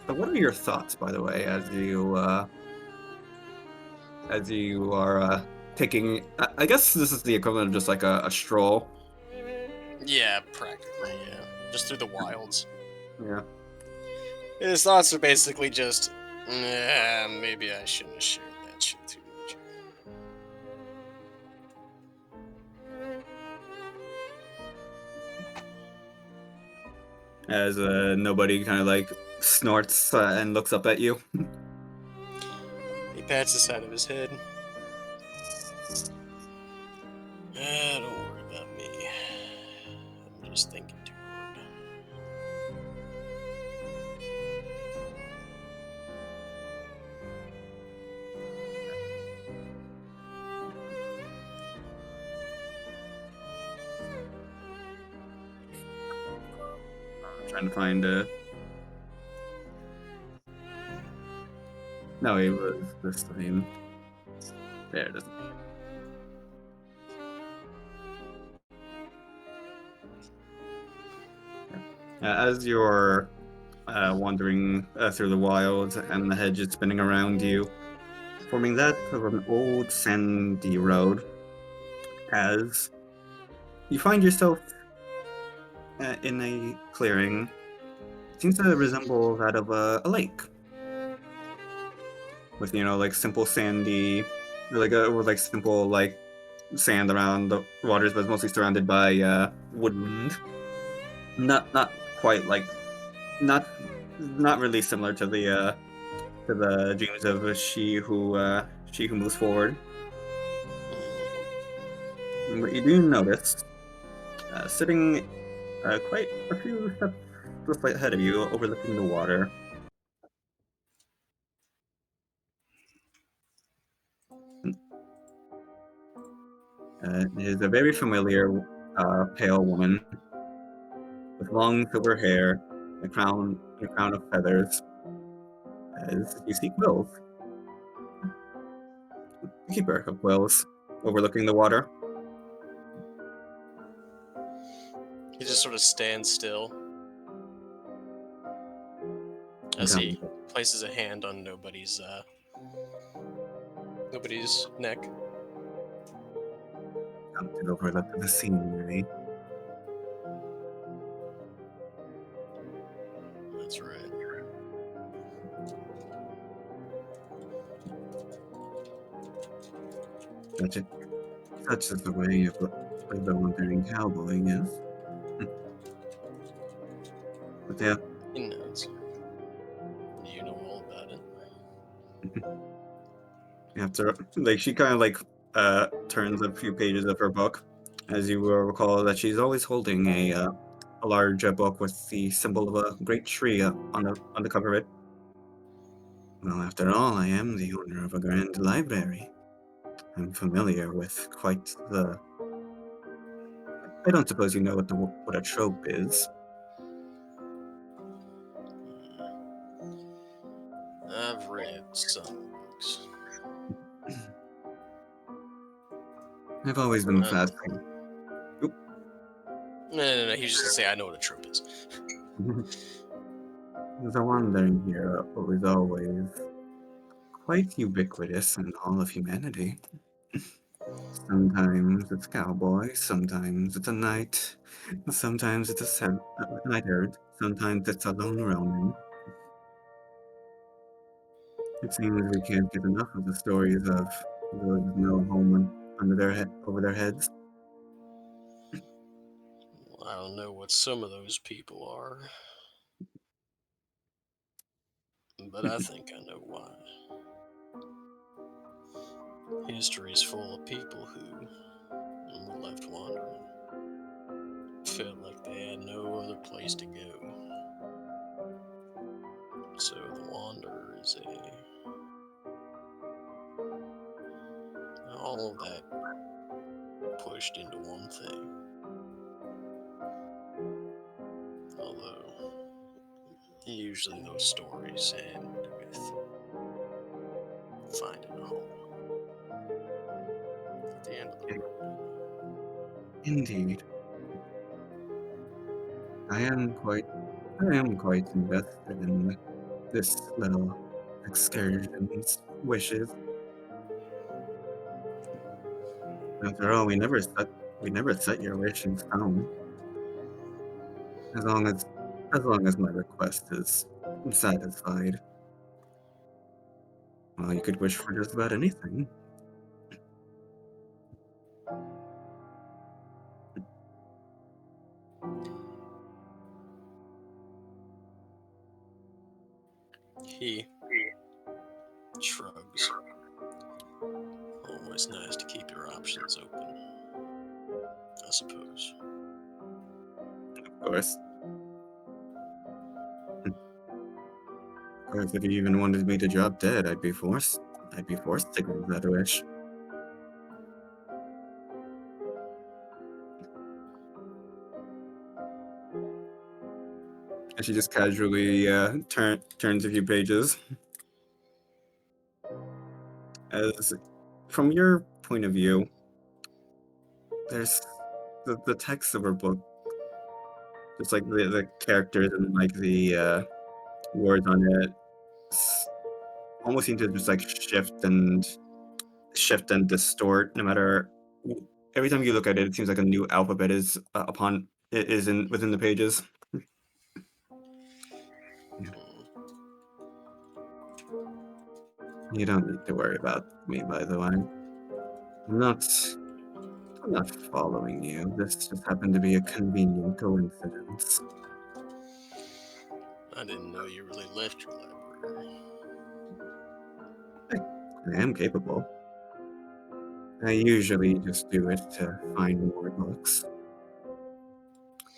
So what are your thoughts, by the way, as you are taking? I guess this is the equivalent of just like a stroll. Yeah, practically, yeah. Just through the wilds. Yeah. His thoughts are basically just, maybe I shouldn't have shared that shit too much. As nobody kind of like snorts and looks up at you. He pats the side of his head. Don't worry about me. I'm just thinking too hard. I'm trying to find No, it was this same. There it is. As you're wandering through the wilds and the hedge is spinning around you, forming that of an old sandy road, as you find yourself in a clearing. It seems to resemble that of a lake. With, like simple sandy, with like simple like sand around the waters, but it's mostly surrounded by woodland. Not quite like, not really similar to the dreams of she who moves forward. But you do notice, sitting quite a few steps just right ahead of you, overlooking the water. Is a very familiar pale woman with long silver hair, a crown of feathers. As you see Quills, the keeper of Quills, overlooking the water. He just sort of stands still as he places a hand on nobody's neck. Come to overlook the scenery. That's right. Such is the way of the wandering cowboy, yes. But yeah, He knows. You know all about it. after she kind of like turns a few pages of her book, as you will recall that she's always holding a large book with the symbol of a great tree on the cover of it. Well, after all, I am the owner of a grand library. I'm familiar with quite the. I don't suppose you know what a trope is. I've read some books. I've always been fascinated. No. He was just gonna say, I know what a trope is. The wandering hero is always quite ubiquitous in all of humanity. Sometimes it's cowboy, sometimes it's a knight, sometimes it's a night herd, sometimes it's a lone Roman. It seems we can't get enough of the stories of those with no home over their heads. I don't know what some of those people are, but I think I know why. History's full of people who were left wandering, felt like they had no other place to go. So the wanderer is all of that pushed into one thing. Although usually those stories end with finding a home at the end of the road. Indeed. I am quite invested in this little excursion's wishes. After all, we never set your wish in stone. As long as my request is satisfied. Well, you could wish for just about anything. He shrugs. Always nice to keep your options open, I suppose. Of course. Of course, if you even wanted me to drop dead, I'd be forced to grant that wish. And she just casually turns a few pages. As from your point of view, there's the text of her book, just like the characters and like the words on it, almost seem to just like shift and distort. No matter every time you look at it, it seems like a new alphabet is within the pages. You don't need to worry about me, by the way. I'm not following you. This just happened to be a convenient coincidence. I didn't know you really left your library. I am capable. I usually just do it to find more books.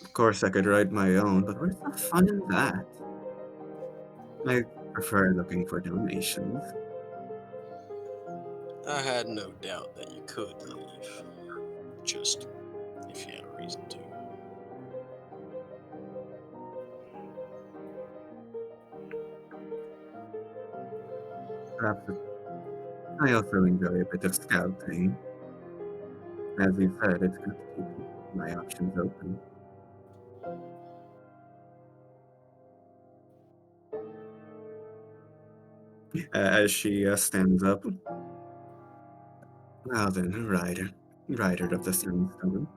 Of course, I could write my own, but where's the fun in that? I prefer looking for donations. I had no doubt that you could leave. Just if you had a reason to. Perhaps I also enjoy a bit of scouting. As you said, it's good to keep my options open. As she stands up. Well then, rider of the Sandstone.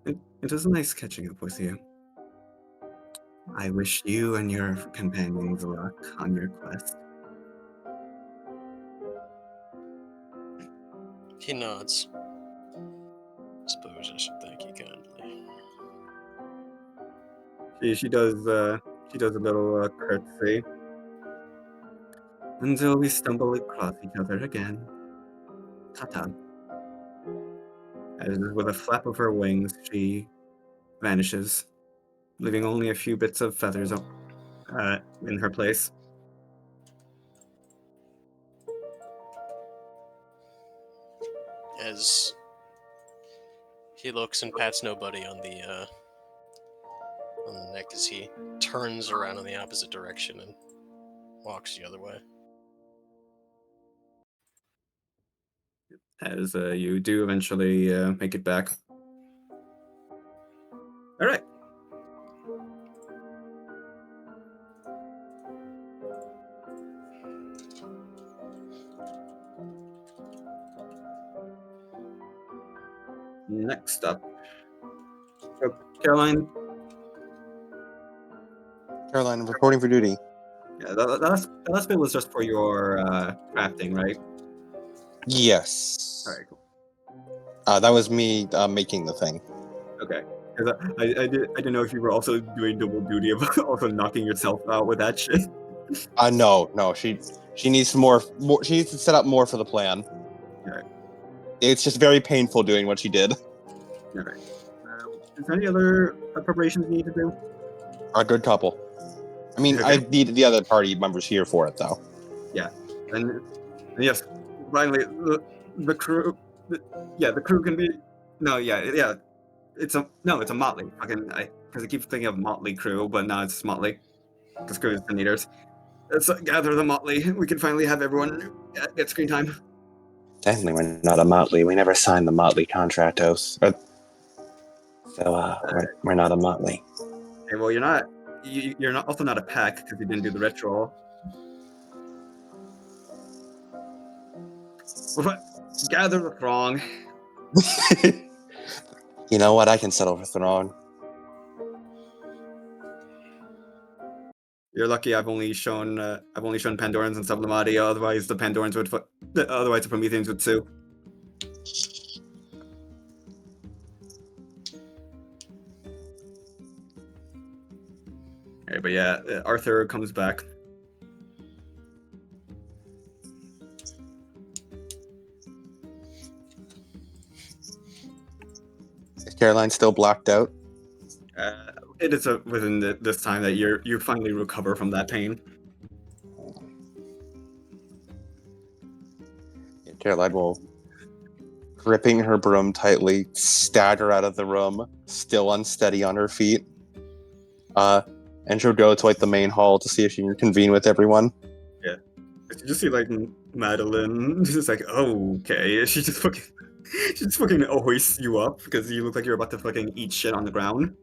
It was nice catching up with you. I wish you and your companions luck on your quest. He nods. Suppose I should thank you kindly. She does a little curtsy until we stumble across each other again. Ta-ta. As with a flap of her wings, she vanishes, leaving only a few bits of feathers in her place. As he looks and pats nobody on the neck as he turns around in the opposite direction and walks the other way. As you do eventually make it back. All right. Next up, Caroline. Caroline, reporting for duty. Yeah, the last bit was just for your crafting, right? Yes. All right, cool. That was me making the thing. Okay. 'Cause I didn't know if you were also doing double duty of also knocking yourself out with that shit. No. She needs more. She needs to set up more for the plan. Alright. It's just very painful doing what she did. All right. Is there any other preparations you need to do? A good couple. I mean, Okay. I need the other party members here for it, though. And yes, finally, the crew. The crew can be. No, yeah. It's a motley. Fucking, because I keep thinking of motley crew, but no, it's motley. Because crew is the leaders. Let's gather the motley. We can finally have everyone get screen time. Technically, we're not a motley. We never signed the motley contract oath. So we're not a motley. Okay, well, you're not. You're not also not a pack because you didn't do the ritual. But gather the throng. You know what? I can settle for throne. You're lucky. I've only shown Pandorans and Sublimati. Otherwise, the Pandorans would. Otherwise, the Prometheans would sue. Okay, but yeah, Arthur comes back. Is Caroline still blacked out? It is within this time that you finally recover from that pain. Caroline will, gripping her broom tightly, stagger out of the room, still unsteady on her feet. And she'll go to like the main hall to see if she can convene with everyone. You just see like Madeline, just like, oh, okay. She just fucking hoists you up because you look like you're about to fucking eat shit on the ground.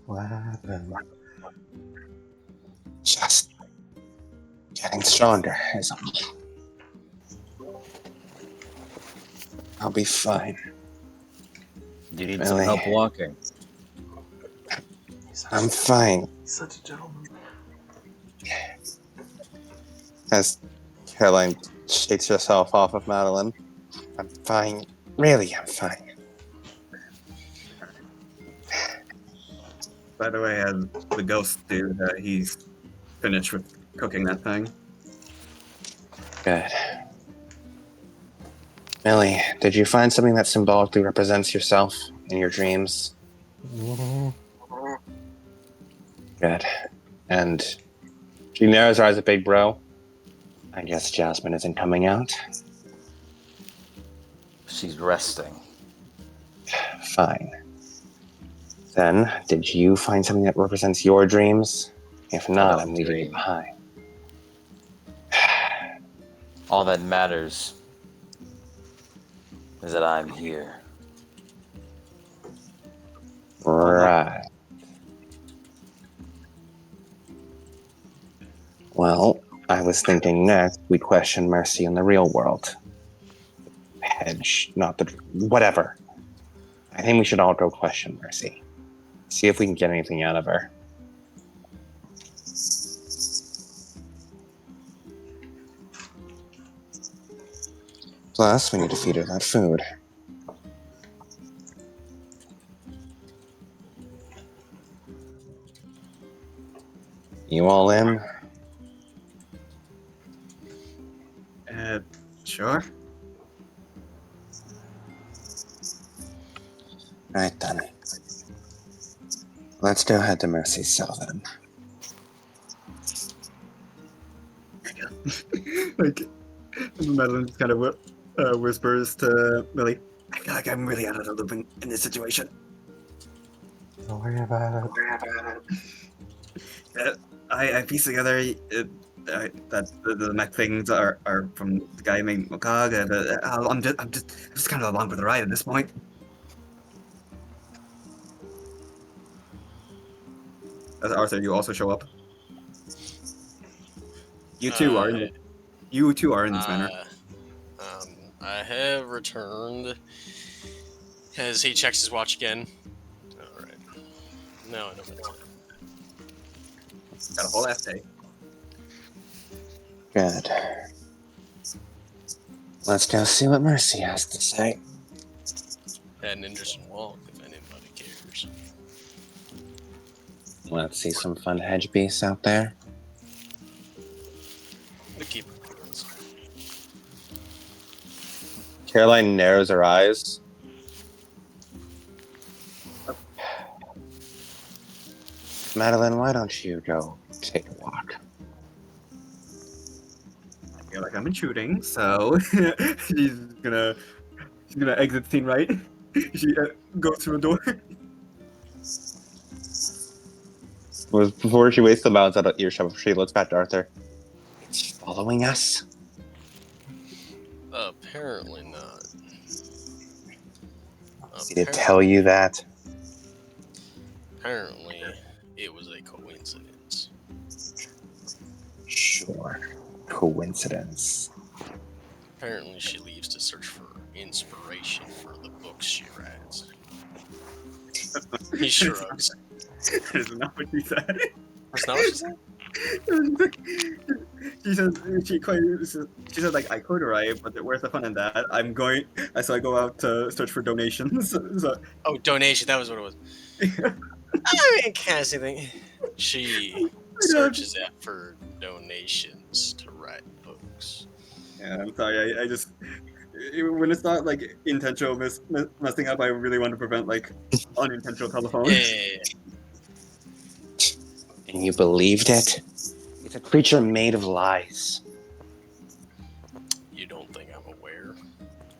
What happened? Just getting stronger. I'll be fine. Do you need Really? some help walking? I'm fine. He's such a gentleman. As Caroline shakes herself off of Madeline. I'm fine. Really, I'm fine. By the way, the ghost dude, he's finished with cooking that thing. Good. Millie, did you find something that symbolically represents yourself in your dreams? Good. And She narrows her eyes at Big Bro. I guess Jasmine isn't coming out. She's resting. Fine. Then, did you find something that represents your dreams? If not, I'm leaving you behind. All that matters is that I'm here. Right. Well, I was thinking next we question Mercy in the real world. Hedge, not the... whatever. I think we should all go question Mercy. See if we can get anything out of her. Plus, we need to feed her that food. You all in? Sure. Right then. Let's go head to Mercy's cell then. Like, Madeline just kind of whispers to Millie, I feel like I'm really out of the loop in this situation. Don't worry about it. I pieced together that the mech things are from the guy named Mokaga. I'm just kind of along for the ride at this point. As Arthur, you also show up. You two are in this manner. I have returned. As he checks his watch again. Alright. Now I know what to do. Got a whole ass day. Good. Let's go see what Mercy has to say. Had an interesting walk, if anybody cares. Let's see some fun hedge beasts out there. The keeper girls. Caroline narrows her eyes. Madeline, why don't you go take a walk? I feel like I'm intruding, so she's gonna exit the scene, right? She goes through a door. Before she wastes the bounds out of earshot, she looks back to Arthur. It's following us? Apparently not. Did it tell you that? Apparently, it was a coincidence. Sure. Coincidence. Apparently, she leaves to search for inspiration for the books she writes. He shrugs. That is not what she said. That's not what she said? She says she said like I could write, but where's the fun in that? So I go out to search for donations. So, Oh, donation. That was what it was. I mean, can't see anything. She searches out for donations to write books. yeah, I'm sorry. I just when it's not like intentional messing up, I really want to prevent like unintentional telephones. Yeah. And you believed it? It's a creature made of lies. You don't think I'm aware?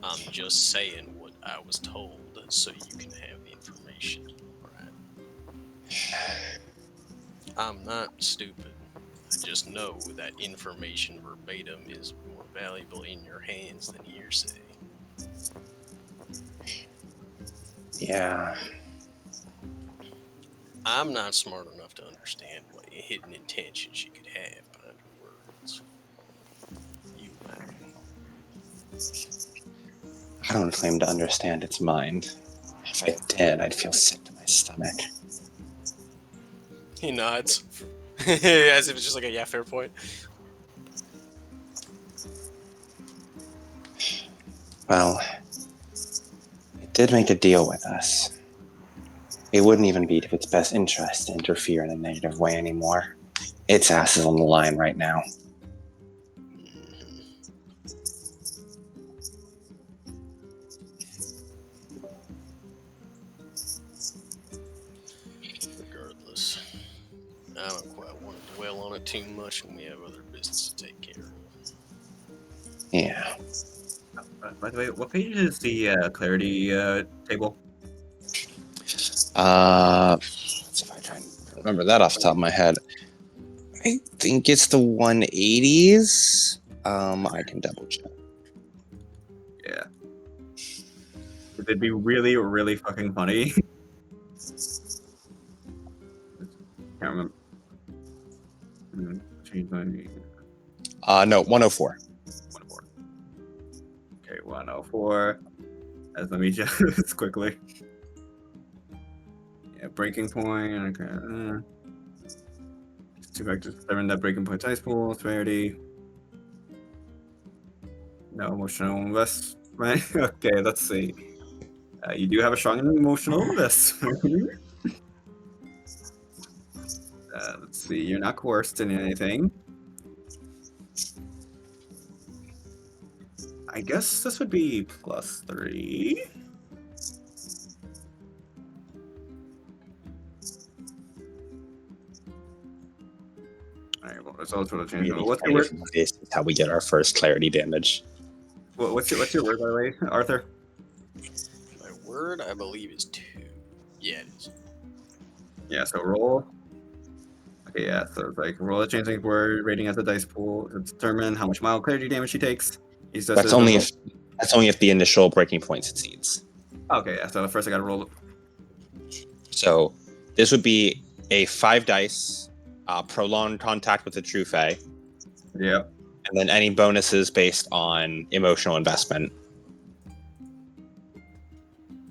I'm just saying what I was told so you can have the information, right? I'm not stupid. I just know that information verbatim is more valuable in your hands than hearsay. Yeah. I'm not smart enough to understand what hidden intentions she could have behind her words. You might. I don't claim to understand its mind. If I did, I'd feel sick to my stomach. He nods. As if it's just like a yeah, fair point. Well, it did make a deal with us. It wouldn't even be to its best interest to interfere in a negative way anymore. Its ass is on the line right now. Regardless, I don't quite want to dwell on it too much when we have other business to take care of. Yeah. By the way, what page is the clarity table? Let's see if I try and remember that off the top of my head. I think it's the 180s. I can double check. Yeah. It'd be really, really fucking funny. Can't remember. Change my No, 104. 104. Okay, 104. Let me just quickly. Yeah, breaking point. Okay. Two vectors determine that breaking point dice pool, severity. No emotional investment. Okay, let's see. You do have a strong emotional investment. Let's see. You're not coerced in anything. I guess this would be +3. Alright, well, results will change. Really What's your funny word? if this is how we get our first clarity damage. What's your word, by the way, Arthur? My word, I believe, is 2. Yeah, it is. Yeah, so roll. Okay, yeah, so it's like roll a changing word rating at the dice pool to determine how much mild clarity damage she takes. That's only if the initial breaking point succeeds. Okay, yeah, so first I gotta roll. So this would be a 5 dice, prolonged contact with the true fae, Yeah. and then any bonuses based on emotional investment.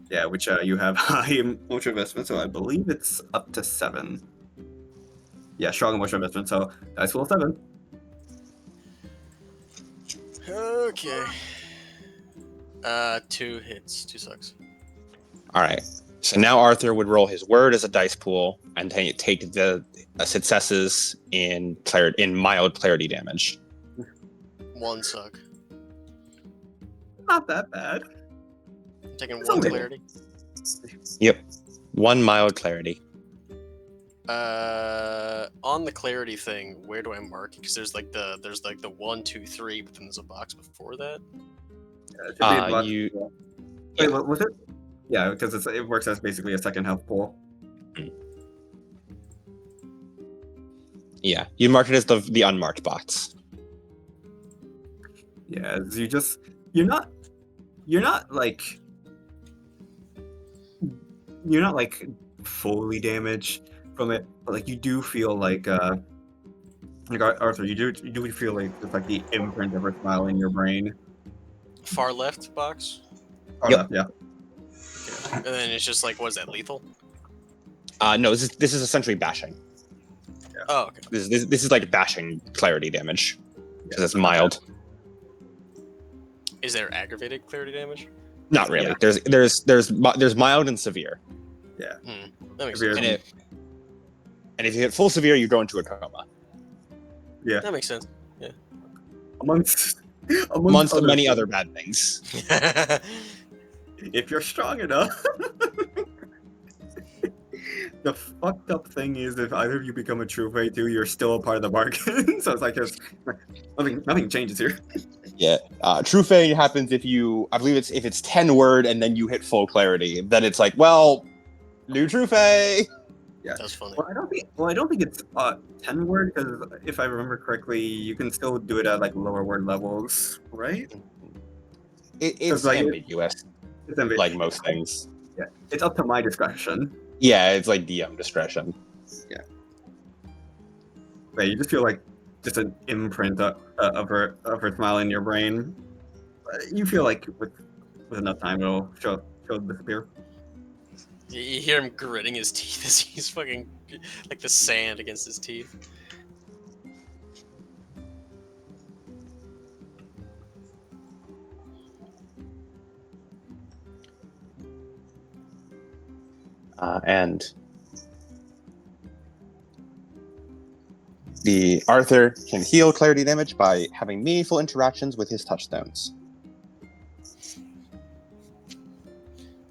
Yeah, which you have high emotional investment, so I believe it's up to 7. Yeah, strong emotional investment. So dice roll 7. Okay. 2 hits. 2 sucks. All right. So now Arthur would roll his word as a dice pool and take the successes in mild clarity damage. 1 suck. Not that bad. I'm taking It's 1 only- clarity. Yep. 1 mild clarity. On the clarity thing, where do I mark it? Because there's like the 1, 2, 3, but then there's a box before that. Yeah, it should be a block. You Wait, what was it? Yeah, because it works as basically a second health pool. yeah, you mark it as the unmarked box. Yeah, you're not like fully damaged from it, but like you do feel like Arthur, you do feel like it's like the imprint of her smile in your brain. Far left box. Or Yep. left, yeah. Okay. And then it's just like, what is that, lethal? No, this is essentially bashing. Oh, okay. This is like bashing clarity damage because it's mild. Is there aggravated clarity damage? Not really. Yeah. There's mild and severe. That makes Severe. sense. And if you hit full severe, you go into a coma. Yeah. That makes sense. Amongst Amongst the other many things, other bad things. if you're strong enough. The fucked up thing is, if either of you become a true Fey too, you're still a part of the bargain. So it's like there's nothing changes here. Yeah. True Fey happens if it's 10 word and then you hit full clarity. Then it's like, well, new True Fey. Yeah. That's funny. Well, I don't think it's 10 word, because if I remember correctly, you can still do it at like lower word levels, right? It's like, ambiguous, It's ambiguous. like most things. Yeah, it's up to my discretion. Yeah, it's like DM discretion. But you just feel like just an imprint of her smile in your brain. You feel like with enough time, it'll disappear. You hear him gritting his teeth as he's fucking like the sand against his teeth. And the Arthur can heal clarity damage by having meaningful interactions with his touchstones.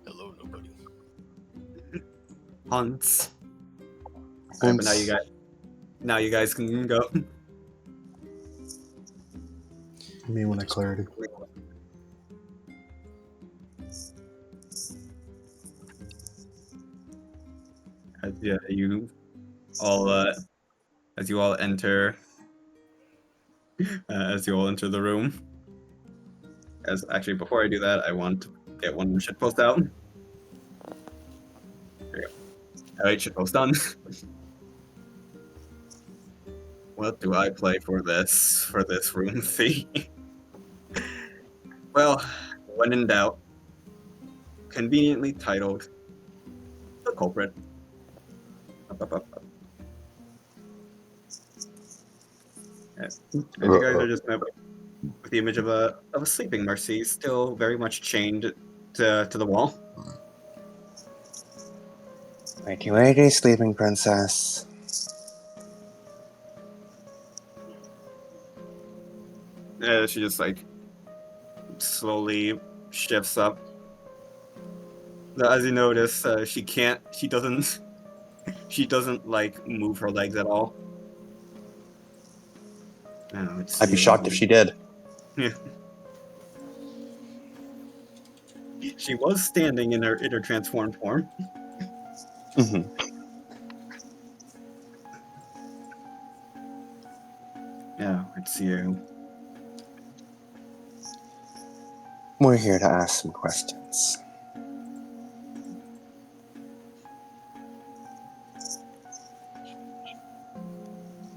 Hello, nobody. Hunts. Alright, but now you guys can go. Me when I clarity. As you all enter the room. As actually, before I do that, I want to get one shitpost out. There you go. Alright, shitpost done. What do I play for this room theme? Well, when in doubt, conveniently titled The Culprit. And you guys are just with the image of a sleeping Mercy, still very much chained to the wall. Wakey, wakey, sleeping princess. She just like slowly shifts up. As you notice, she doesn't like move her legs at all. I'd be shocked if she did. Yeah. She was standing in her transformed form. Mm-hmm. Yeah, it's you. We're here to ask some questions.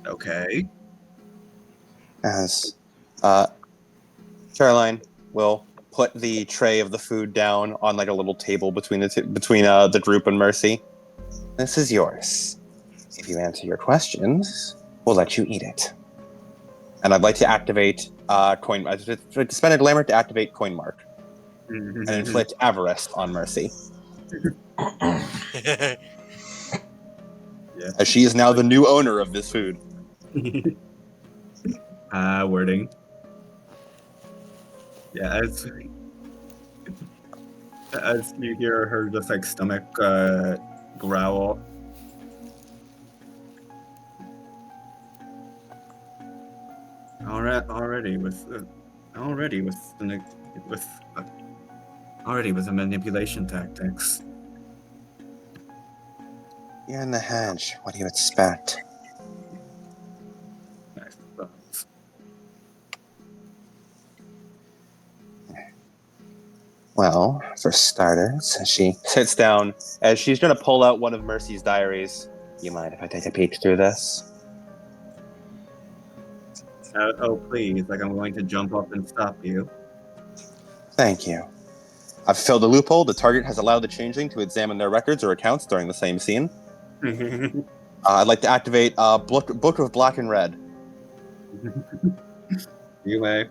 Okay. As Caroline will put the tray of the food down on like a little table between the group and Mercy. This is yours. If you answer your questions, we'll let you eat it. And I'd like to activate coin. I'd like to spend a glamour to activate coin mark and inflict avarice on Mercy, Yeah. as she is now the new owner of this food. Wording. Yeah, as you hear her just like stomach growl. Already with the manipulation tactics. You're in the hedge. What do you expect? Nice thoughts. Well, for starters, she sits down as she's going to pull out one of Mercy's diaries. You mind if I take a peek through this? Oh please, like I'm going to jump up and stop you. Thank you. I've filled a loophole. The target has allowed the changeling to examine their records or accounts during the same scene. I'd like to activate Book of Black and Red. You may.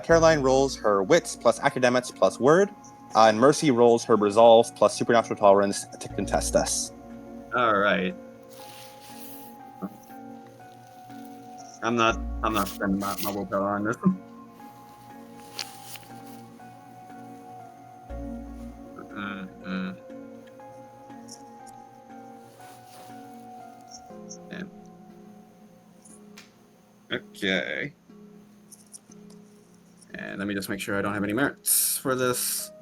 Caroline rolls her wits plus academics plus word, and Mercy rolls her resolve plus supernatural tolerance to contest this. All right. I'm not spending my willpower on this. Yeah. Okay. And let me just make sure I don't have any merits for this.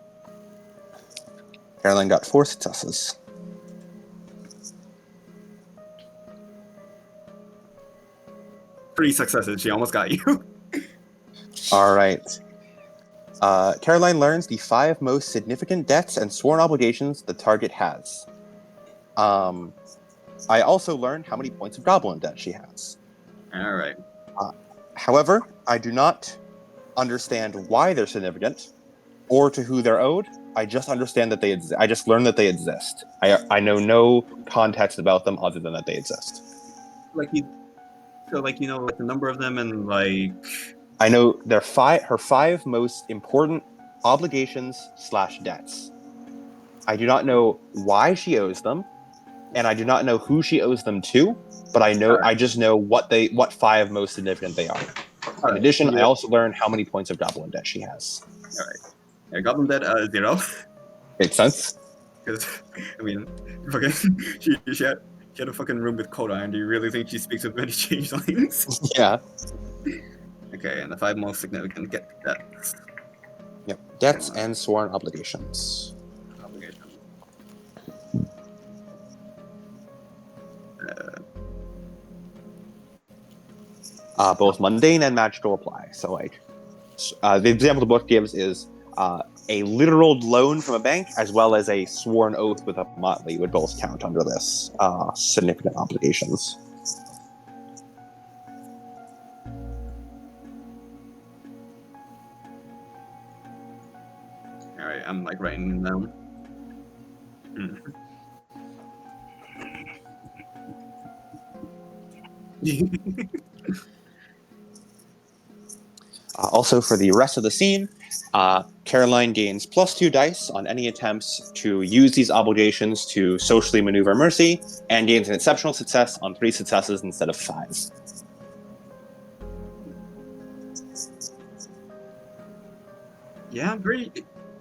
Caroline got 4 successes. Three successes. She almost got you. All right. Caroline learns the 5 most significant debts and sworn obligations the target has. I also learned how many points of goblin debt she has. All right. However, I do not understand why they're significant or to who they're owed. I just understand that I just learned that they exist. I know no context about them other than that they exist. Like you know, like the number of them and like. I know they're her 5 most important obligations / debts. I do not know why she owes them, and I do not know who she owes them to, but I just know what 5 most significant they are. In addition, I also learned how many points of goblin debt she has. All right. Yeah, goblin debt 0. Makes sense? Because I mean, fucking she had a fucking room with coat iron. Do you really think she speaks with many changelings? Yeah. Okay, and the 5 most significant debts. Yep. Debts and sworn obligations. Obligation. Both mundane and magical apply. So, like, the example the book gives is a literal loan from a bank as well as a sworn oath with a motley would both count under this significant obligations. All right, I'm like writing them down. Also, for the rest of the scene, Caroline gains +2 dice on any attempts to use these obligations to socially maneuver Mercy, and gains an exceptional success on 3 successes instead of 5. Yeah, I'm pretty.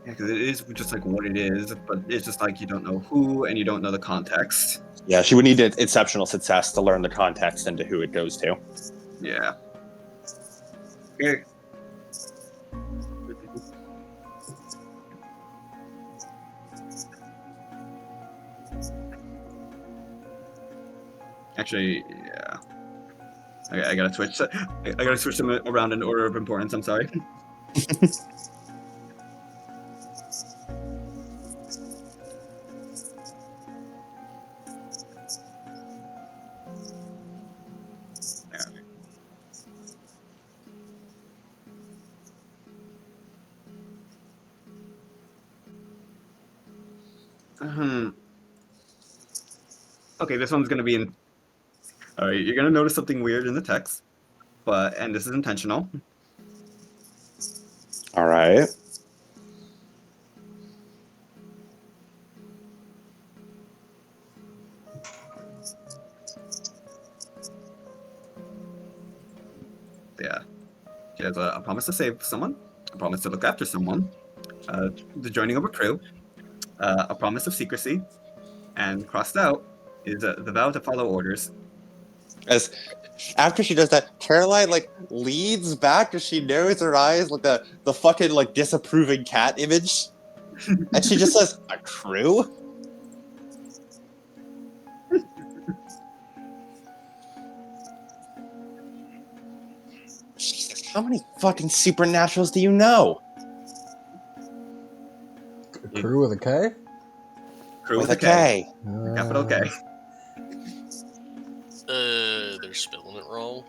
Yeah, because it is just like what it is, but it's just like you don't know who and you don't know the context. Yeah, she would need an exceptional success to learn the context and to who it goes to. Yeah. Okay. Actually, yeah. Okay, I gotta switch. I gotta switch them around in order of importance. I'm sorry. Okay, this one's gonna be in. All right, you're gonna notice something weird in the text, and this is intentional. All right. Yeah, she has a promise to save someone, a promise to look after someone, the joining of a crew, a promise of secrecy, and crossed out is the vow to follow orders. As after she does that, Caroline like leans back as she narrows her eyes like the fucking like disapproving cat image, and she just says, "A crew." Jesus, how many fucking supernaturals do you know? Crew with a K? Crew With with a K. Capital K. They're spelling it wrong.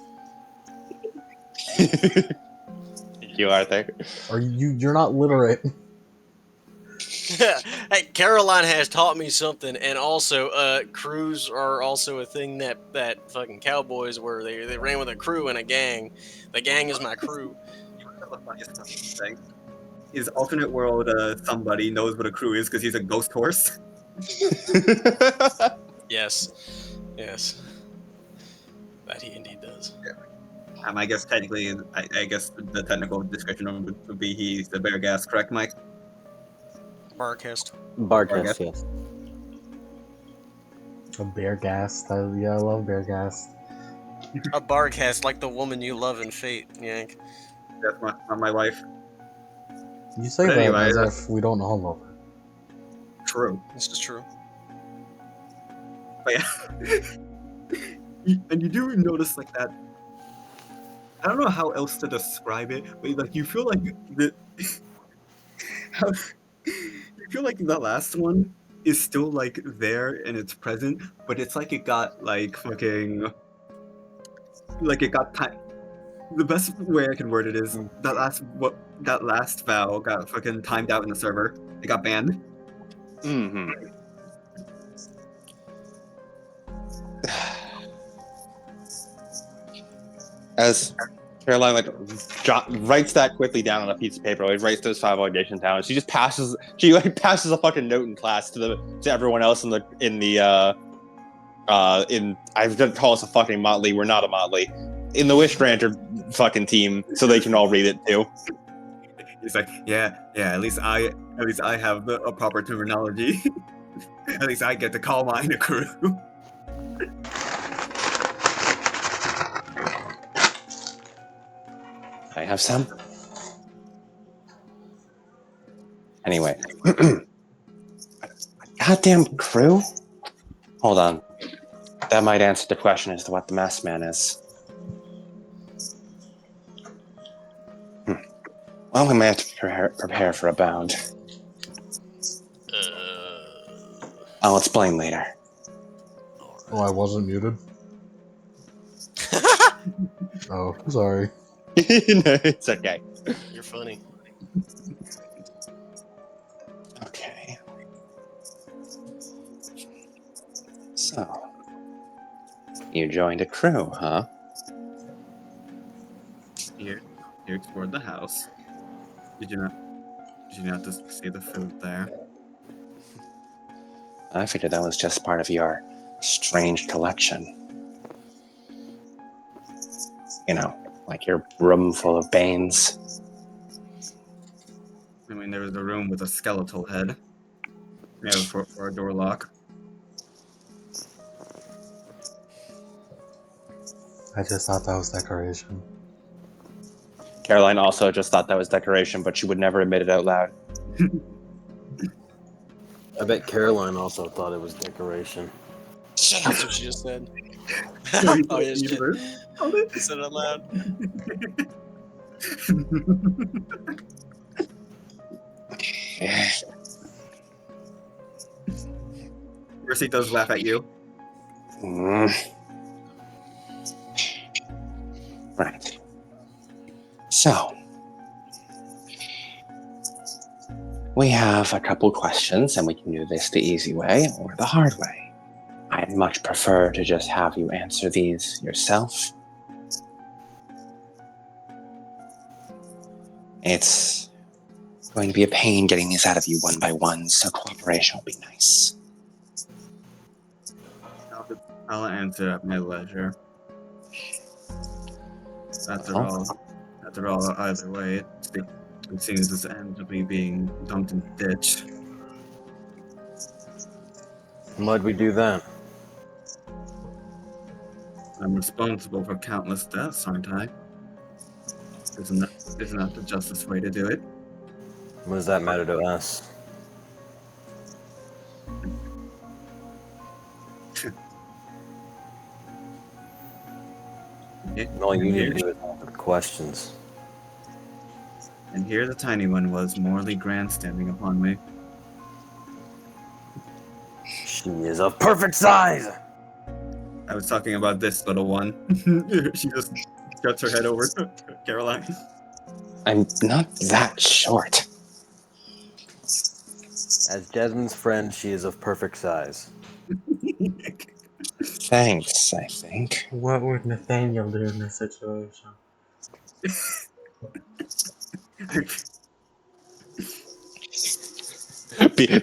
You are there. Are you're not literate. Hey, Caroline has taught me something, and also, crews are also a thing that fucking cowboys were. They ran with a crew and a gang. The gang is my crew. The funniest fucking thing is alternate world. Somebody knows what a crew is because he's a ghost horse. Yes, yes, that he indeed does. I guess technically, I guess the technical description would be he's the bear gas, correct, Mike? Barcast. Barcast, yes. A bear gas. Yeah, I love bear gas. A barcast like the woman you love in Fate, Yank. That's my wife. You say But that anyway, as if we don't all love her. True. This is true. But yeah. And you do notice like that. I don't know how else to describe it, but like you feel like how you feel like the last one is still like there and it's present, but it's like it got like fucking like it got time. The best way I can word it is that last vow got fucking timed out in the server. It got banned. Mm-hmm. As Caroline like writes that quickly down on a piece of paper, like writes those 5 allegations down. She just passes. She like passes a fucking note in class to everyone else in the I was gonna call us a fucking motley. We're not a motley. In the Wishgranter fucking team, so they can all read it too. He's like, yeah. At least I have a proper terminology. At least I get to call mine a crew. I have some. Anyway. Goddamn crew? Hold on. That might answer the question as to what the masked man is. Well, we may have to prepare for a bound. I'll explain later. Oh, I wasn't muted. Oh, sorry. No, it's okay. You're funny. Okay. So, you joined a crew, huh? You explored the house. Did you not just see the food there? I figured that was just part of your strange collection. You know, like your room full of Banes. I mean, there was a room with a skeletal head. Yeah, for a door lock. I just thought that was decoration. Caroline also just thought that was decoration, but she would never admit it out loud. I bet Caroline also thought it was decoration. That's what she just said. So Oh, yeah, you shit. first called it? You said it out loud. Mercy does laugh at you. Right. So, we have a couple questions, and we can do this the easy way or the hard way. I I'd much prefer to just have you answer these yourself. It's going to be a pain getting these out of you one by one, so cooperation will be nice. I'll answer at my leisure. After Well, all, either way, it seems this ends up me being dumped in the ditch. Why'd we do that? I'm responsible for countless deaths, aren't I? Isn't that the justest way to do it? What does that matter to us? All you need to do is answer the questions. And here the tiny one was morally grandstanding upon me. She is of perfect size! I was talking about this little one. She just cuts her head over to Caroline. I'm not that short. As Jasmine's friend, she is of perfect size. Thanks, I think. What would Nathaniel do in this situation?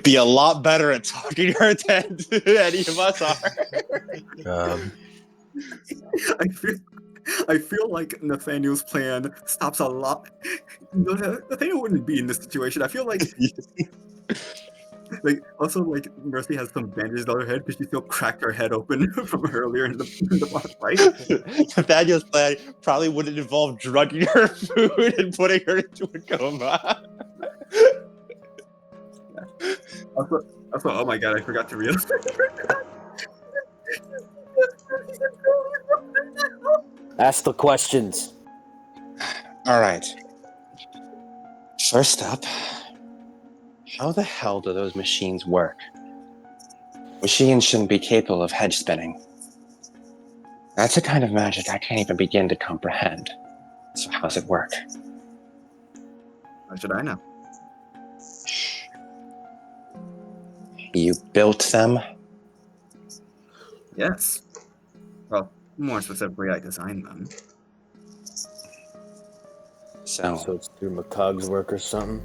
Be a lot better at talking to her than any of us are. I feel like Nathaniel's plan stops a lot. Nathaniel wouldn't be in this situation. I feel like also Mercy has some bandages on her head because she still cracked her head open from earlier in the last fight. Nathaniel's plan probably wouldn't involve drugging her food and putting her into a coma. Also, oh my god, I forgot to realize. Ask the questions. All right. First up, how the hell do those machines work? Machines shouldn't be capable of hedge spinning. That's a kind of magic I can't even begin to comprehend. So how's it work? How should I know? You built them? Yes. Well, more specifically, I designed them. So So it's through McCog's work or something?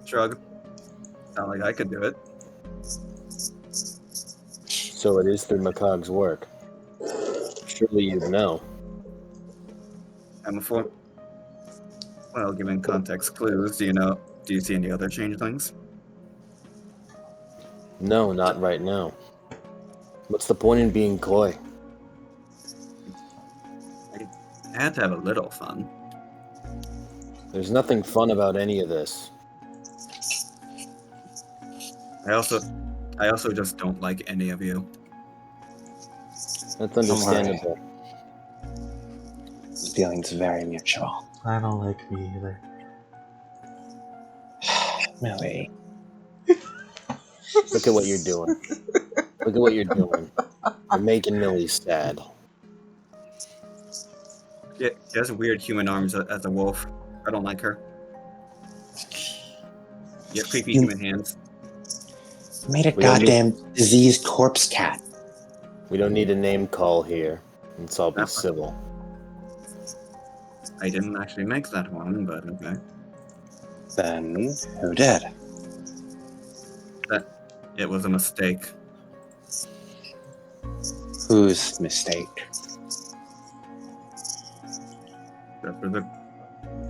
Shrug. Not like I could do it. So it is through McCog's work. Surely you'd know. I'm a fool. Well, given context clues, do you see any other changelings? No, not right now. What's the point in being coy? I had to have a little fun. There's nothing fun about any of this. I also just don't like any of you. That's understandable. this feeling's very mutual. I don't like me either. Millie. Look at what you're doing. Look at what you're doing. You're making Millie sad. Yeah, she has weird human arms as a wolf. I don't like her. You have creepy human hands. You made a We don't goddamn diseased corpse cat. We don't need a name call here. Let's all be That's fine. civil. I didn't actually make that one, but okay. Then who did? It was a mistake. Whose mistake?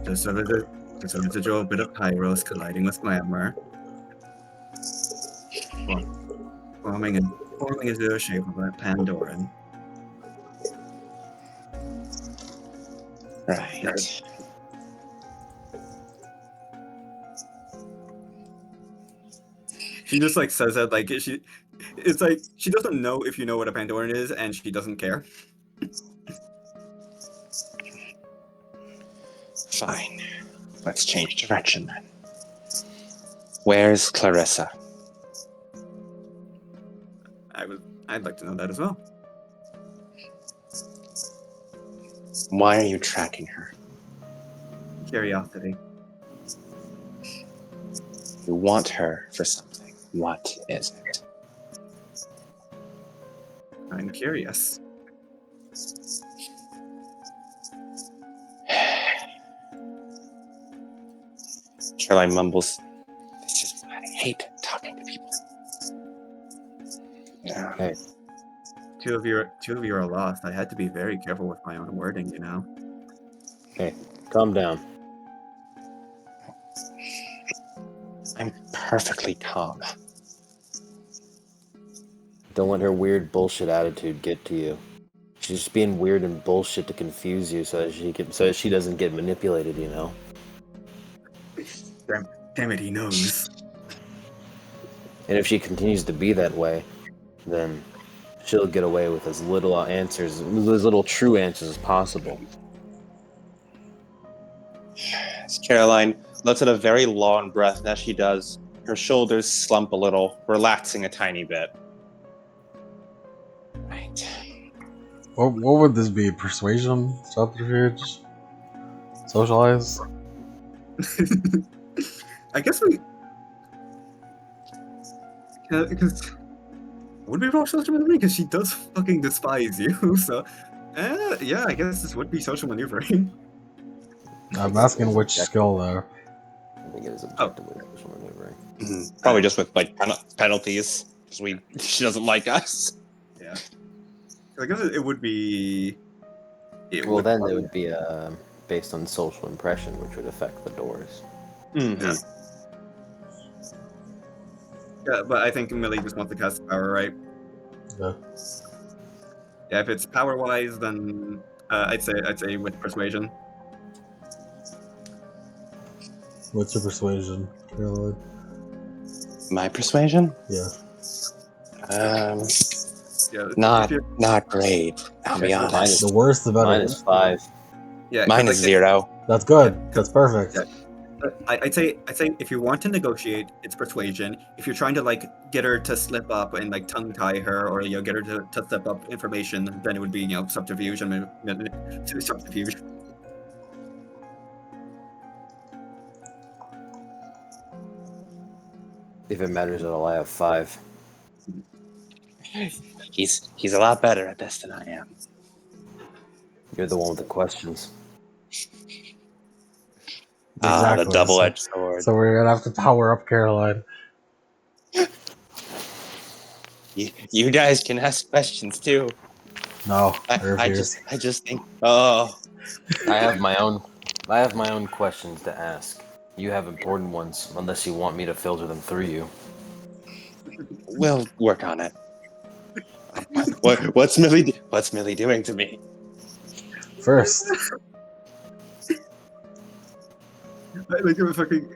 Just a residual bit of Pyros colliding with glamour. Forming into the shape of a Pandoran. Right. She just says that it's like she doesn't know if you know what a Pandoran is, and she doesn't care. Fine. Let's change direction then. Where's Clarissa? I'd like to know that as well. Why are you tracking her? Curiosity. You want her for something. What is it? I'm curious. Caroline mumbles, "This is why I hate talking to people." Yeah. Hey, Two of you are lost. I had to be very careful with my own wording, you know. hey, calm down. I'm perfectly calm. Don't let her weird bullshit attitude get to you. She's just being weird and bullshit to confuse you so that she doesn't get manipulated, you know? Damn it, he knows. And if she continues to be that way, then she'll get away with as little true answers as possible. As Caroline lets out a very long breath, and as she does, her shoulders slump a little, relaxing a tiny bit. Right. What would this be? Persuasion? Subterfuge? Socialize? I guess because would we roll social maneuvering? Because she does fucking despise you. So, yeah, I guess this would be social maneuvering. I'm asking which skill though. I think it is objectively social maneuvering. Probably just with like penalties, because she doesn't like us. Yeah, I guess it would be. Well, then it would be based on social impression, which would affect the doors. Yeah. Yeah, but I think Millie just wants to cast power, right? Yeah. Yeah, if it's power wise, then I'd say with persuasion. What's your persuasion, Caroline? My persuasion? Yeah. Yeah, Not great. I'll be honest. The worse, the better. Mine is 5. Yeah, Mine is 0. That's good. That's perfect. Yeah. I'd say if you want to negotiate, it's persuasion. If you're trying to like get her to slip up and like tongue tie her, or get her to slip up information, then it would be subterfuge. Subterfuge. If it matters at all, I have 5. He's a lot better at this than I am. You're the one with the questions. Exactly. The double-edged sword. So we're gonna have to power up Caroline. You guys can ask questions too. No, I just think. Oh, I have my own questions to ask. You have important ones, unless you want me to filter them through you. we'll work on it. What's Millie doing to me? First. Like fucking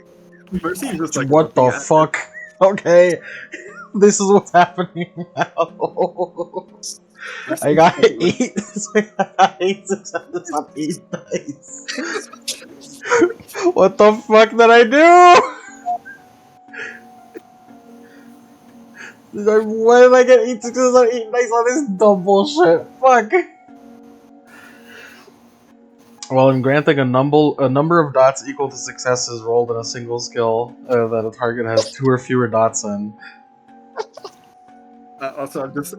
Mercy is just like What the fuck? Okay. This is what's happening now. I got 8. I got 8 successes on 8 dice. What the fuck did I do? Why did I get 8 successes on 8 dice on this dumb bullshit? Fuck. Well, in granting a number of dots equal to successes rolled in a single skill that a target has 2 or fewer dots in. Also, I'm just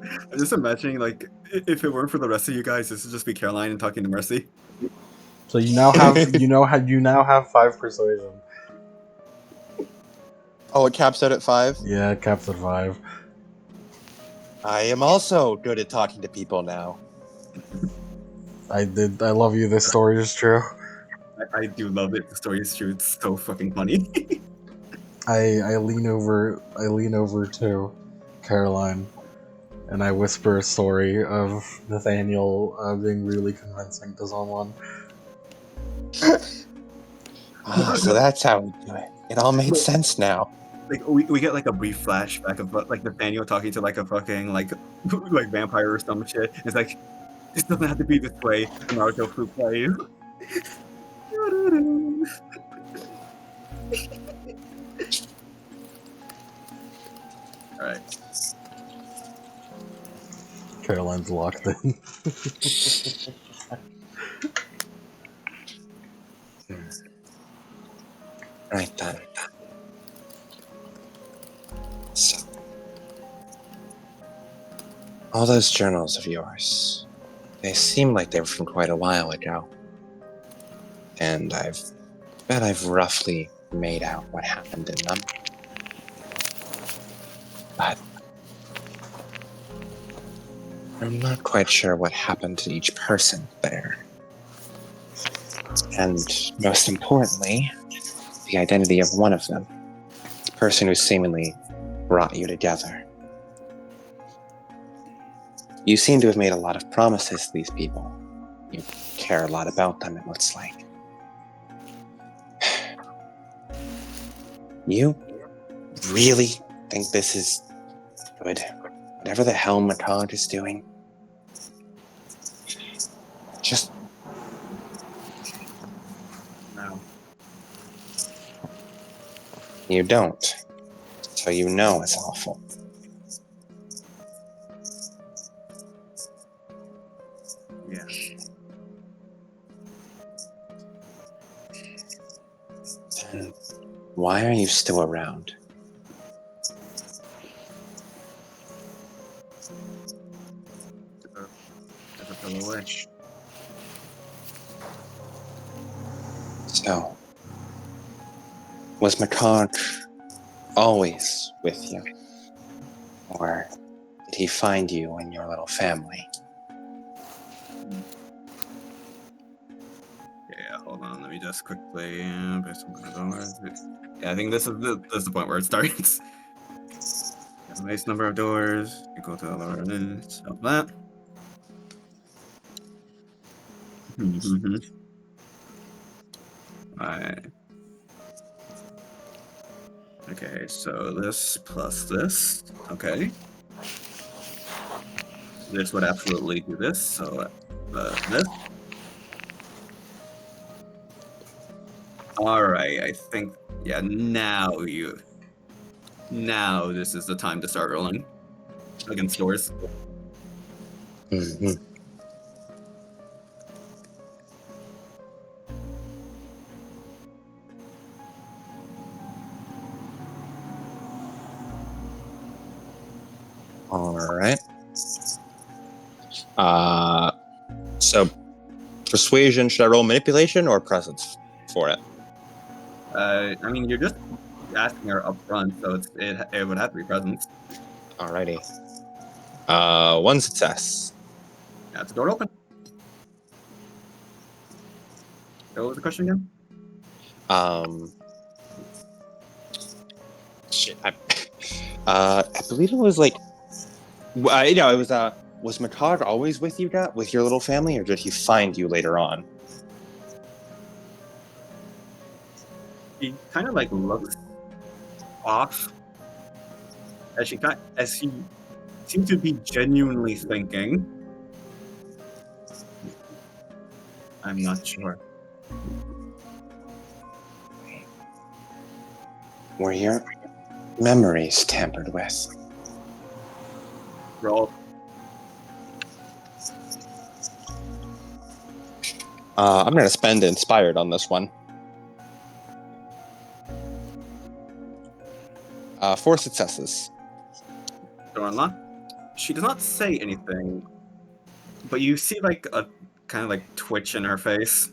imagining like if it weren't for the rest of you guys, this would just be Caroline and talking to Mercy. So you now have 5 persuasion. Oh, it caps out at 5. Yeah, it caps at 5. I am also good at talking to people now. I love you. This story is true. I do love it. The story is true. It's so fucking funny. I lean over to Caroline, and I whisper a story of Nathaniel being really convincing to someone. So that's how we do it. It all made sense now. Like we get like a brief flashback of like Nathaniel talking to like a fucking like vampire or some shit. It's like this doesn't have to be this way. The Naruto flute plays. Alright. Caroline's locked in. Right then. So, All those journals of yours, they seem like they were from quite a while ago. And I've roughly made out what happened in them. But I'm not quite sure what happened to each person there. And most importantly, the identity of one of them. The person who seemingly brought you together. You seem to have made a lot of promises to these people. You care a lot about them, it looks like. You really think this is good? Whatever the hell McCall is doing? Just No. you don't. So you know it's awful. Yeah. Then why are you still around? Took a fellow away. So, was McCall always with you? Or did he find you and your little family? Yeah, hold on. Let me just quickly. Yeah, I think this is the point where it starts. A nice number of doors equal to the lower limit of that. Alright. Okay, so this plus this. Okay. This would absolutely do this. So this. Alright, I think now this is the time to start rolling against doors. Mm-hmm. Alright. So persuasion, should I roll manipulation or presence for it? I mean, you're just asking her up front, so it would have to be presence. Alrighty. One success. That's the door open. What was the question again? Shit. I believe it was like, it was Makar always with you, with your little family, or did he find you later on? He kind of like looks off as she seems to be genuinely thinking. I'm not sure. Were your memories tampered with? Roll. I'm gonna spend inspired on this one. 4 successes. Door unlocked. She does not say anything, but you see like a kind of like twitch in her face.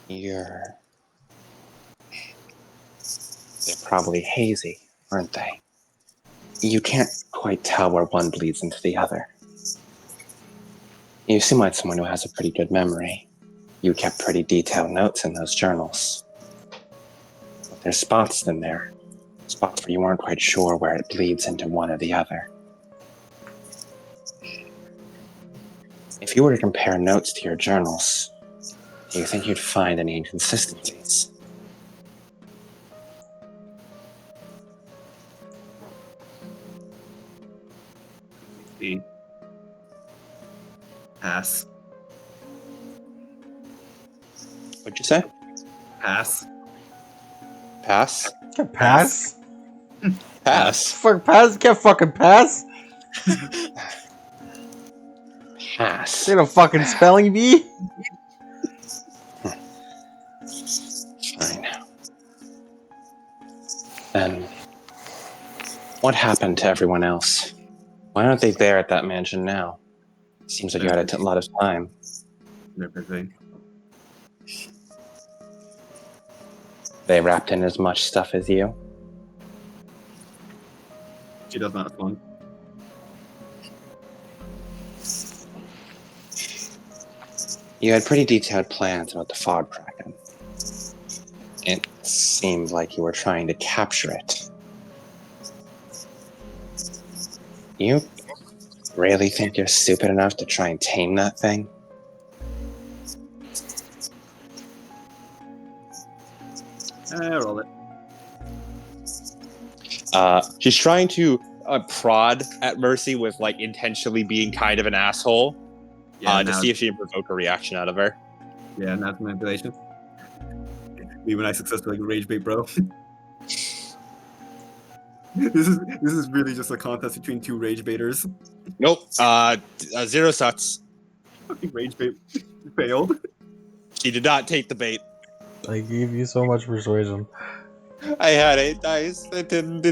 They're probably hazy, aren't they? You can't quite tell where one bleeds into the other. You seem like someone who has a pretty good memory. You kept pretty detailed notes in those journals. But there's spots in there. Spots where you weren't quite sure where it bleeds into one or the other. If you were to compare notes to your journals, do you think you'd find any inconsistencies? The pass. What'd you say? Pass. Pass? Can't pass. Pass? Fuck pass. Can't fucking pass. Pass. Ain't a fucking spelling bee. Fine. And what happened to everyone else? Why aren't they there at that mansion now? Seems like you had a lot of time. They're busy. They wrapped in as much stuff as you. She does not respond. You had pretty detailed plans about the fog kraken. It seemed like you were trying to capture it. You really think you're stupid enough to try and tame that thing? Roll it. She's trying to prod at Mercy with like intentionally being kind of an asshole, Yeah, to see if she can provoke a reaction out of her. Yeah, and that's manipulation. Me when I successfully rage bait, bro. This is really just a contest between two rage baiters. Nope. 0 sucks. Fucking rage bait failed. She did not take the bait. I gave you so much persuasion. I had 8 dice. I didn't.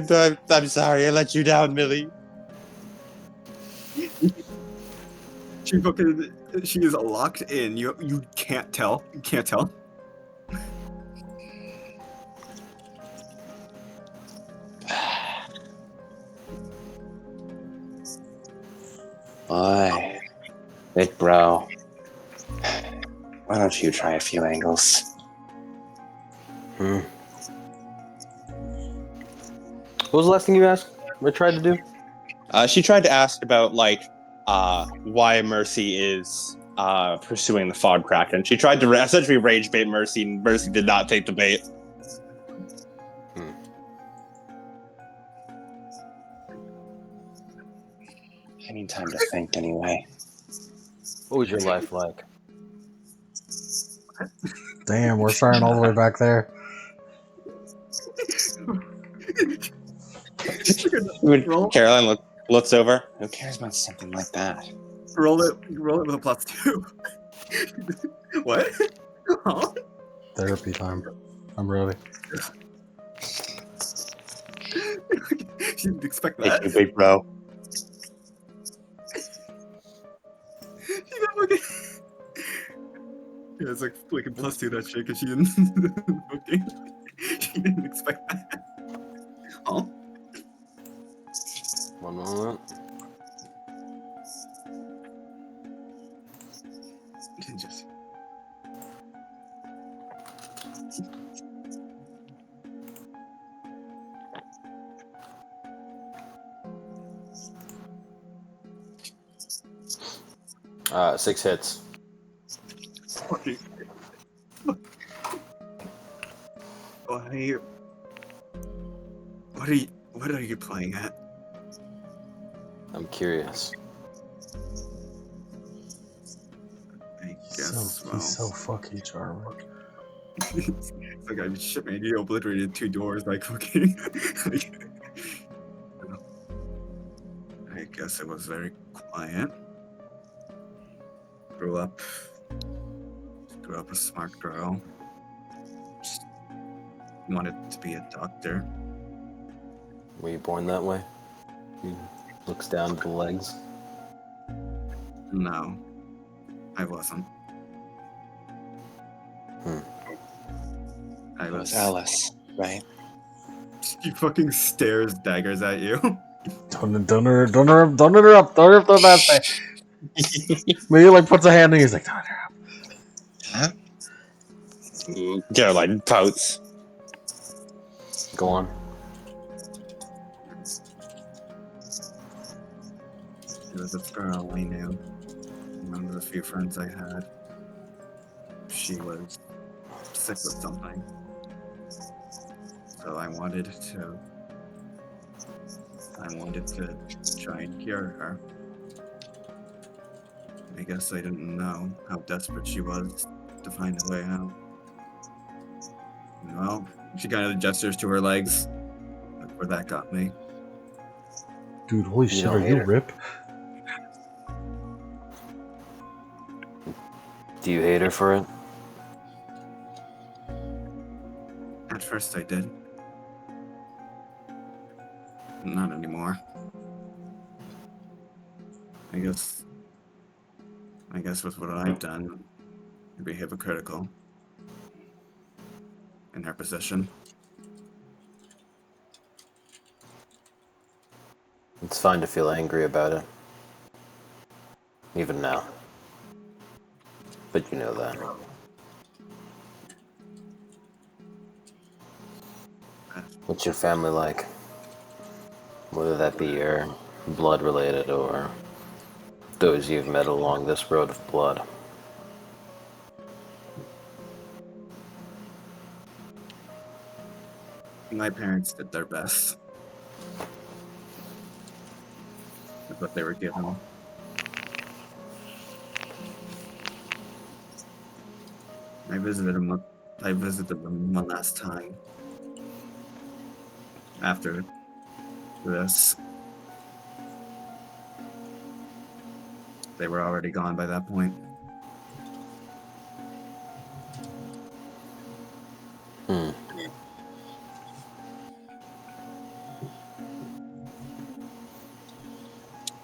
I'm sorry. I let you down, Millie. She is locked in. You can't tell. You can't tell. Boy, big bro. Why don't you try a few angles? What was the last thing you asked? Or tried to do? She tried to ask about like why Mercy is pursuing the fog kraken. She tried to essentially rage bait Mercy, and Mercy did not take the bait. I need time to think anyway. What was your life like? Damn, we're starting all the way back there. Roll. Caroline looks over. Who cares about something like that? Roll it with a +2. What? Huh? Therapy time. I'm ready. She didn't expect Thank that. you, big bro. She didn't fucking... Yeah, it's like a +2 that shit because she didn't fucking... She didn't expect that. Huh? One moment. Just... 6 hits. Fucking... What are you playing at? I'm curious. I guess, He's so fucking charming. It's like I shit, man. You obliterated 2 doors, like fucking. I guess it was very quiet. Grew up a smart girl. Just wanted to be a doctor. Were you born that way? He looks down at the legs. No, I wasn't. I It was. was Alice, right? She fucking stares daggers at you. Don't interrupt the best thing. Maybe like puts a hand in. He's like, don't interrupt. Huh? Caroline pouts. Go on. There was this girl I knew. One of the few friends I had. She was sick with something. So I wanted to try and cure her. I guess I didn't know how desperate she was to find a way out. Well, she kind of gestures to her legs. Look where that got me. Dude, holy shit, don't are hate you her. Rip? Do you hate her for it? At first I did. Not anymore. I guess with what I've done, it'd be hypocritical in her position. It's fine to feel angry about it. Even now. But you know that. What's your family like? Whether that be your blood related or those you've met along this road of blood. My parents did their best with what they were given. I visited them. I visited them one last time after this. They were already gone by that point.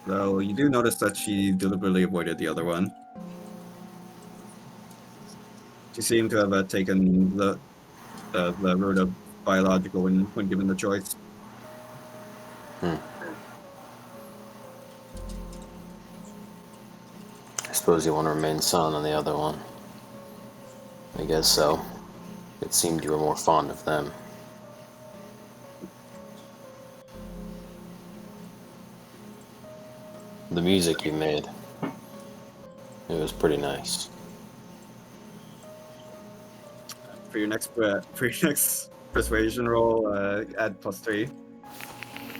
Though you do notice that she deliberately avoided the other one. She seemed to have taken the route of biological when given the choice. I suppose you want to remain silent on the other one. I guess so. It seemed you were more fond of them. The music you made, it was pretty nice. For your next persuasion roll, add +3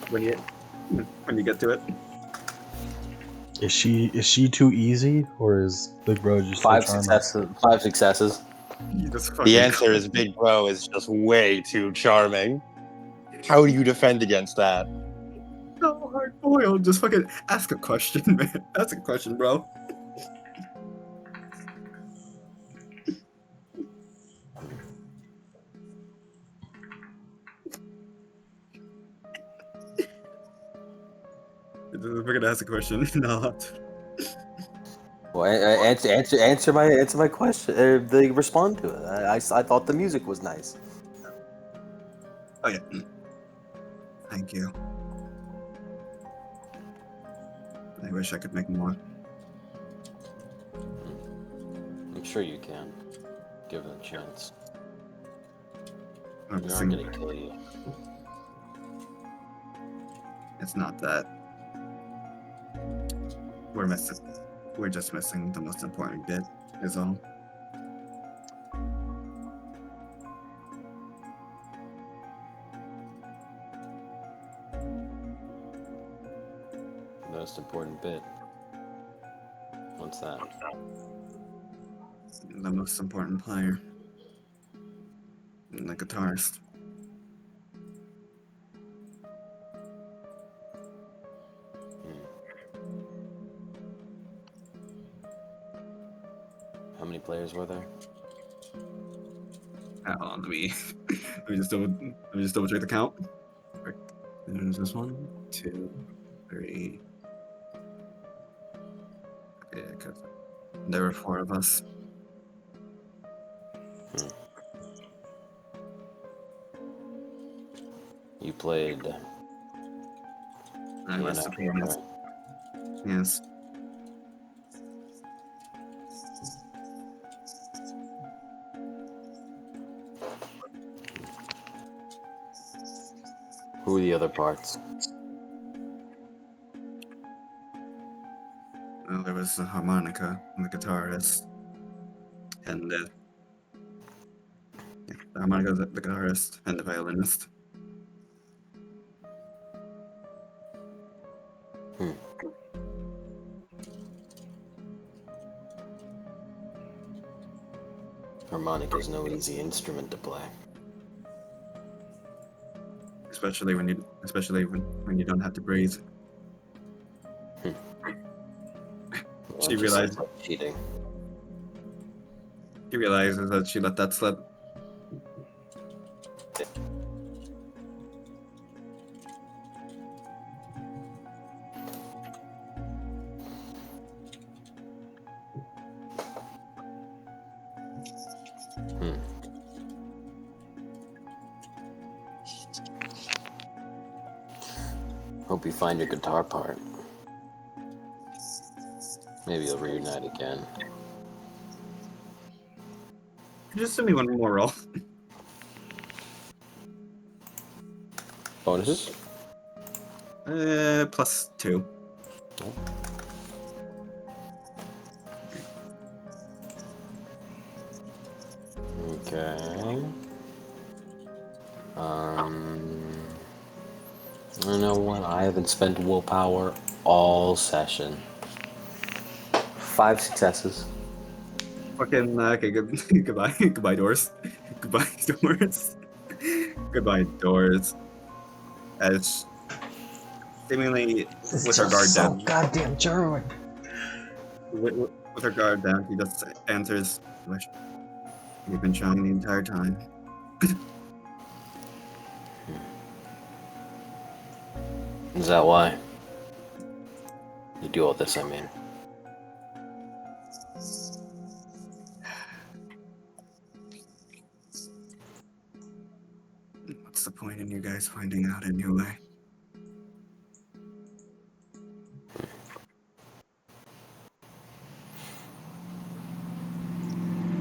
when you get to it. Is she too easy, or is Big Bro just so Five charming? successes. You just The fucking answer is Big Bro is just way too charming. How do you defend against that? so hard boiled. Just fucking ask a question, man. Ask a question, bro. We're gonna ask a question. No. Well, answer my question. They respond to it. I thought the music was nice. Oh yeah. Thank you. I wish I could make more. I'm sure you can. Give it a chance. I'm They just aren't saying, gonna kill you. it's not that. We're just missing the most important bit, is all. Most important bit. What's that? The most important player. The guitarist. How many players were there? Hold on, let me just double check the count. There's this 1, 2, 3. Yeah, because there were 4 of us. You played I was the piano, pianist. right? Yes. Who are the other parts? Well, there was the harmonica and the guitarist, and the harmonica, the guitarist, and the violinist. Harmonica is no easy instrument to play. Especially when you don't have to breathe. Well, She it just realized sounds like cheating. She realizes that she let that slip. Hope you find your guitar part. Maybe you'll reunite again. Just send me one more roll. Bonuses? +2. Okay. You know what? I haven't spent willpower all session. 5 successes. Fucking okay. Goodbye. Goodbye doors. Goodbye doors. Goodbye doors. As seemingly with her guard down. goddamn German. With her guard down, he just answers, "Wish you've been trying the entire time." Is that why? You do all this, I mean. What's the point in you guys finding out anyway?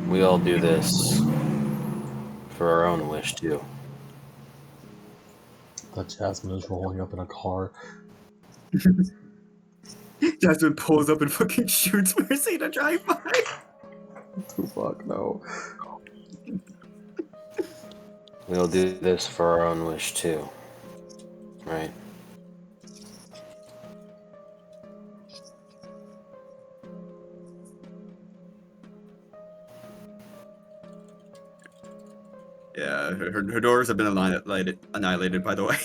We all do this for our own wish, too. That Jasmine is rolling up in a car. Jasmine pulls up and fucking shoots Mercy to drive by. Fuck no. We all do this for our own wish, too. Right? Yeah, her doors have been annihilated, by the way.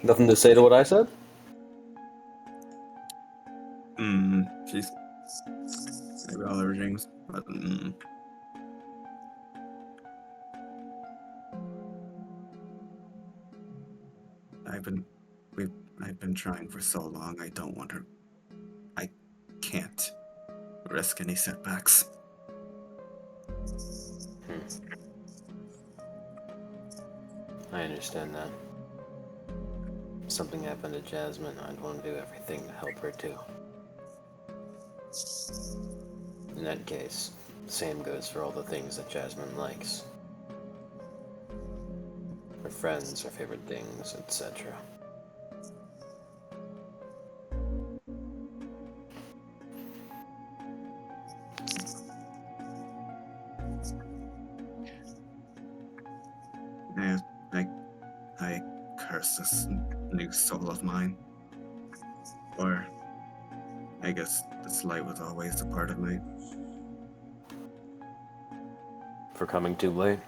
Nothing to say to what I said? She's maybe all her dreams, but I've been trying for so long. I don't want her. I can't risk any setbacks. I understand that. If something happened to Jasmine, I'd want to do everything to help her too. In that case, the same goes for all the things that Jasmine likes. Her friends, her favorite things, etc. I curse this new soul of mine. Or I guess this light was always a part of me. For coming too late?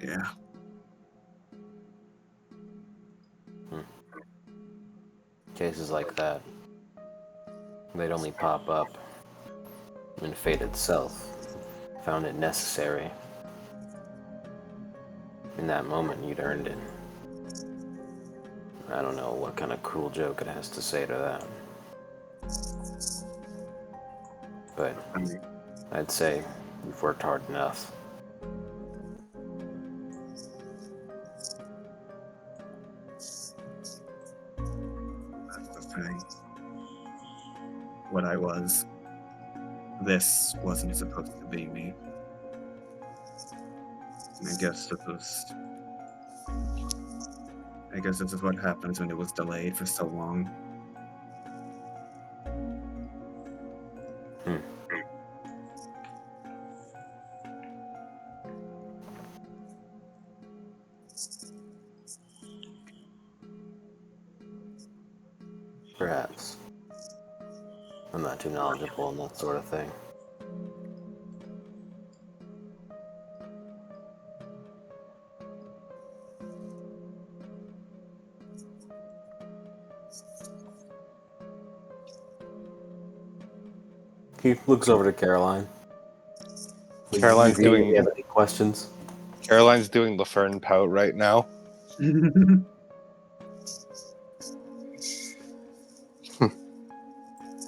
Yeah. Cases like that, they'd only pop up when fate itself found it necessary. In that moment, you'd earned it. I don't know what kind of cruel joke it has to say to that. But I'd say you've worked hard enough. That's the thing. What I was. This wasn't supposed to be me. I guess this is what happens when it was delayed for so long. Perhaps. I'm not too knowledgeable in that sort of thing. He looks over to Caroline. Caroline's Do you doing have any questions? Caroline's doing the fern pout right now.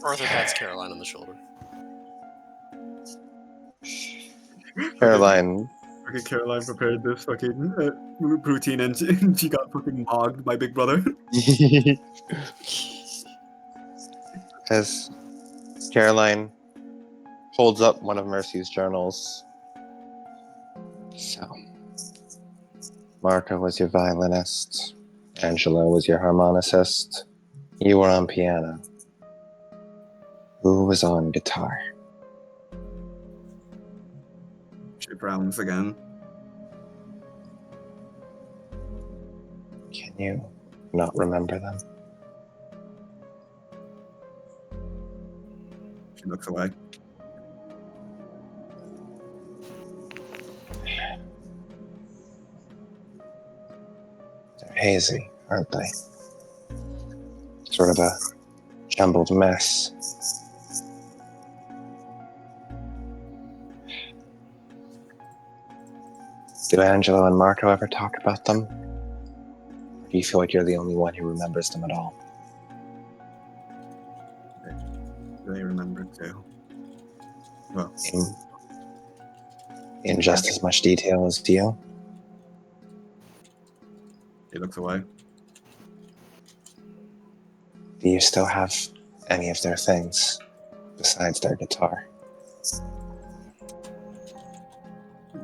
Arthur pats Caroline on the shoulder. Caroline, Fucking Caroline prepared this fucking routine and she got fucking mogged by Big Brother. as Caroline holds up one of Mercy's journals. So, Marco was your violinist. Angela was your harmonicist. You were on piano. Who was on guitar? She frowns again. Can you not remember them? She looks away. They're hazy, aren't they? Sort of a jumbled mess. Do Angelo and Marco ever talk about them? Or do you feel like you're the only one who remembers them at all? They remember too. Well, In just as much detail as you? he looks away. Do you still have any of their things besides their guitar?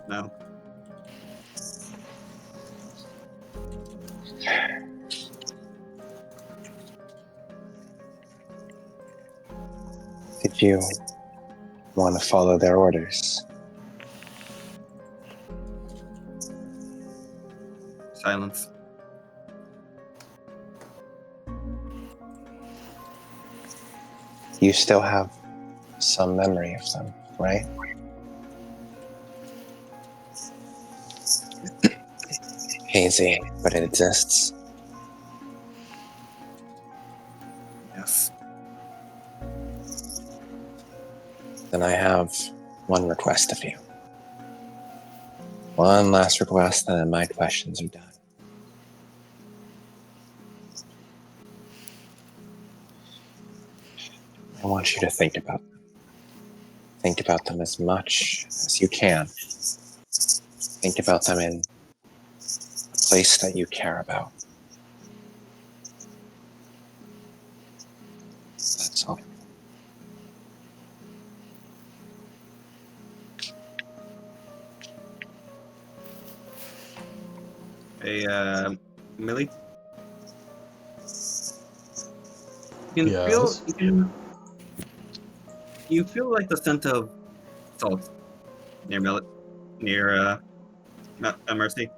No. Did you want to follow their orders? Silence. You still have some memory of them, right? Hazy, but it exists. Yes. Then I have one request of you. One last request, and then my questions are done. I want you to think about them. Think about them as much as you can. Think about them in a place that you care about. That's all. Hey, Millie? You can Yes. you feel like the scent of salt near Mercy.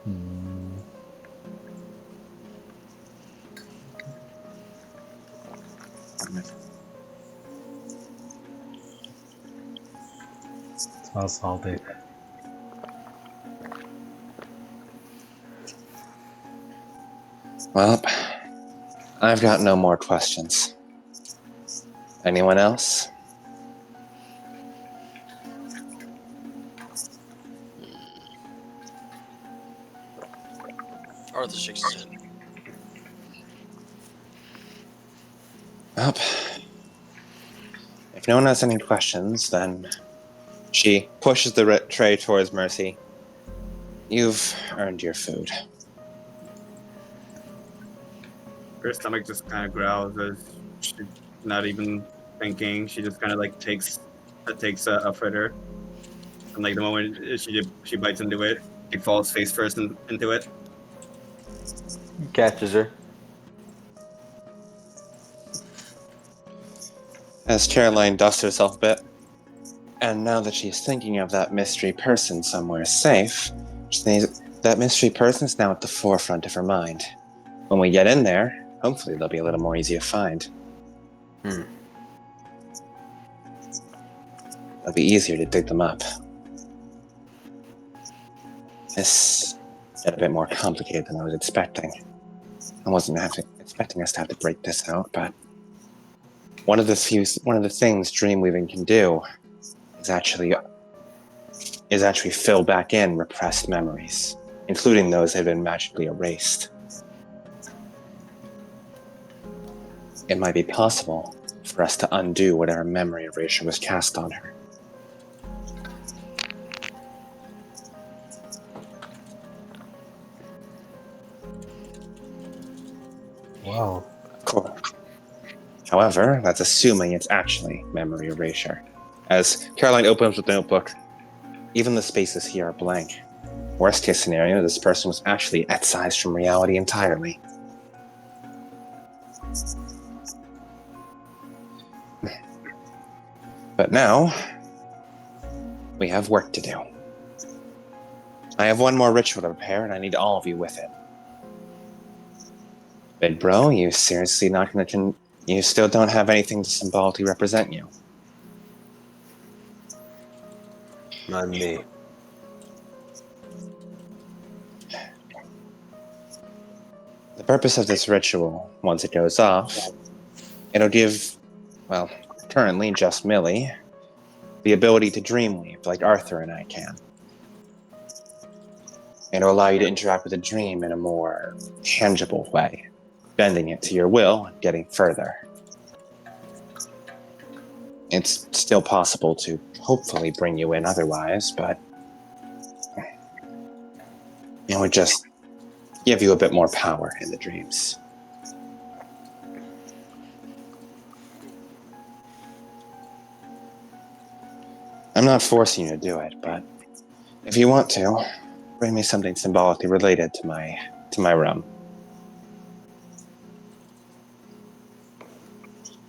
Hmm. Smells salty. Well, I've got no more questions. Anyone else? Arthur shakes his head. Well, if no one has any questions, then she pushes the tray towards Mercy. You've earned your food. Her stomach just kind of growls as she's not even thinking. She just kind of like takes a fritter, and like the moment she bites into it, she falls face first into it. Catches her. As Caroline dusts herself a bit, and now that she's thinking of that mystery person somewhere safe, that mystery person's now at the forefront of her mind. When we get in there, hopefully they'll be a little more easy to find. It'll be easier to dig them up. This got a bit more complicated than I was expecting. I wasn't expecting us to have to break this out, but one of the things dreamweaving can do is actually fill back in repressed memories, including those that have been magically erased. it might be possible for us to undo whatever memory erasure was cast on her. Wow. Cool. However, that's assuming it's actually memory erasure. As Caroline opens with the notebook, even the spaces here are blank. Worst case scenario, this person was actually excised from reality entirely. But now, we have work to do. I have one more ritual to prepare, and I need all of you with it. Big bro, you seriously not gonna you still don't have anything to symbolically represent you. Not me. The purpose of this ritual, once it goes off, it'll give, well, currently just Millie, the ability to dreamweave like Arthur and I can. It'll allow you to interact with a dream in a more tangible way, bending it to your will and getting further. It's still possible to hopefully bring you in otherwise, but it would just give you a bit more power in the dreams. I'm not forcing you to do it, but if you want to, bring me something symbolically related to my room.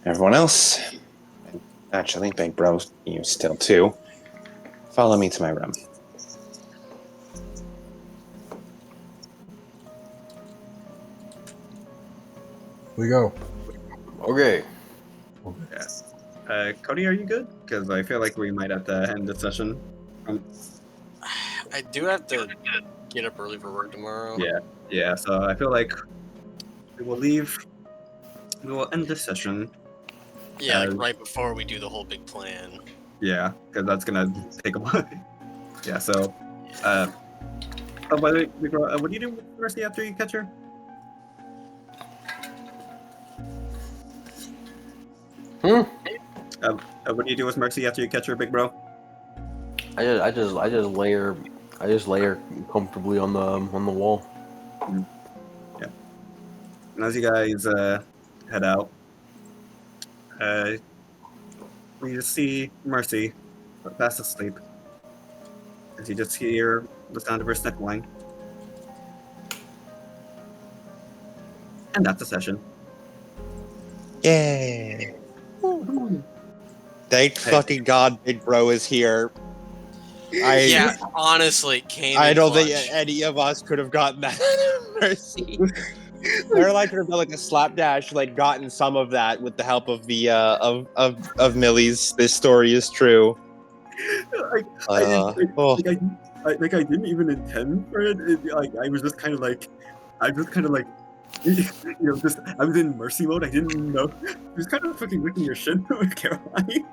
Everyone else, and actually, Big Bro, you still too, follow me to my room. We go. Okay. Cody, are you good? Because I feel like we might have to end the session. I do have to get up early for work tomorrow. Yeah. So I feel like we will leave. We will end this session. Yeah, like right before we do the whole big plan. Yeah, because that's gonna take a while. Yeah. So, oh, by the way, what do you do with Mercy after you catch her? What do you do with Mercy after you catch her, big bro? I just lay her comfortably on the wall. Yeah. And as you guys head out, we just see Mercy fast asleep. As you just hear the sound of her sniffling. And that's the session. Yay! Thank fucking God, Big Bro is here. Yeah, honestly, came I in don't think clutch. any of us could have gotten that Mercy. Caroline could have done like a slapdash, like gotten some of that with the help of the of Millie's. This story is true. I didn't even intend for it. I was just kind of like, just I was in mercy mode. I didn't know. She was kind of fucking licking your shit with Caroline.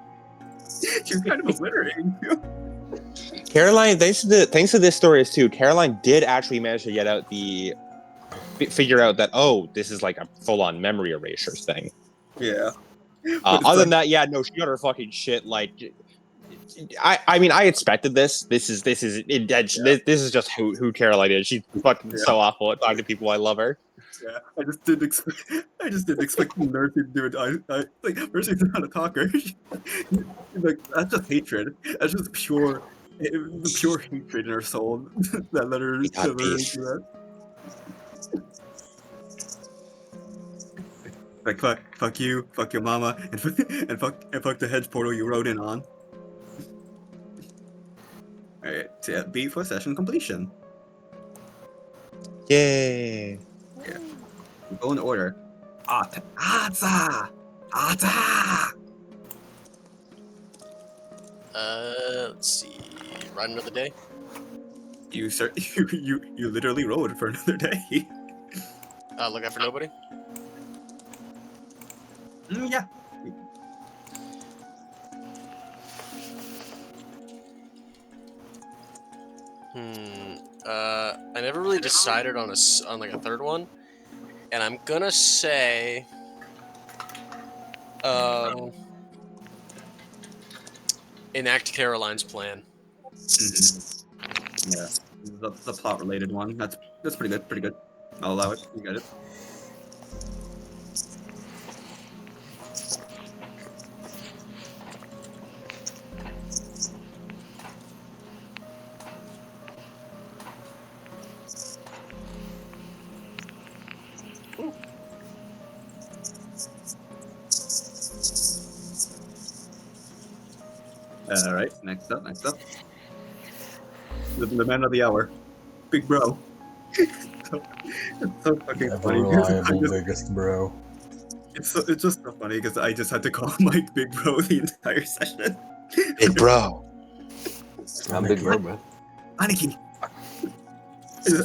She was kind of obliterating you. Caroline, thanks to this story too. Caroline did actually manage to get out figure out that this is like a full on memory erasure thing. Yeah. Other than that, yeah, no, she got her fucking shit. Like, I mean, I expected this. This is just who Caroline is. She's fucking so awful at talking to people. I love her. Yeah, I just didn't expect Mercy to do it. Like Mercy's not a talker. Like that's just hatred. That's just pure hatred in her soul that let her got do beef. that. Like fuck you, fuck your mama, and fuck the hedge portal you rode in on. All right, B for session completion. Yay! Yeah, we go in order. Ata. Let's see. Ride another day. You literally rode for another day. Look out for nobody. Yeah. I never really decided on like a third one, and I'm gonna say Enact Caroline's plan. Yeah, the plot related one. That's pretty good. Pretty good. I'll allow it. You got it. All right. Next up. The man of the hour, Big Bro. It's so fucking Ever funny. reliable biggest bro. It's just so funny because I just had to call Mike Big Bro the entire session. Big bro. I'm big bro, bro. Aniki.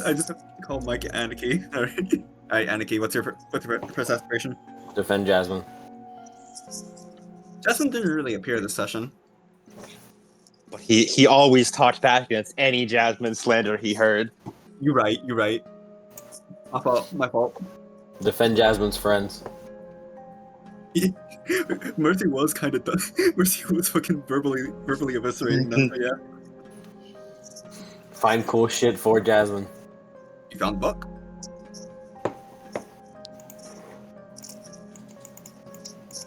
I just have to call Mike Aniki. All right, Aniki. What's your first aspiration? Defend Jasmine. Jasmine didn't really appear this session. But he always talked back against any Jasmine slander he heard. You're right. My fault. Defend Jasmine's friends. Mercy was kind of done. Mercy was fucking verbally eviscerating them. But yeah, Find cool shit for Jasmine. you found the book.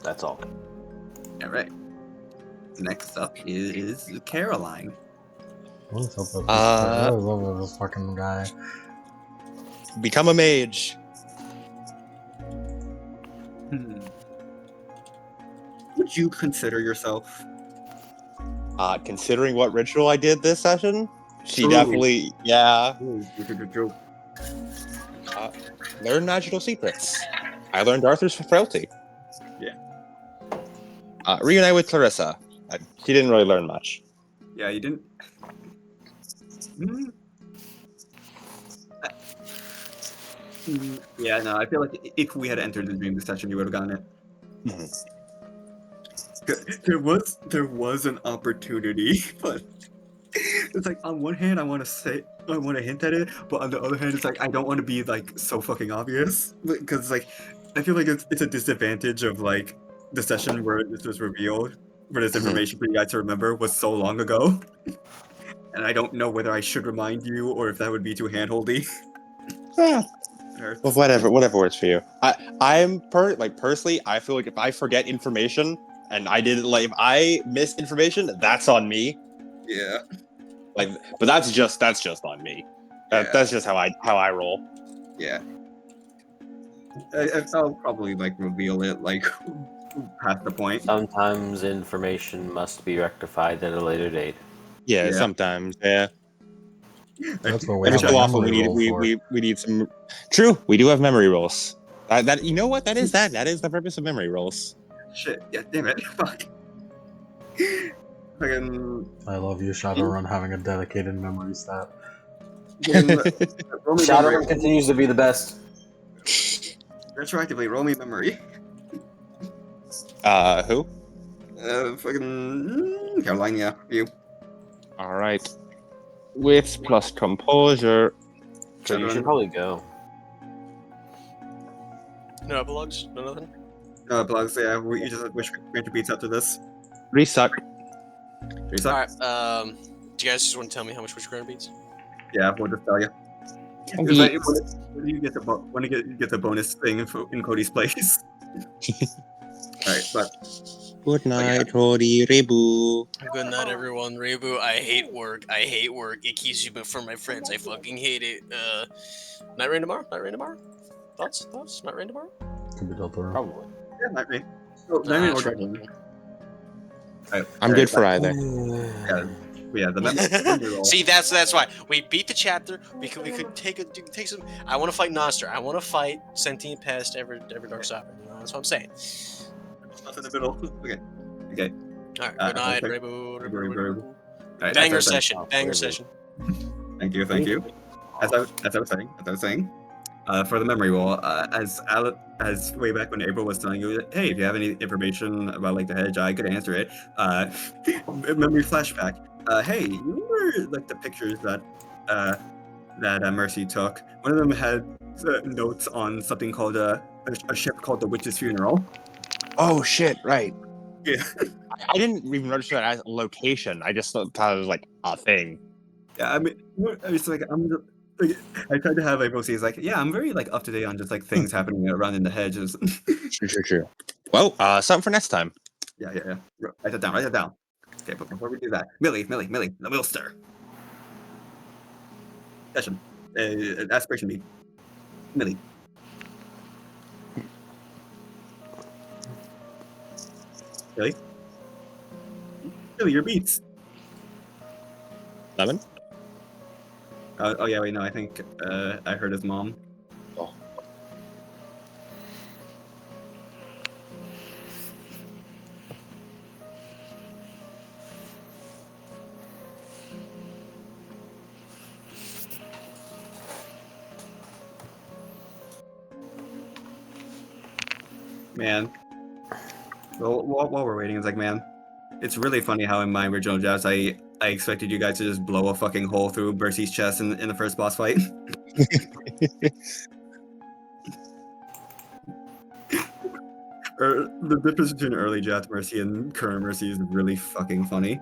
That's all. All right. Next up is Caroline. What's up with this, what is up with this fucking guy? Become a mage. Would you consider yourself? Considering what ritual I did this session, she Ooh. definitely, yeah, Ooh, learn magical secrets. I learned Arthur's frailty. Yeah. Reunite with Clarissa. She didn't really learn much. Yeah, you didn't. Yeah, no, I feel like if we had entered the dream session, you would have gotten it. There was an opportunity, but it's like on one hand I want to hint at it, but on the other hand it's like I don't want to be like so fucking obvious because like I feel like it's a disadvantage of like the session where this was revealed, where this information for you guys to remember was so long ago, and I don't know whether I should remind you or if that would be too handholdy. Yeah. Well, whatever works for you. Personally, I feel like if I forget information and I didn't if I miss information, that's on me. Yeah. But that's just on me. That's just how I roll. Yeah. I'll probably reveal it past the point. Sometimes information must be rectified at a later date. Yeah. Sometimes. Yeah. That's what we Every have so a often memory roll for. we need some. True, we do have memory rolls. That you know what that is the purpose of memory rolls. Shit. Yeah. Damn it. Fuck. Fucking. I love you, Shadowrun, having a dedicated memory stat. Shadowrun continues to be the best. Retroactively, roll me memory. Who? Fucking Caroline, yeah, you. All right. With plus composure. So you should probably go. No epilogues? No nothing? No blogs, yeah, you just wish Ranger beats after this. Resuck. Resuck? Alright, do you guys just want to tell me how much Witchcraft beats? Yeah, we'll just tell you. When do you get the bonus thing in Cody's place? Alright, but Good night, Roddy Rebu. Good night, everyone. Reboot. I hate work. It keeps you from my friends. I fucking hate it. Night rain tomorrow? Thoughts? Night rain tomorrow? Could be Del Toro. Probably. yeah, Night Rain. Oh, Night Rain or Sure. Dragon. Alright, I'm good for either. Yeah, the memory roll. See, that's why we beat the chapter. We could take some. I want to fight Noster. I want to fight Sentient Pest, every Dark Sovereign. You know, that's what I'm saying. Not in the middle. Okay. All right. Good night, okay. Reboot. Alright, Banger that's our session. Banger session. Thank you. As I was saying, for the memory roll, as way back when April was telling you, hey, if you have any information about the hedge, I could answer it. Memory flashback. Hey, you remember the pictures that Mercy took? One of them had notes on something called a ship called the Witch's Funeral. Oh shit! Right. Yeah. I didn't even register that as a location. I just thought it was like a thing. Yeah, I mean, it's like like, I tried to have like mostly it's like, yeah, I'm very like up to date on just like things happening around in the hedges. True. Well, something for next time. Yeah. Write that down. Write that down. Okay, but before we do that, Millie, the wheel stir. Session. Aspiration me. Millie. Millie? Millie, your beats. Lemon. Oh yeah, wait, no, I think I heard his mom. Oh. Man. Well, while we're waiting, it's like, man, it's really funny how in my original drafts I expected you guys to just blow a fucking hole through Bercy's chest in the first boss fight. Or the difference between early draft Mercy and current Mercy is really fucking funny.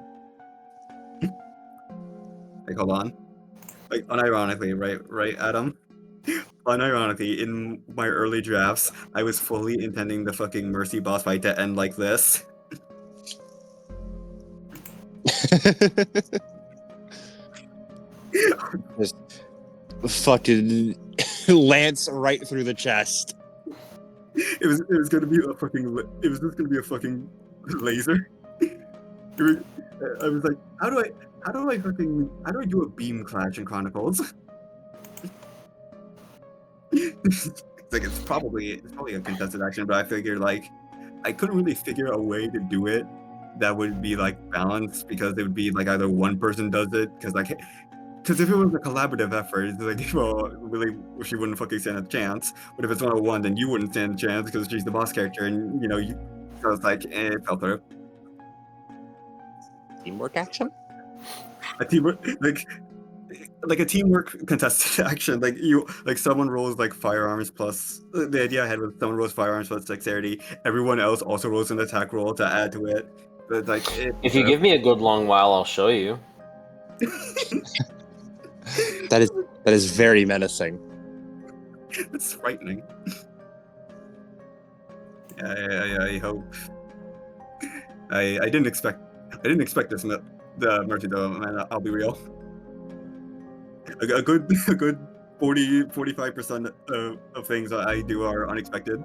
Like, hold on. Like, unironically, right, Adam? Unironically, in my early drafts, I was fully intending the fucking Mercy boss fight to end like this. Just fucking lance right through the chest. It was gonna be a fucking. It was just gonna be a fucking laser. I was like, how do I do a beam clash in Chronicles? It's probably a contested action, but I figured like I couldn't really figure a way to do it that would be like balanced because it would be like either one person does it because if it was a collaborative effort, it's like, well, really, she wouldn't fucking stand a chance. But if it's 1-on-1, then you wouldn't stand a chance because she's the boss character, and so it's like, it fell through. Teamwork action? A teamwork, like a teamwork contested action. Like someone rolls like firearms plus. The idea I had was someone rolls firearms plus dexterity. Everyone else also rolls an attack roll to add to it. But it's like, If you give me a good long while, I'll show you. That is very menacing. It's frightening. Yeah, I hope. I didn't expect this the Mercy though, man. I'll be real. A good 45% of things that I do are unexpected.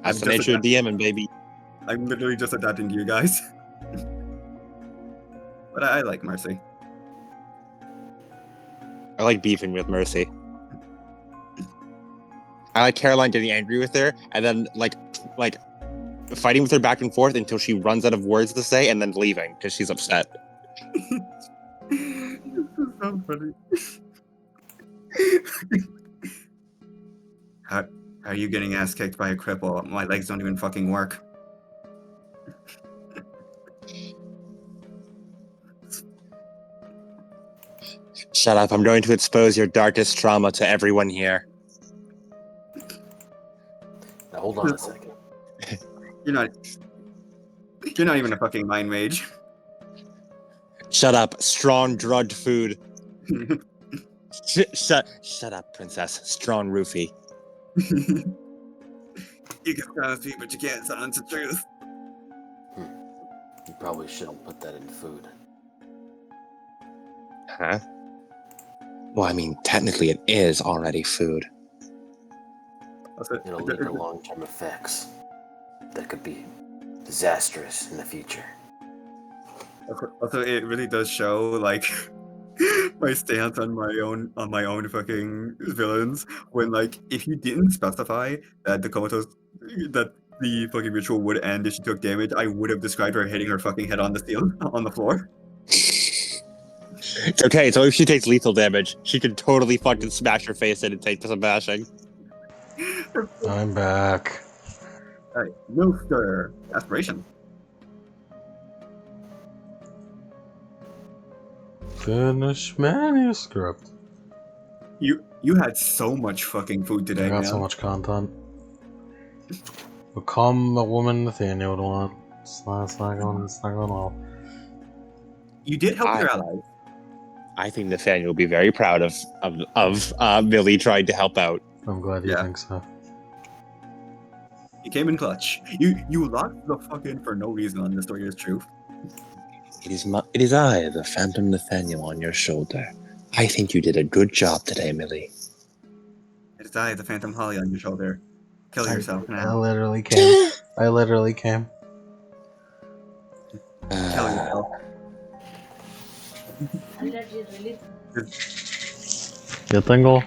That's the nature of DMing, baby. I'm literally just adapting to you guys. But I like Mercy. I like beefing with Mercy. I like Caroline getting angry with her, and then like fighting with her back and forth until she runs out of words to say, and then leaving because she's upset. This is so funny. How are you getting ass kicked by a cripple? My legs don't even fucking work. Shut up! I'm going to expose your darkest trauma to everyone here. Now, hold on a second. You're not even a fucking mind mage. Shut up! Strong drugged food. Shut up, princess. Strong roofie. You can silence me, but you can't silence the truth. You probably shouldn't put that in food. Huh? Well, I mean, technically it is already food. It'll lead to long-term effects that could be disastrous in the future. Also, it really does show like my stance on my own fucking villains. When like if you didn't specify that that the fucking ritual would end if she took damage, I would have described her hitting her fucking head on the floor. It's okay. So if she takes lethal damage, she could totally fucking smash her face in and take some bashing. I'm back. Alright, Milster. Aspiration. Finish manuscript. You had so much fucking food today, I got man. so much content. Become a woman Nathaniel would want. It's not going well. You did help your allies. I think Nathaniel will be very proud of Millie trying to help out. I'm glad you Yeah. think so. You came in clutch. You locked the fuck in for no reason on the story is true. It is I, the Phantom Nathaniel, on your shoulder. I think you did a good job today, Millie. It is I, the Phantom Holly, on your shoulder. Kill yourself I now. literally came. I literally came. Kill yourself. Yo tengo.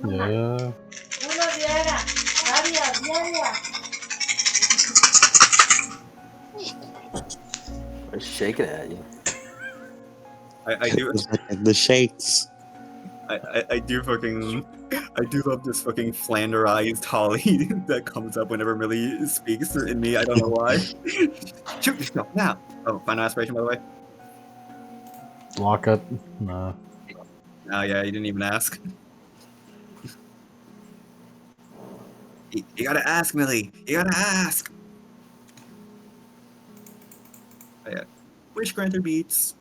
Yeah. They're shaking at you. I do The shakes. I do love this fucking flanderized Holly that comes up whenever Millie speaks in me. I don't know why. Shoot yourself now. Oh, final aspiration, by the way. Lock it. Nah. Oh yeah, you didn't even ask. You gotta ask, Millie. You gotta ask. Oh, yeah. Wish granter beats.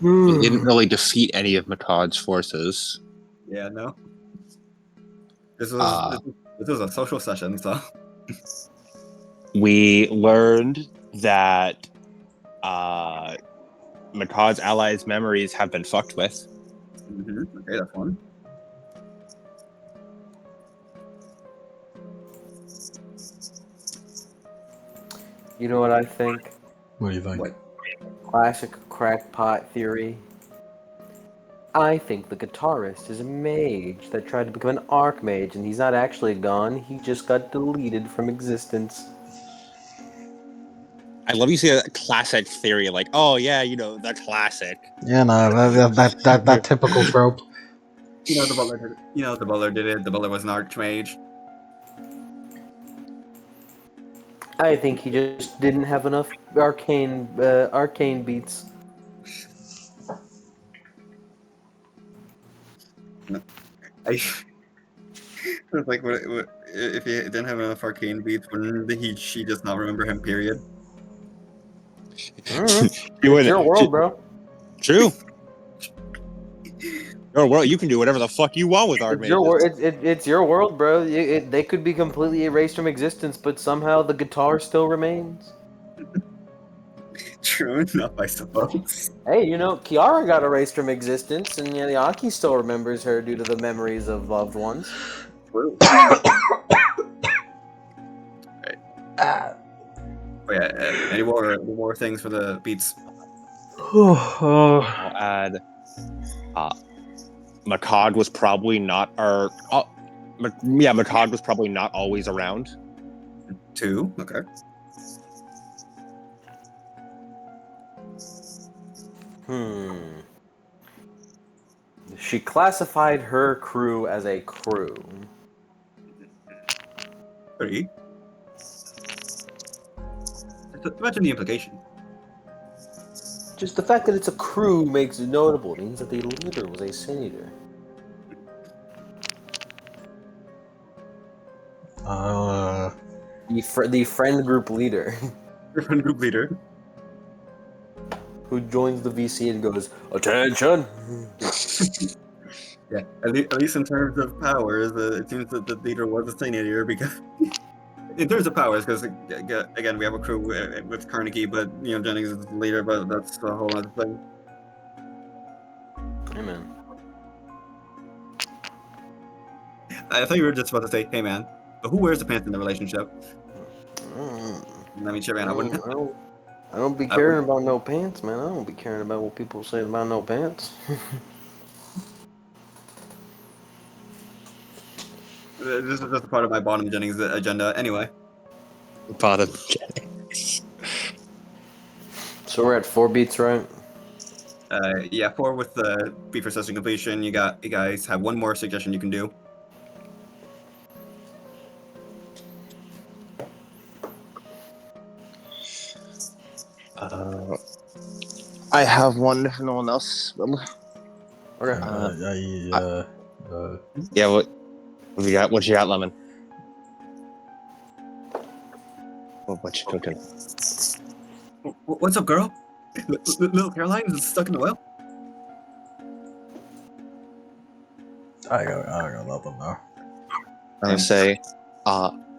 We didn't really defeat any of Matod's forces. Yeah, no. This was a social session, so. We learned that Matod's allies' memories have been fucked with. Okay, that's one. You know what I think? What do you think? What? Classic crackpot theory. I think the guitarist is a mage that tried to become an archmage, and he's not actually gone. He just got deleted from existence. I love you see a classic theory like, oh yeah, you know, the classic. Yeah, no, that typical trope. You know the butler did it. You know the butler did it. The butler was an archmage. I think he just didn't have enough arcane beats. I it's like what if he didn't have enough arcane beats? Wouldn't she just not remember him? Period. It's your world, bro. True. Your world, you can do whatever the fuck you want with It's your, archmages. it's your world, bro. They could be completely erased from existence, but somehow the guitar still remains. True enough, I suppose. Hey, you know, Kiara got erased from existence, and Yaki still remembers her due to the memories of loved ones. True. Right. Oh, yeah. Any more things for the beats? I'll add. Makad was probably not Makad was probably not always around. 2. Okay. She classified her crew as a crew. 3. Imagine the implication. Just the fact that it's a crew makes it notable. It means that the leader was a senator. The friend group leader. Your friend group leader. Who joins the VC and goes, "Attention!" Yeah, at least in terms of powers, it seems that the leader was a senator because, in terms of powers, because again we have a crew with Carnegie, but Jennings is the leader, but that's a whole other thing. Hey man. I thought you were just about to say, "Hey man, but who wears the pants in the relationship?" I mean, sure, man, I wouldn't. I don't be caring about no pants, man. I don't be caring about what people say about no pants. This is just a part of my bottom Jennings agenda, anyway. Bottom Jennings. So we're at 4 beats, right? Yeah, 4 with the beef for session completion. You guys have one more suggestion you can do. I have one if no one else will. Okay. Yeah, what you got? What you got, Lemon? What you cooking? What's up, girl? Little Caroline is stuck in the well. I got nothing now. I'm gonna say,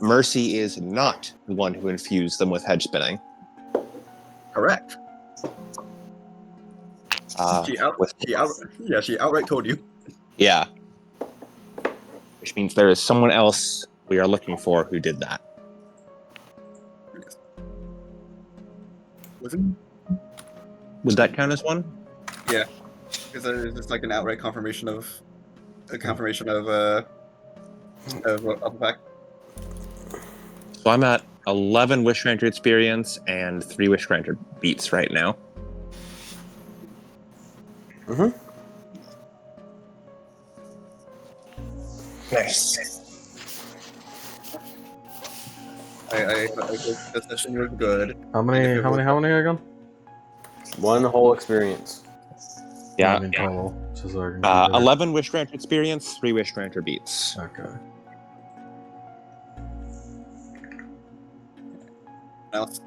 Mercy is not the one who infused them with hedge spinning. Correct. She outright told you. Yeah. Which means there is someone else we are looking for who did that. Wasn't? Would that count as one? Yeah, because it's just like an outright confirmation of a fact. So I'm at 11 Wish Granter experience and 3 Wish Granter beats right now. Mm-hmm. Nice. I hope the session was good. How many again? 1 whole experience. Yeah. I mean, total. Just so I can keep it. 11 Wish Granter experience, 3 Wish Granter beats. Okay. Else.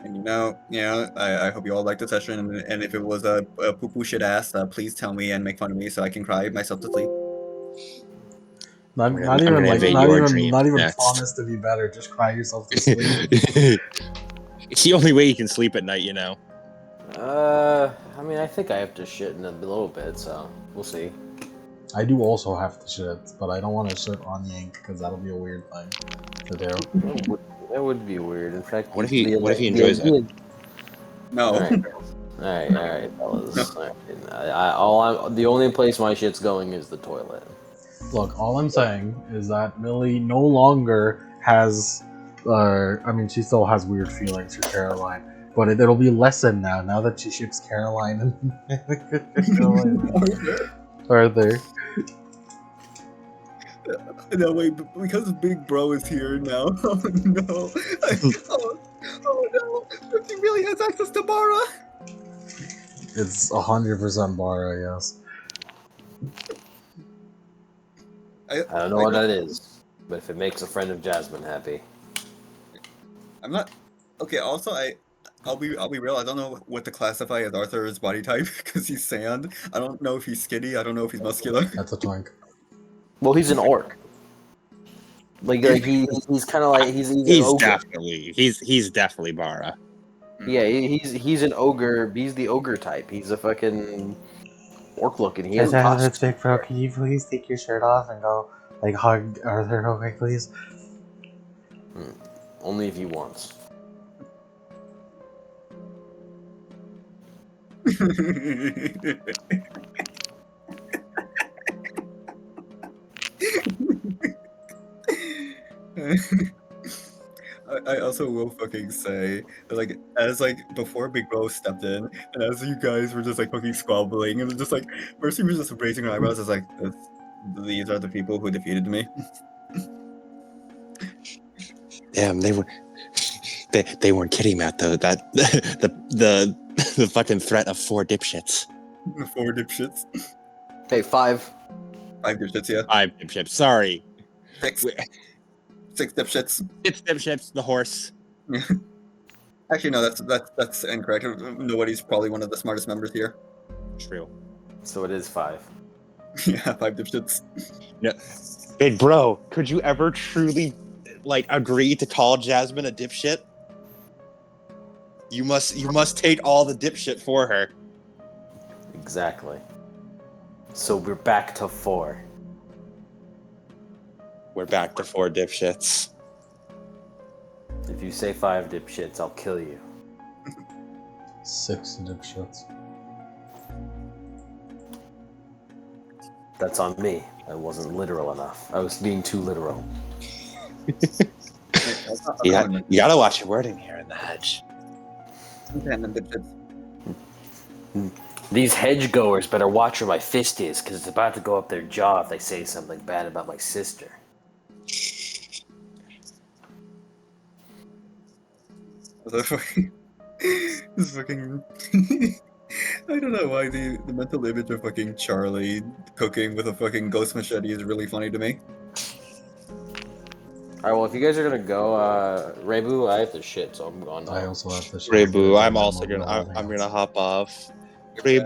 And I hope you all liked the session. And if it was a poo-poo shit ass, please tell me and make fun of me so I can cry myself to sleep. Not I'm even gonna like invade not your even dreams not even next. promise to be better. Just cry yourself to sleep. It's the only way you can sleep at night, you know. I mean, I think I have to shit in a little bit, so we'll see. I do also have to shit, but I don't want to shit on Yank because that'll be a weird thing to do. That would be weird. In fact, What if he enjoys it? No. All right, fellas. All right. The only place my shit's going is the toilet. Look, all I'm saying is that Millie no longer has. I mean, she still has weird feelings for Caroline, but it'll be lessened now that she ships Caroline and Arthur. No, wait, because Big Bro is here now. Oh no. Oh no. He really has access to Bara. It's 100% bar, I guess. I don't know what that is, but if it makes a friend of Jasmine happy. I'm not. Okay, also, I'll be real. I don't know what to classify as Arthur's body type because he's sand. I don't know if he's skinny. I don't know if he's muscular. That's a twink. Well, he's an orc. Like he's kind of like he's an ogre. He's definitely Bara. Yeah, he's an ogre. He's the ogre type. He's a fucking orc looking. He has tusks. Big Bro, can you please take your shirt off and go like hug Arthur real quick, please? Only if he wants. I also will fucking say, like, as like before Big Bro stepped in, and as you guys were just like fucking squabbling, and just like Mercy was just raising her eyebrows, as like, these are the people who defeated me. Damn, they weren't kidding about the fucking threat of 4 dipshits. 4 dipshits. Hey, 5. 5 dipshits, yeah. 5 dipshits. Sorry. 6 dipshits. It's dipshits. The horse. Actually, no, that's incorrect. Nobody's probably one of the smartest members here. True. So it is 5. Yeah, 5 dipshits. No. Big Bro, could you ever truly agree to call Jasmine a dipshit? You must take all the dipshit for her. Exactly. So we're back to 4. We're back to 4 dipshits. If you say 5 dipshits, I'll kill you. 6 dipshits. That's on me. I wasn't literal enough. I was being too literal. You gotta watch your wording here in the hedge. Random dipshits. These hedge goers better watch where my fist is, because it's about to go up their jaw if they say something bad about my sister. The fucking, this fucking. I don't know why the mental image of fucking Charlie cooking with a fucking ghost machete is really funny to me. Alright, well, if you guys are gonna go, Rebu, I have to shit, so I'm going I now. also have to shit. Rebu, I'm I'm gonna also go gonna. holding I'm out. gonna hop off. Rebu.